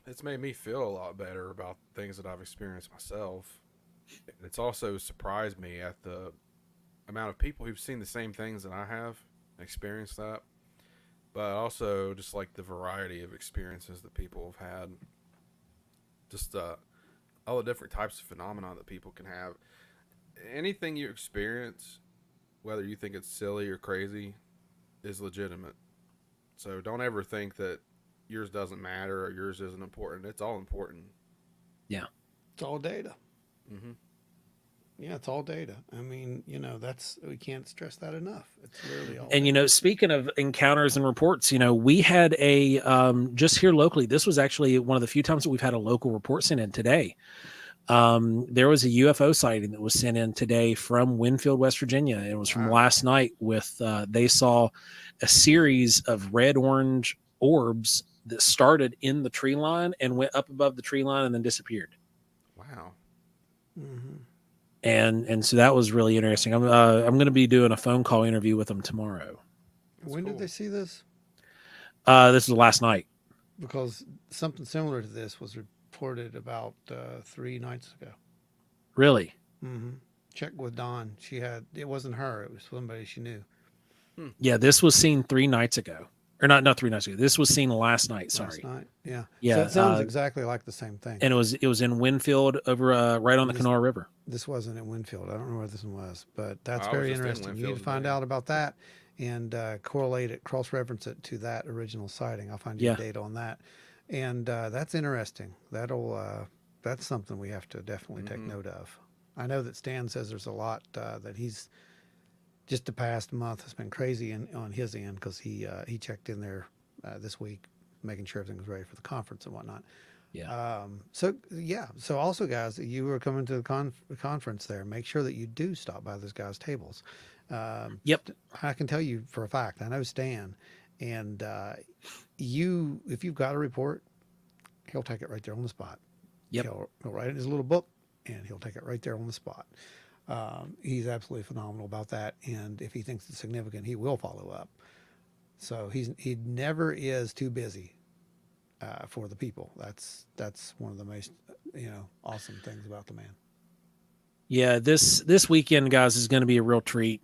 It's made me feel a lot better about things that I've experienced myself. It's also surprised me at the amount of people who've seen the same things that I have, experienced that. But also just like the variety of experiences that people have had. Just all the different types of phenomena that people can have. Anything you experience, whether you think it's silly or crazy, is legitimate. So don't ever think that yours doesn't matter or yours isn't important. It's all important. Yeah. It's all data. Mm-hmm. Yeah, it's all data. I mean, you know, we can't stress that enough. It's literally all. And, data. you know, speaking of encounters and reports, you know, we had a, just here locally, this was actually one of the few times that we've had a local report sent in today. There was a UFO sighting that was sent in today from Winfield, West Virginia. It was from last night with, they saw a series of red-orange orbs that started in the tree line and went up above the tree line and then disappeared. Wow. Mm-hmm. And so that was really interesting. I'm going to be doing a phone call interview with them tomorrow. When did they see this? This was last night. Because something similar to this was reported about 3 nights ago. Really? Mm-hmm. Check with Dawn. It wasn't her. It was somebody she knew. Yeah, this was seen 3 nights ago. Or not 3 nights ago. This was seen last night. Sorry. Last night. Yeah. Yeah. So it sounds exactly like the same thing. And it was in Winfield over right on the Kenora River. This wasn't in Winfield. I don't know where this one was, but that's very interesting. You need to find out about that and correlate it, cross-reference it to that original sighting. I'll find you the data on that. And that's interesting. That's something we have to definitely take note of. I know that Stan says there's a lot that he's just the past month has been crazy on his end because he checked in there this week, making sure everything was ready for the conference and whatnot. Yeah. So also, guys, you were coming to the conference there. Make sure that you do stop by those guys' tables. Yep. I can tell you for a fact. I know Stan, and if you've got a report, he'll take it right there on the spot. Yep. He'll write it in his little book, and he'll take it right there on the spot. He's absolutely phenomenal about that, and if he thinks it's significant, he will follow up. So he never is too busy for the people. That's one of the most awesome things about the man. Yeah, this weekend, guys, is going to be a real treat.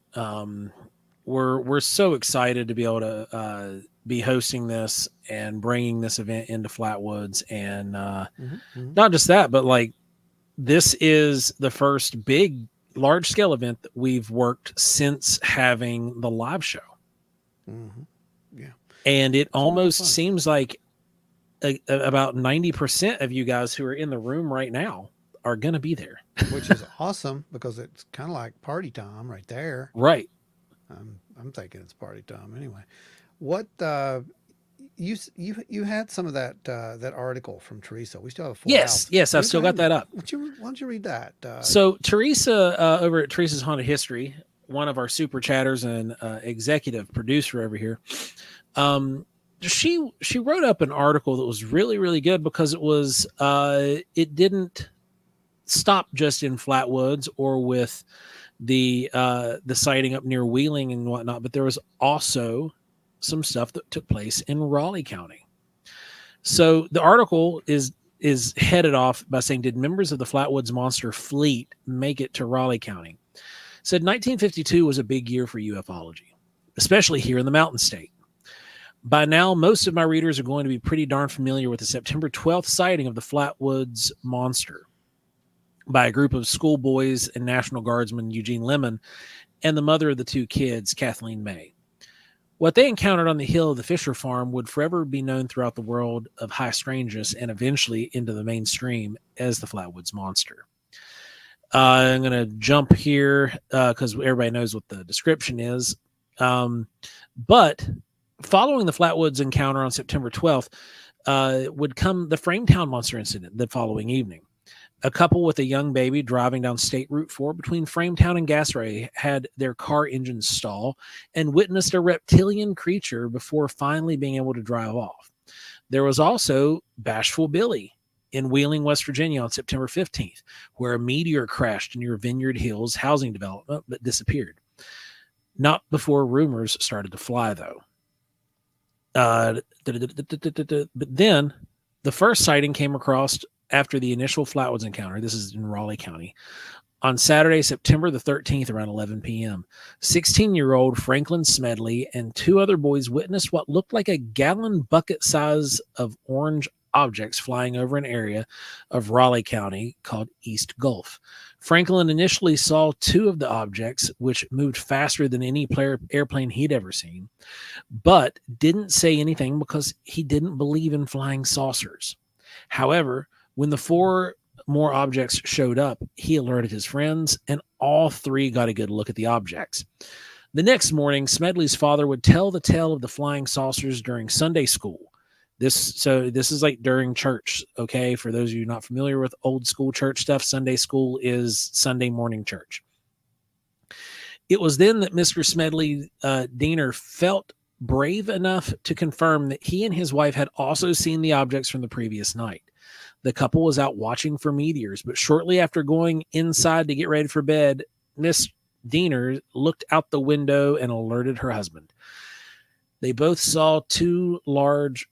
We're so excited to be able to be hosting this and bringing this event into Flatwoods, and not just that, but like this is the first big, large scale event that we've worked since having the live show. Yeah, and it It's a lot of almost fun. seems like about 90% of you guys who are in the room right now are going to be there. Which is awesome because it's kind of like party time right there. Right. I'm thinking it's party time anyway. What you had some of that that article from Teresa. We still have a full house. Yes, I've still got that up. Why don't you read that? So Teresa over at Teresa's Haunted History, one of our super chatters and executive producer over here, she wrote up an article that was really, really good because it didn't stop just in Flatwoods or with the sighting up near Wheeling and whatnot, but there was also some stuff that took place in Raleigh County. So the article is headed off by saying, did members of the Flatwoods Monster fleet make it to Raleigh County? Said 1952 was a big year for ufology, especially here in the Mountain State. By now, most of my readers are going to be pretty darn familiar with the September 12th sighting of the Flatwoods Monster by a group of schoolboys and National Guardsman Eugene Lemon and the mother of the two kids, Kathleen May. What they encountered on the hill of the Fisher farm would forever be known throughout the world of high strangeness and eventually into the mainstream as the Flatwoods Monster. I'm going to jump here because everybody knows what the description is. But following the Flatwoods encounter on September 12th would come the Frametown Monster incident the following evening. A couple with a young baby driving down State Route 4 between Frametown and Gasray had their car engines stall and witnessed a reptilian creature before finally being able to drive off. There was also Bashful Billy in Wheeling, West Virginia on September 15th, where a meteor crashed near Vineyard Hills housing development but disappeared. Not before rumors started to fly, though. But then the first sighting came across after the initial Flatwoods encounter. This is in Raleigh County. On Saturday, September the 13th, around 11 p.m., 16-year-old Franklin Smedley and two other boys witnessed what looked like a gallon bucket size of orange objects flying over an area of Raleigh County called East Gulf. Franklin initially saw two of the objects, which moved faster than any airplane he'd ever seen, but didn't say anything because he didn't believe in flying saucers. However, when the four more objects showed up, he alerted his friends, and all three got a good look at the objects. The next morning, Smedley's father would tell the tale of the flying saucers during Sunday school. This is like during church, okay? For those of you not familiar with old school church stuff, Sunday school is Sunday morning church. It was then that Mr. Smedley Diener felt brave enough to confirm that he and his wife had also seen the objects from the previous night. The couple was out watching for meteors, but shortly after going inside to get ready for bed, Miss Diener looked out the window and alerted her husband. They both saw two orange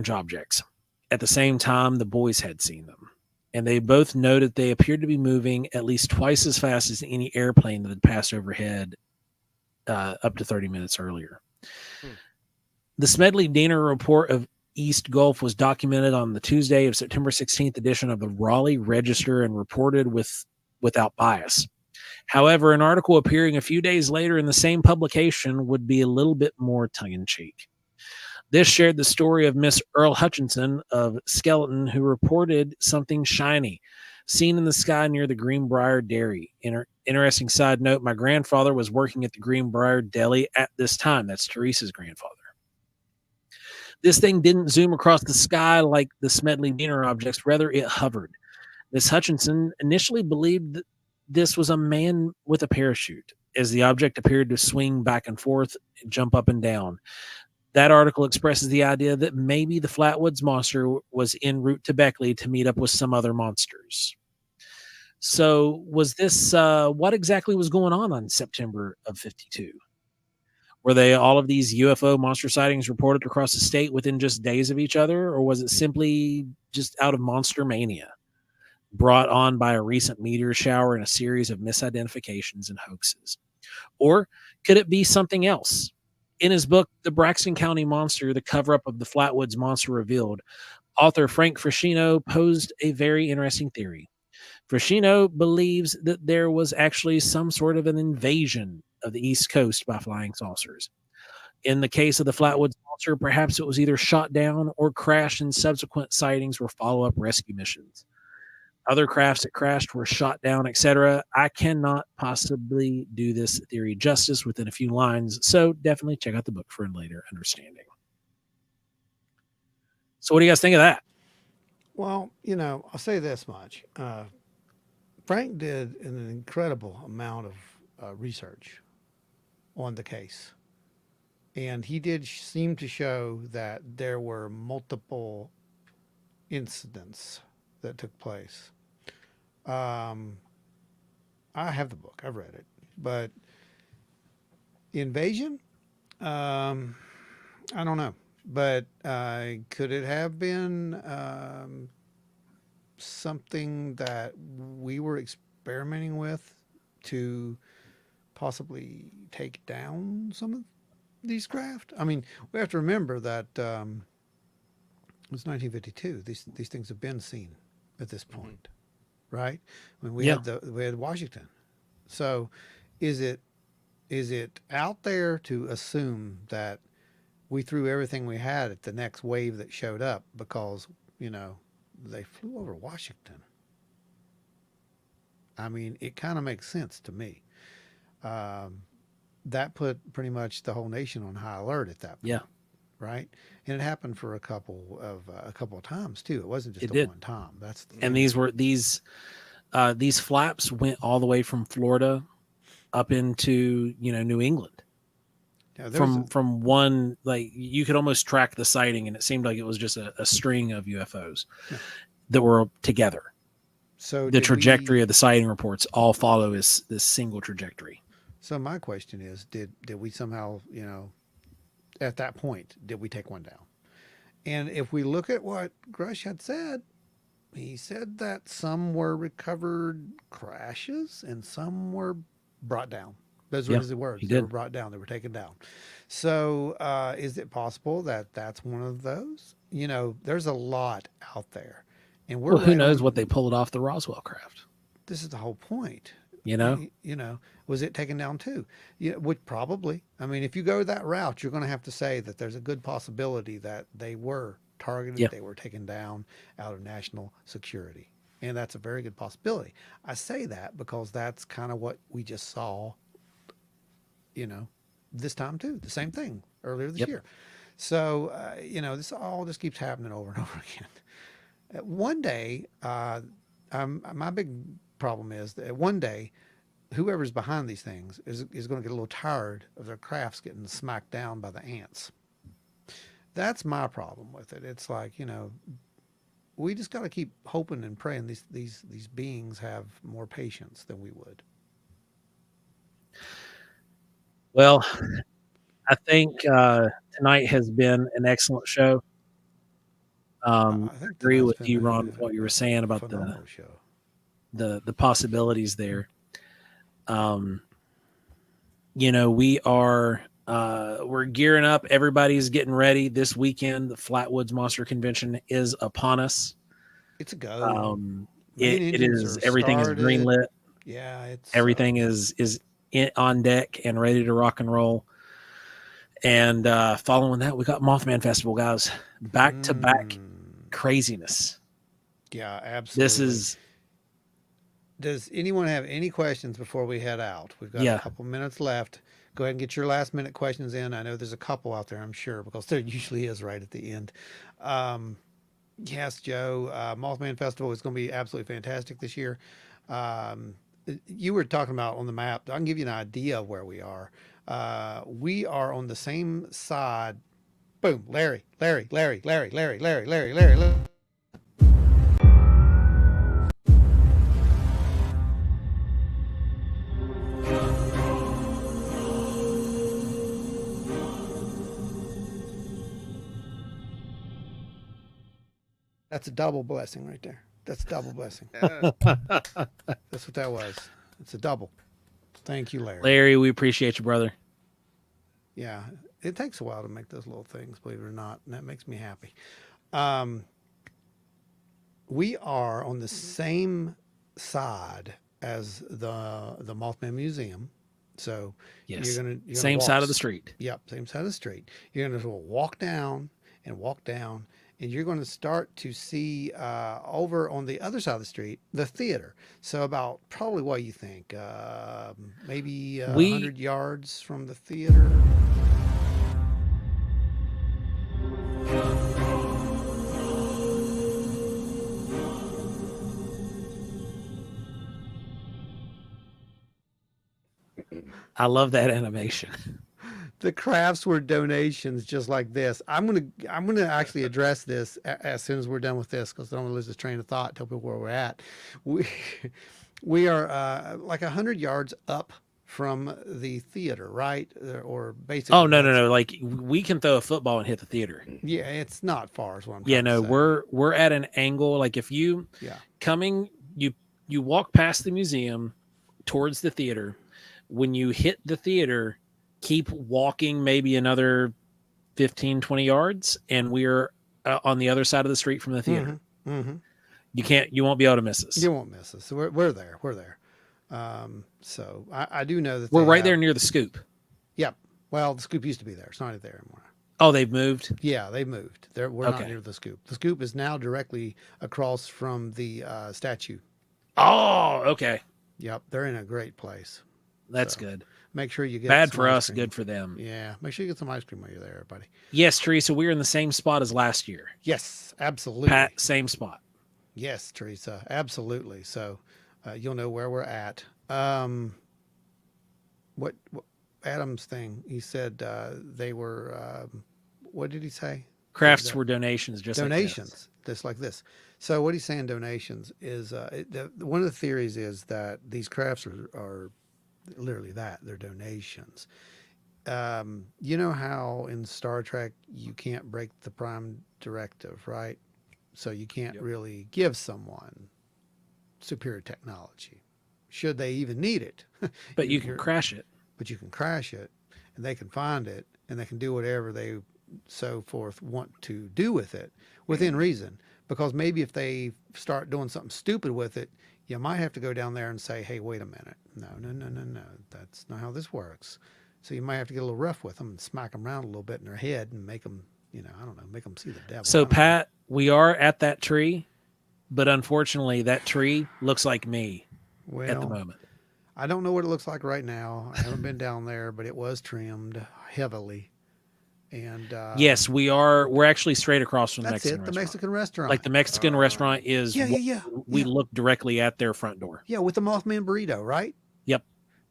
objects. At the same time, the boys had seen them, and they both noted they appeared to be moving at least twice as fast as any airplane that had passed overhead up to 30 minutes earlier. The Smedley Diener report of East Gulf was documented on the Tuesday of September 16th edition of the Raleigh Register and reported without bias. However, an article appearing a few days later in the same publication would be a little bit more tongue-in-cheek. This shared the story of Miss Earl Hutchinson of Skeleton, who reported something shiny seen in the sky near the Greenbrier Dairy. Interesting side note, my grandfather was working at the Greenbrier Deli at this time. That's Teresa's grandfather. This thing didn't zoom across the sky like the Smedley Diener objects. Rather, it hovered. Miss Hutchinson initially believed that this was a man with a parachute, as the object appeared to swing back and forth, jump up and down. That article expresses the idea that maybe the Flatwoods Monster was en route to Beckley to meet up with some other monsters. So was this, what exactly was going on September of 52? Were they all of these UFO monster sightings reported across the state within just days of each other, or was it simply just out of monster mania, brought on by a recent meteor shower and a series of misidentifications and hoaxes? Or could it be something else? In his book, The Braxton County Monster, The Cover-Up of the Flatwoods Monster Revealed, author Frank Frascino posed a very interesting theory. Frascino believes that there was actually some sort of an invasion of the East Coast by flying saucers. In the case of the Flatwoods Monster, perhaps it was either shot down or crashed, and subsequent sightings were follow-up rescue missions. Other crafts that crashed were shot down, etc. I cannot possibly do this theory justice within a few lines, so definitely check out the book for a later understanding. So what do you guys think of that? Well, I'll say this much. Frank did an incredible amount of research on the case. And he did seem to show that there were multiple incidents that took place. I have the book. I've read it. But invasion? I don't know. But could it have been something that we were experimenting with to possibly take down some of these craft? I mean, we have to remember that it was 1952. These things have been seen at this point, right? I mean, we had Washington. So, is it out there to assume that we threw everything we had at the next wave that showed up because they flew over Washington? I mean, it kind of makes sense to me. That put pretty much the whole nation on high alert at that point. Yeah. Right. And it happened for a couple of times too. It wasn't just did. one time. That's the And these flaps went all the way from Florida up into New England. Yeah, from one, like, you could almost track the sighting, and it seemed like it was just a string of UFOs that were together. So the trajectory of the sighting reports all follow this single trajectory. So my question is, did we somehow, at that point, did we take one down? And if we look at what Grush had said, he said that some were recovered crashes and some were brought down. Those were his words. They were brought down. They were taken down. So is it possible that that's one of those? There's a lot out there. And who knows what they pulled off the Roswell craft? This is the whole point. Was it taken down too? Would probably. I mean, if you go that route, you're going to have to say that there's a good possibility that they were targeted, they were taken down out of national security. And that's a very good possibility. I say that because that's kind of what we just saw, this time too. The same thing earlier this year. So, this all just keeps happening over and over again. One day, my big problem is that one day, whoever's behind these things is going to get a little tired of their crafts getting smacked down by the ants. That's my problem with it. It's like, we just got to keep hoping and praying these beings have more patience than we would. Well, I think tonight has been an excellent show. I agree with you, Ron, with what you were saying about the possibilities there. We are we're gearing up. Everybody's getting ready this weekend. The Flatwoods Monster Convention is upon us. It's a go. It is. Everything is greenlit. Yeah, everything is on deck and ready to rock and roll. And following that, we got Mothman Festival, guys. Back to back craziness. Yeah, absolutely. Does anyone have any questions before we head out? We've got a couple minutes left. Go ahead and get your last minute questions in. I know there's a couple out there, I'm sure, because there usually is right at the end. Yes, Joe, Mothman Festival is going to be absolutely fantastic this year. You were talking about on the map. I can give you an idea of where we are. We are on the same side. Boom, Larry. That's a double blessing right there. That's a double blessing. Yeah. That's what that was. It's a double. Thank you, Larry. Larry, we appreciate you, brother. Yeah, it takes a while to make those little things, believe it or not, and that makes me happy. We are on the same side as the Mothman Museum, so Yes. you're gonna Same walk side of the street. Yep, same side of the street. You're gonna walk down and walk down, and you're going to start to see over on the other side of the street the theater. So about probably what you think, maybe 100 yards from the theater. I love that animation. The crafts were donations just like this. I'm gonna actually address this as soon as we're done with this, because I don't want to lose this train of thought. Tell people where we're at. We are like 100 yards up from the theater, right? Or basically. Oh no! Like we can throw a football and hit the theater. Yeah, it's not far. Is what I'm. Yeah, trying no, to say. we're at an angle. Like if you coming, you walk past the museum towards the theater. When you hit the theater, keep walking maybe another 15, 20 yards, and we're on the other side of the street from the theater. You won't be able to miss us. You won't miss us. So we're there. We're there. So I do know that we're right there near the scoop. Yep. Well, the scoop used to be there. It's not there anymore. Oh, they've moved? Yeah, they've moved. We're not near the scoop. The scoop is now directly across from the statue. Oh, okay. Yep. They're in a great place. That's good. Make sure you get bad some for ice us, cream. good for them. Yeah. Make sure you get some ice cream while you're there, everybody. Yes, Teresa, we're in the same spot as last year. Yes, absolutely. Pat, same spot. Yes, Teresa, absolutely. So you'll know where we're at. What Adam's thing? He said they were. What did he say? Crafts were donations, just like this. So what he's saying, donations is one of the theories is that these crafts are literally that they're donations. You know how in Star Trek you can't break the Prime Directive, right? So you can't really give someone superior technology, should they even need it. But you can crash it. But you can crash it, and they can find it, and they can do whatever they so forth want to do with it within reason. Because maybe if they start doing something stupid with it, you might have to go down there and say, hey, wait a minute. No. That's not how this works. So you might have to get a little rough with them and smack them around a little bit in their head and make them, I don't know, make them see the devil. So, Pat, we are at that tree, but unfortunately, that tree looks like me at the moment. I don't know what it looks like right now. I haven't been down there, but it was trimmed heavily. And yes, we're actually straight across from the Mexican restaurant. The Mexican restaurant. Like the Mexican restaurant is we look directly at their front door. Yeah, with the Mothman burrito, right? Yep.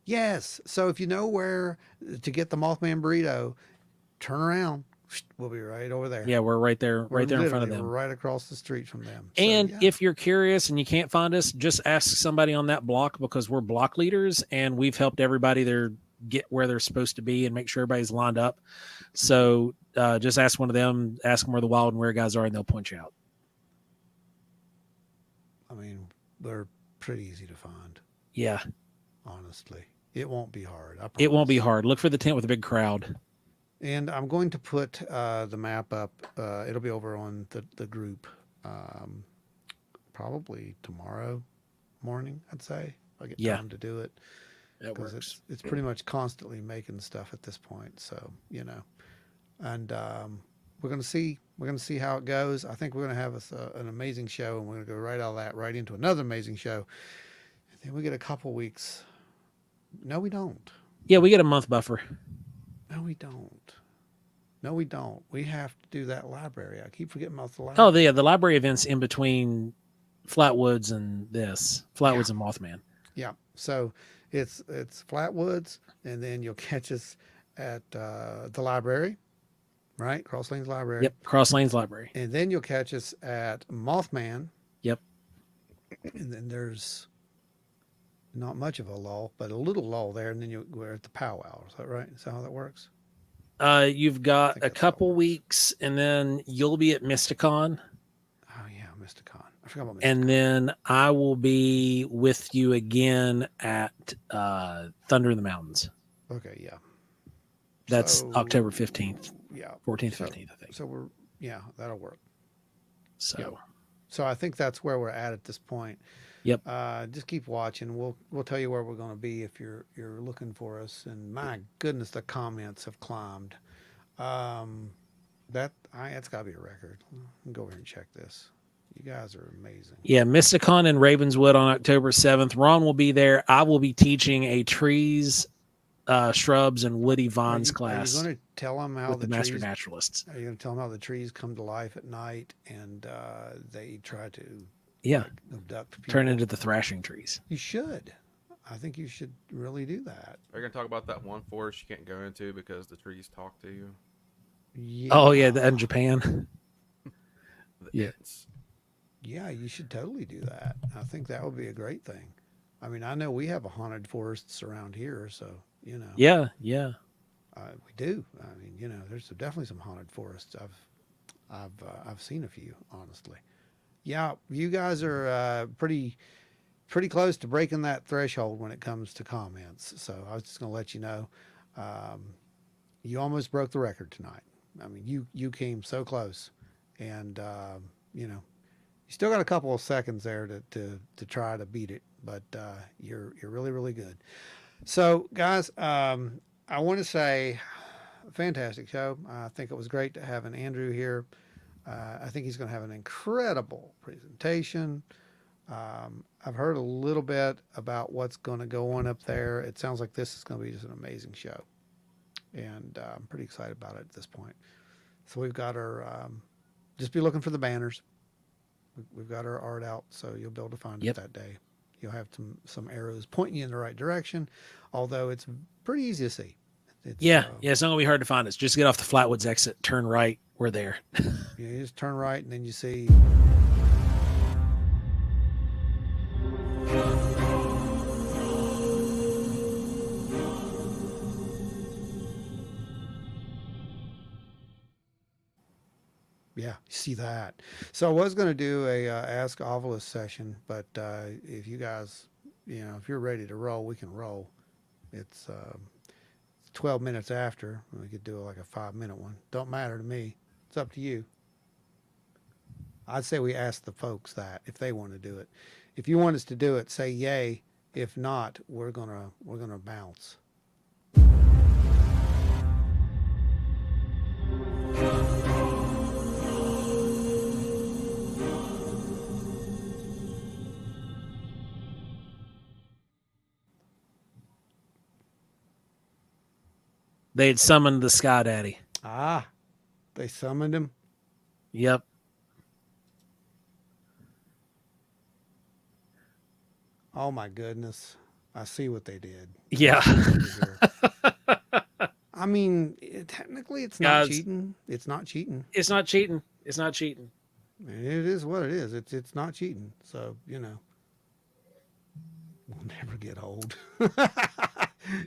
Yes. So if you know where to get the Mothman burrito, turn around. We'll be right over there. Yeah, we're right there in front of them. We're right across the street from them. And if you're curious and you can't find us, just ask somebody on that block, because we're block leaders and we've helped everybody there get where they're supposed to be and make sure everybody's lined up. So just ask one of them, ask them where the Wild and Rare guys are, and they'll point you out. I mean, they're pretty easy to find. Yeah. Honestly, it won't be hard. It won't be hard. Look for the tent with a big crowd. And I'm going to put the map up. It'll be over on the group probably tomorrow morning, I'd say. I get time to do it. Because it's pretty much constantly making stuff at this point. So, and we're going to see how it goes. I think we're going to have an amazing show, and we're going to go right out of that right into another amazing show. And then we get a couple weeks. No, we don't. Yeah, we get a month buffer. No, we don't. We have to do that library. I keep forgetting about the library. Oh, the library event's in between Flatwoods and Flatwoods and Mothman. Yeah. So it's Flatwoods, and then you'll catch us at the library, right? Cross Lanes Library. Yep, Cross Lanes Library. And then you'll catch us at Mothman. Yep. And then there's not much of a lull, but a little lull there, and then we're at the powwow. Is that right? Is that how that works? You've got a couple weeks, and then you'll be at Mysticon. Oh yeah, Mysticon. I forgot about Mysticon. And then I will be with you again at Thunder in the Mountains. Okay, yeah. That's So, October 15th, Yeah. 14th, So- 15th, I think. So that'll work. So, Yep. So I think that's where we're at this point. Yep. Just keep watching. We'll tell you where we're going to be if you're looking for us. And my goodness, the comments have climbed. That's got to be a record. I'll go over here and check this. You guys are amazing. yeah, Mysticon in Ravenswood on October 7th. Ron will be there. I will be teaching a trees, shrubs, and woody vines class Are you going to tell them how with the master trees? naturalists. Are you going to tell them how the trees come to life at night and they try to Yeah, abduct people? turn into the thrashing trees. You should. I think you should really do that. Are you gonna talk about that one forest you can't go into because the trees talk to you? Yeah. Oh, yeah, in Japan. The Yeah. ants. Yeah, you should totally do that. I think that would be a great thing. I mean, I know we have a haunted forests around here, so Yeah. we do. I mean, there's definitely some haunted forests. I've seen a few, honestly. Yeah, you guys are pretty close to breaking that threshold when it comes to comments. So I was just going to let you know, you almost broke the record tonight. I mean, you came so close, and you still got a couple of seconds there to try to beat it, but you're really, really good. So, guys, I want to say, fantastic show. I think it was great to have an Andrew here. I think he's going to have an incredible presentation. I've heard a little bit about what's going to go on up there. It sounds like this is going to be just an amazing show, and I'm pretty excited about it at this point. So we've got our, just be looking for the banners. We've got our art out, so you'll be able to find Yep. it that day. You'll have some arrows pointing you in the right direction, although it's pretty easy to see. It's, Yeah, it's not going to be hard to find us. Just get off the Flatwoods exit, turn right. We're there. You just turn right, and then you see. Yeah, you see that. So I was going to do a Ask Ovilus session, but if you guys, if you're ready to roll, we can roll. It's 12 minutes after. We could do like a 5-minute one. Don't matter to me. It's up to you. I'd say we ask the folks that if they want to do it. If you want us to do it, say yay. If not, we're gonna bounce. They had summoned the Sky Daddy. Ah, they summoned him. Yep. Oh my goodness. I see what they did. Yeah. I mean, technically it's not Guys. cheating. It's not cheating. It's not cheating. It's not cheating. It is what it is. It's not cheating. So, we'll never get old.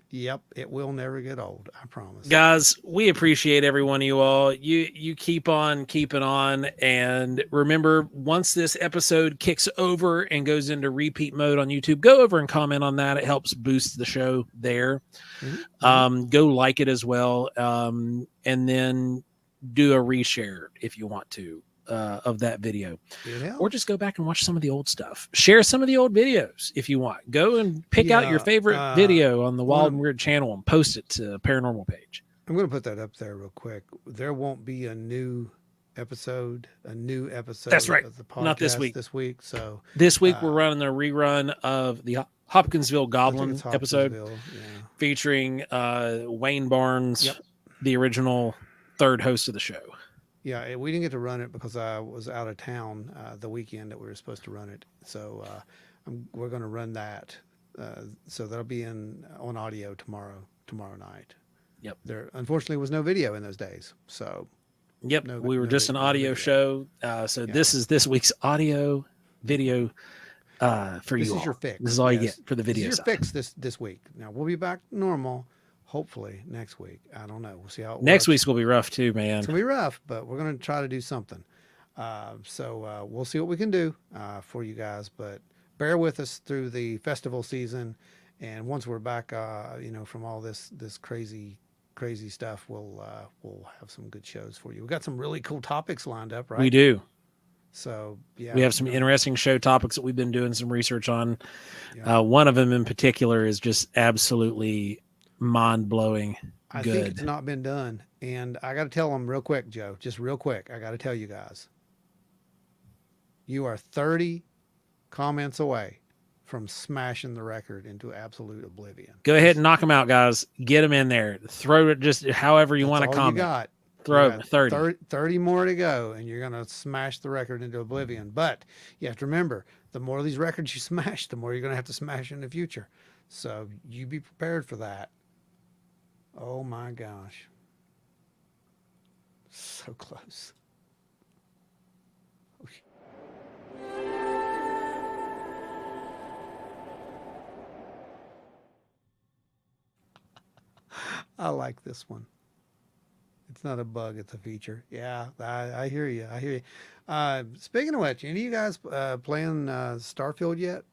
Yep, it will never get old. I promise. Guys, we appreciate every one of you all. You keep on keeping on. And remember, once this episode kicks over and goes into repeat mode on YouTube, go over and comment on that. It helps boost the show there. Mm-hmm. Go like it as well. And then do a reshare if you want to of that video. It helps. Or just go back and watch some of the old stuff. Share some of the old videos if you want. Go and pick out your Yeah, favorite video on the Wild one- and Weird channel and post it to the Paranormal page. I'm going to put that up there real quick. There won't be a new episode. That's right. Of the podcast Not this week. This week. So This week we're running a rerun of the Hopkinsville I think Goblin it's episode Hopkinsville, yeah. featuring Wayne Barnes, Yep. the original third host of the show. Yeah, we didn't get to run it because I was out of town the weekend that we were supposed to run it. So we're going to run that. So that'll be on audio tomorrow night. Yep. There unfortunately was no video in those days. So Yep, No- we were no just an video. audio show. So this is this week's audio video for this you is all. your fix. This is all you Yes. get for the This is video your side. fix this week. Now we'll be back normal. Hopefully next week. I don't know. We'll see how it Next works. week's will be rough too, man. It's gonna be rough, but we're gonna try to do something. So we'll see what we can do for you guys, but bear with us through the festival season. And once we're back, from all this crazy stuff, we'll have some good shows for you. We got some really cool topics lined up, right? We do. So yeah, We have some interesting show topics that we've been doing some research on. Yeah. One of them in particular is just absolutely mind-blowing I good. think it's not been done, and I got to tell them real quick, Joe. Just real quick, I got to tell you guys, you are 30 comments away from smashing the record into absolute oblivion. Go ahead and knock them out, guys. Get them in there. Throw it just however you want to That's all comment. you got. Throw You got 30. 30 more to go, and you're going to smash the record into oblivion. But you have to remember, the more of these records you smash, the more you're going to have to smash in the future. So you be prepared for that. Oh my gosh. So close. I like this one. It's not a bug, it's a feature. Yeah, I hear you. I hear you. Speaking of which, any of you guys playing Starfield yet?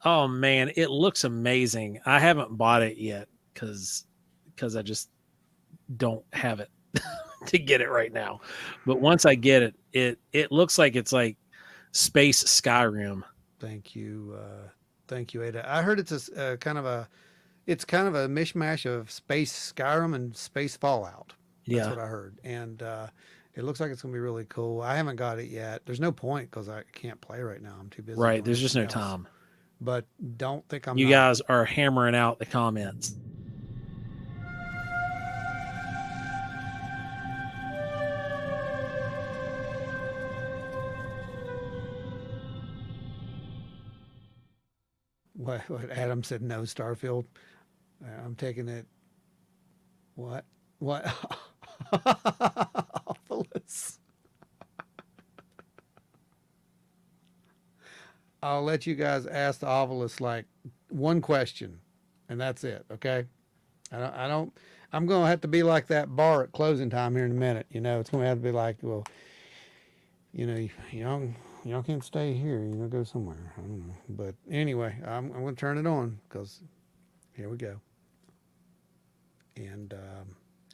Oh man, it looks amazing. I haven't bought it yet because I just don't have it to get it right now. But once I get it, it looks like it's like space Skyrim. Thank you, Ada. I heard it's a kind of a mishmash of space Skyrim and space Fallout. That's what I heard, and it looks like it's gonna be really cool. I haven't got it yet. There's no point because I can't play right now. I'm too busy. Right, doing there's just no something else. time. But don't think I'm. You not. guys are hammering out the comments. What Adam said? No, Starfield. I'm taking it. What? Awfulous. I'll let you guys ask the Ovilus like one question, and that's it. Okay. I'm going to have to be like that bar at closing time here in a minute. It's going to have to be like, well, y'all can't stay here. Go somewhere. I don't know. But anyway, I'm going to turn it on because here we go. And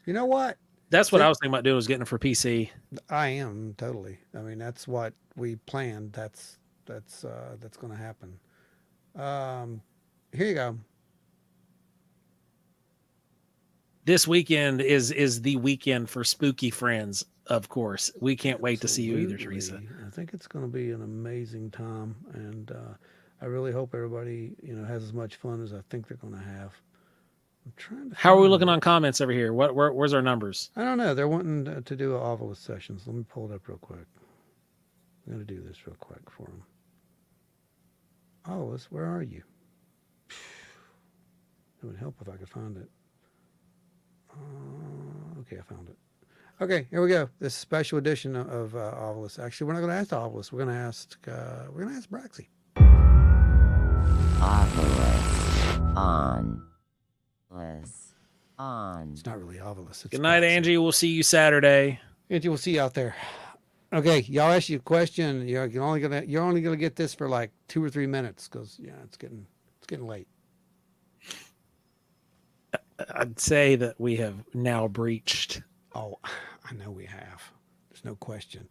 you know what? That's what I was thinking about doing, was getting it for PC. I am totally. I mean, that's what we planned. That's going to happen. Here you go. This weekend is the weekend for Spooky Friends, of course. We can't wait to see you either, Absolutely. Teresa. I think it's going to be an amazing time, and I really hope everybody has as much fun as I think they're going to have. I'm trying to. How are we looking on comments over here? Where's our numbers? I don't know. They're wanting to do an Ovilus session, so let me pull it up real quick. I'm going to do this real quick for them. Ovilus, where are you? It would help if I could find it. Okay, I found it. Okay, here we go. This special edition of Ovilus. Actually, we're not going to ask Ovilus. We're going to ask Braxy. Ovilus on. It's not really Ovilus. Good night, Angie. We'll see you Saturday. Angie, we'll see you out there. Okay, y'all ask you a question. You're only gonna get this for like 2 or 3 minutes because it's getting late. I'd say that we have now breached. Oh, I know we have. There's no question.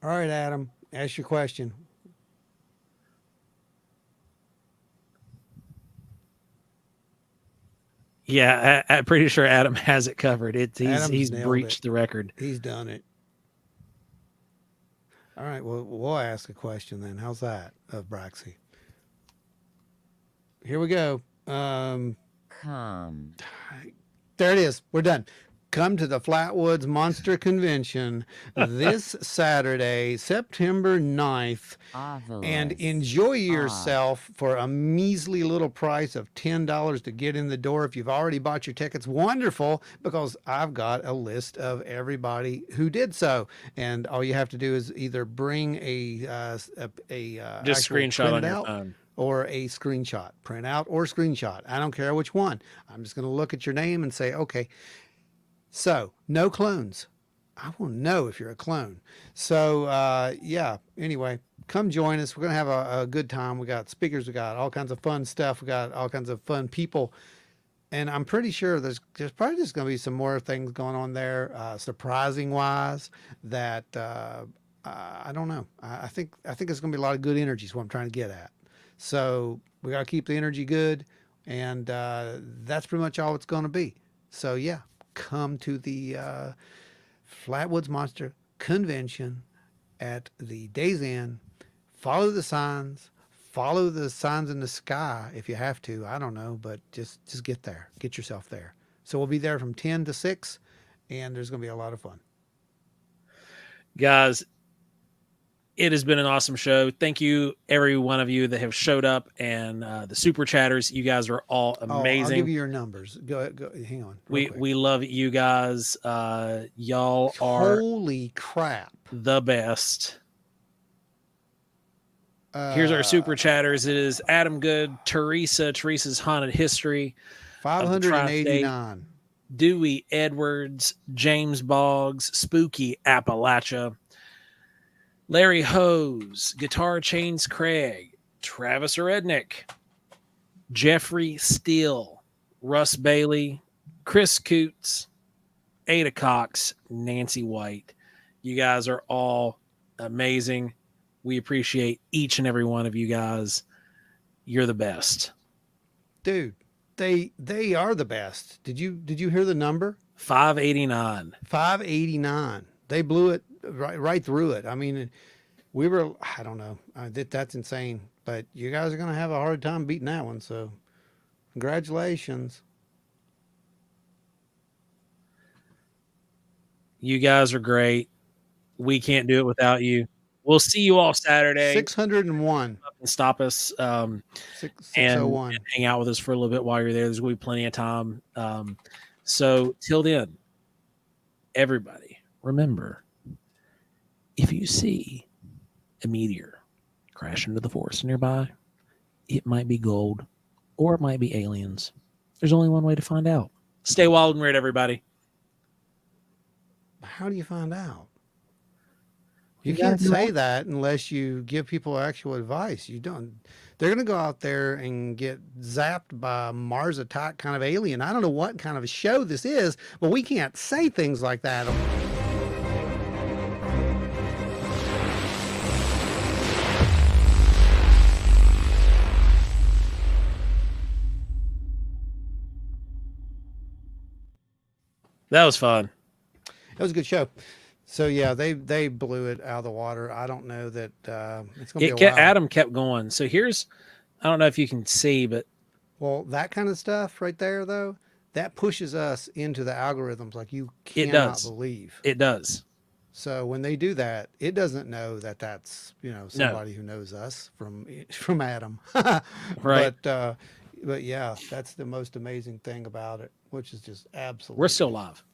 All right, Adam, ask your question. Yeah, I'm pretty sure Adam has it covered. He's nailed breached it. the record. He's done it. All right, well, we'll ask a question then. How's that, of Braxy? Here we go. Come. There it is. We're done. come to the Flatwoods Monster Convention this Saturday, September 9th, and Marvelous. enjoy yourself for a measly little price of $10 to get in the door. If you've already bought your tickets, wonderful, because I've got a list of everybody who did so. And all you have to do is either bring a Just actual screenshot on printed your out phone. or a screenshot, print out or screenshot. I don't care which one. I'm just going to look at your name and say, okay, so no clones. I want to know if you're a clone. So yeah, anyway, come join us. We're going to have a good time. We got speakers. We got all kinds of fun stuff. We got all kinds of fun people. And I'm pretty sure there's probably just going to be some more things going on there, surprising wise, that I don't know. I think it's going to be a lot of good energy is what I'm trying to get at. So we got to keep the energy good. And that's pretty much all it's going to be. So yeah, come to the Flatwoods Monster Convention at the Days Inn. Follow the signs. Follow the signs in the sky if you have to. I don't know, but just get there. Get yourself there. So we'll be there from 10 to 6, and there's going to be a lot of fun. Guys, it has been an awesome show. Thank you, every one of you that have showed up, and the super chatters. You guys are all amazing. Oh, I'll give you your numbers. Go hang on. We love you guys. Y'all are Holy crap. the best. Here's our super chatters. It is Adam Good, Teresa's Haunted History, 589. Dewey Edwards, James Boggs, Spooky Appalachia, Larry Hose, Guitar Chains Craig, Travis Rednick, Jeffrey Steele, Russ Bailey, Chris Coots, Ada Cox, Nancy White. You guys are all amazing. We appreciate each and every one of you guys. You're the best. Dude, they are the best. Did you hear the number? 589. 589. They blew it right through it. I mean, I don't know. That's insane. But you guys are going to have a hard time beating that one. So congratulations. You guys are great. We can't do it without you. We'll see you all Saturday. 601. And stop us and 601. hang out with us for a little bit while you're there. There's going to be plenty of time. So till then, everybody, remember, if you see a meteor crash into the forest nearby, it might be gold or it might be aliens. There's only one way to find out. Stay wild and weird, everybody. How do you find out? You can't say that unless you give people actual advice. You don't. They're going to go out there and get zapped by a Mars attack kind of alien. I don't know what kind of a show this is, but we can't say things like that. That was fun. It was a good show. So yeah, they blew it out of the water. I don't know that it's going to be a while. Adam kept going. So here's, I don't know if you can see, but well, that kind of stuff right there, though, that pushes us into the algorithms like you it cannot does. believe. It does. So when they do that, it doesn't know that that's somebody who knows us from Adam. Right. But yeah, that's the most amazing thing about it, which is just absolutely. We're still live.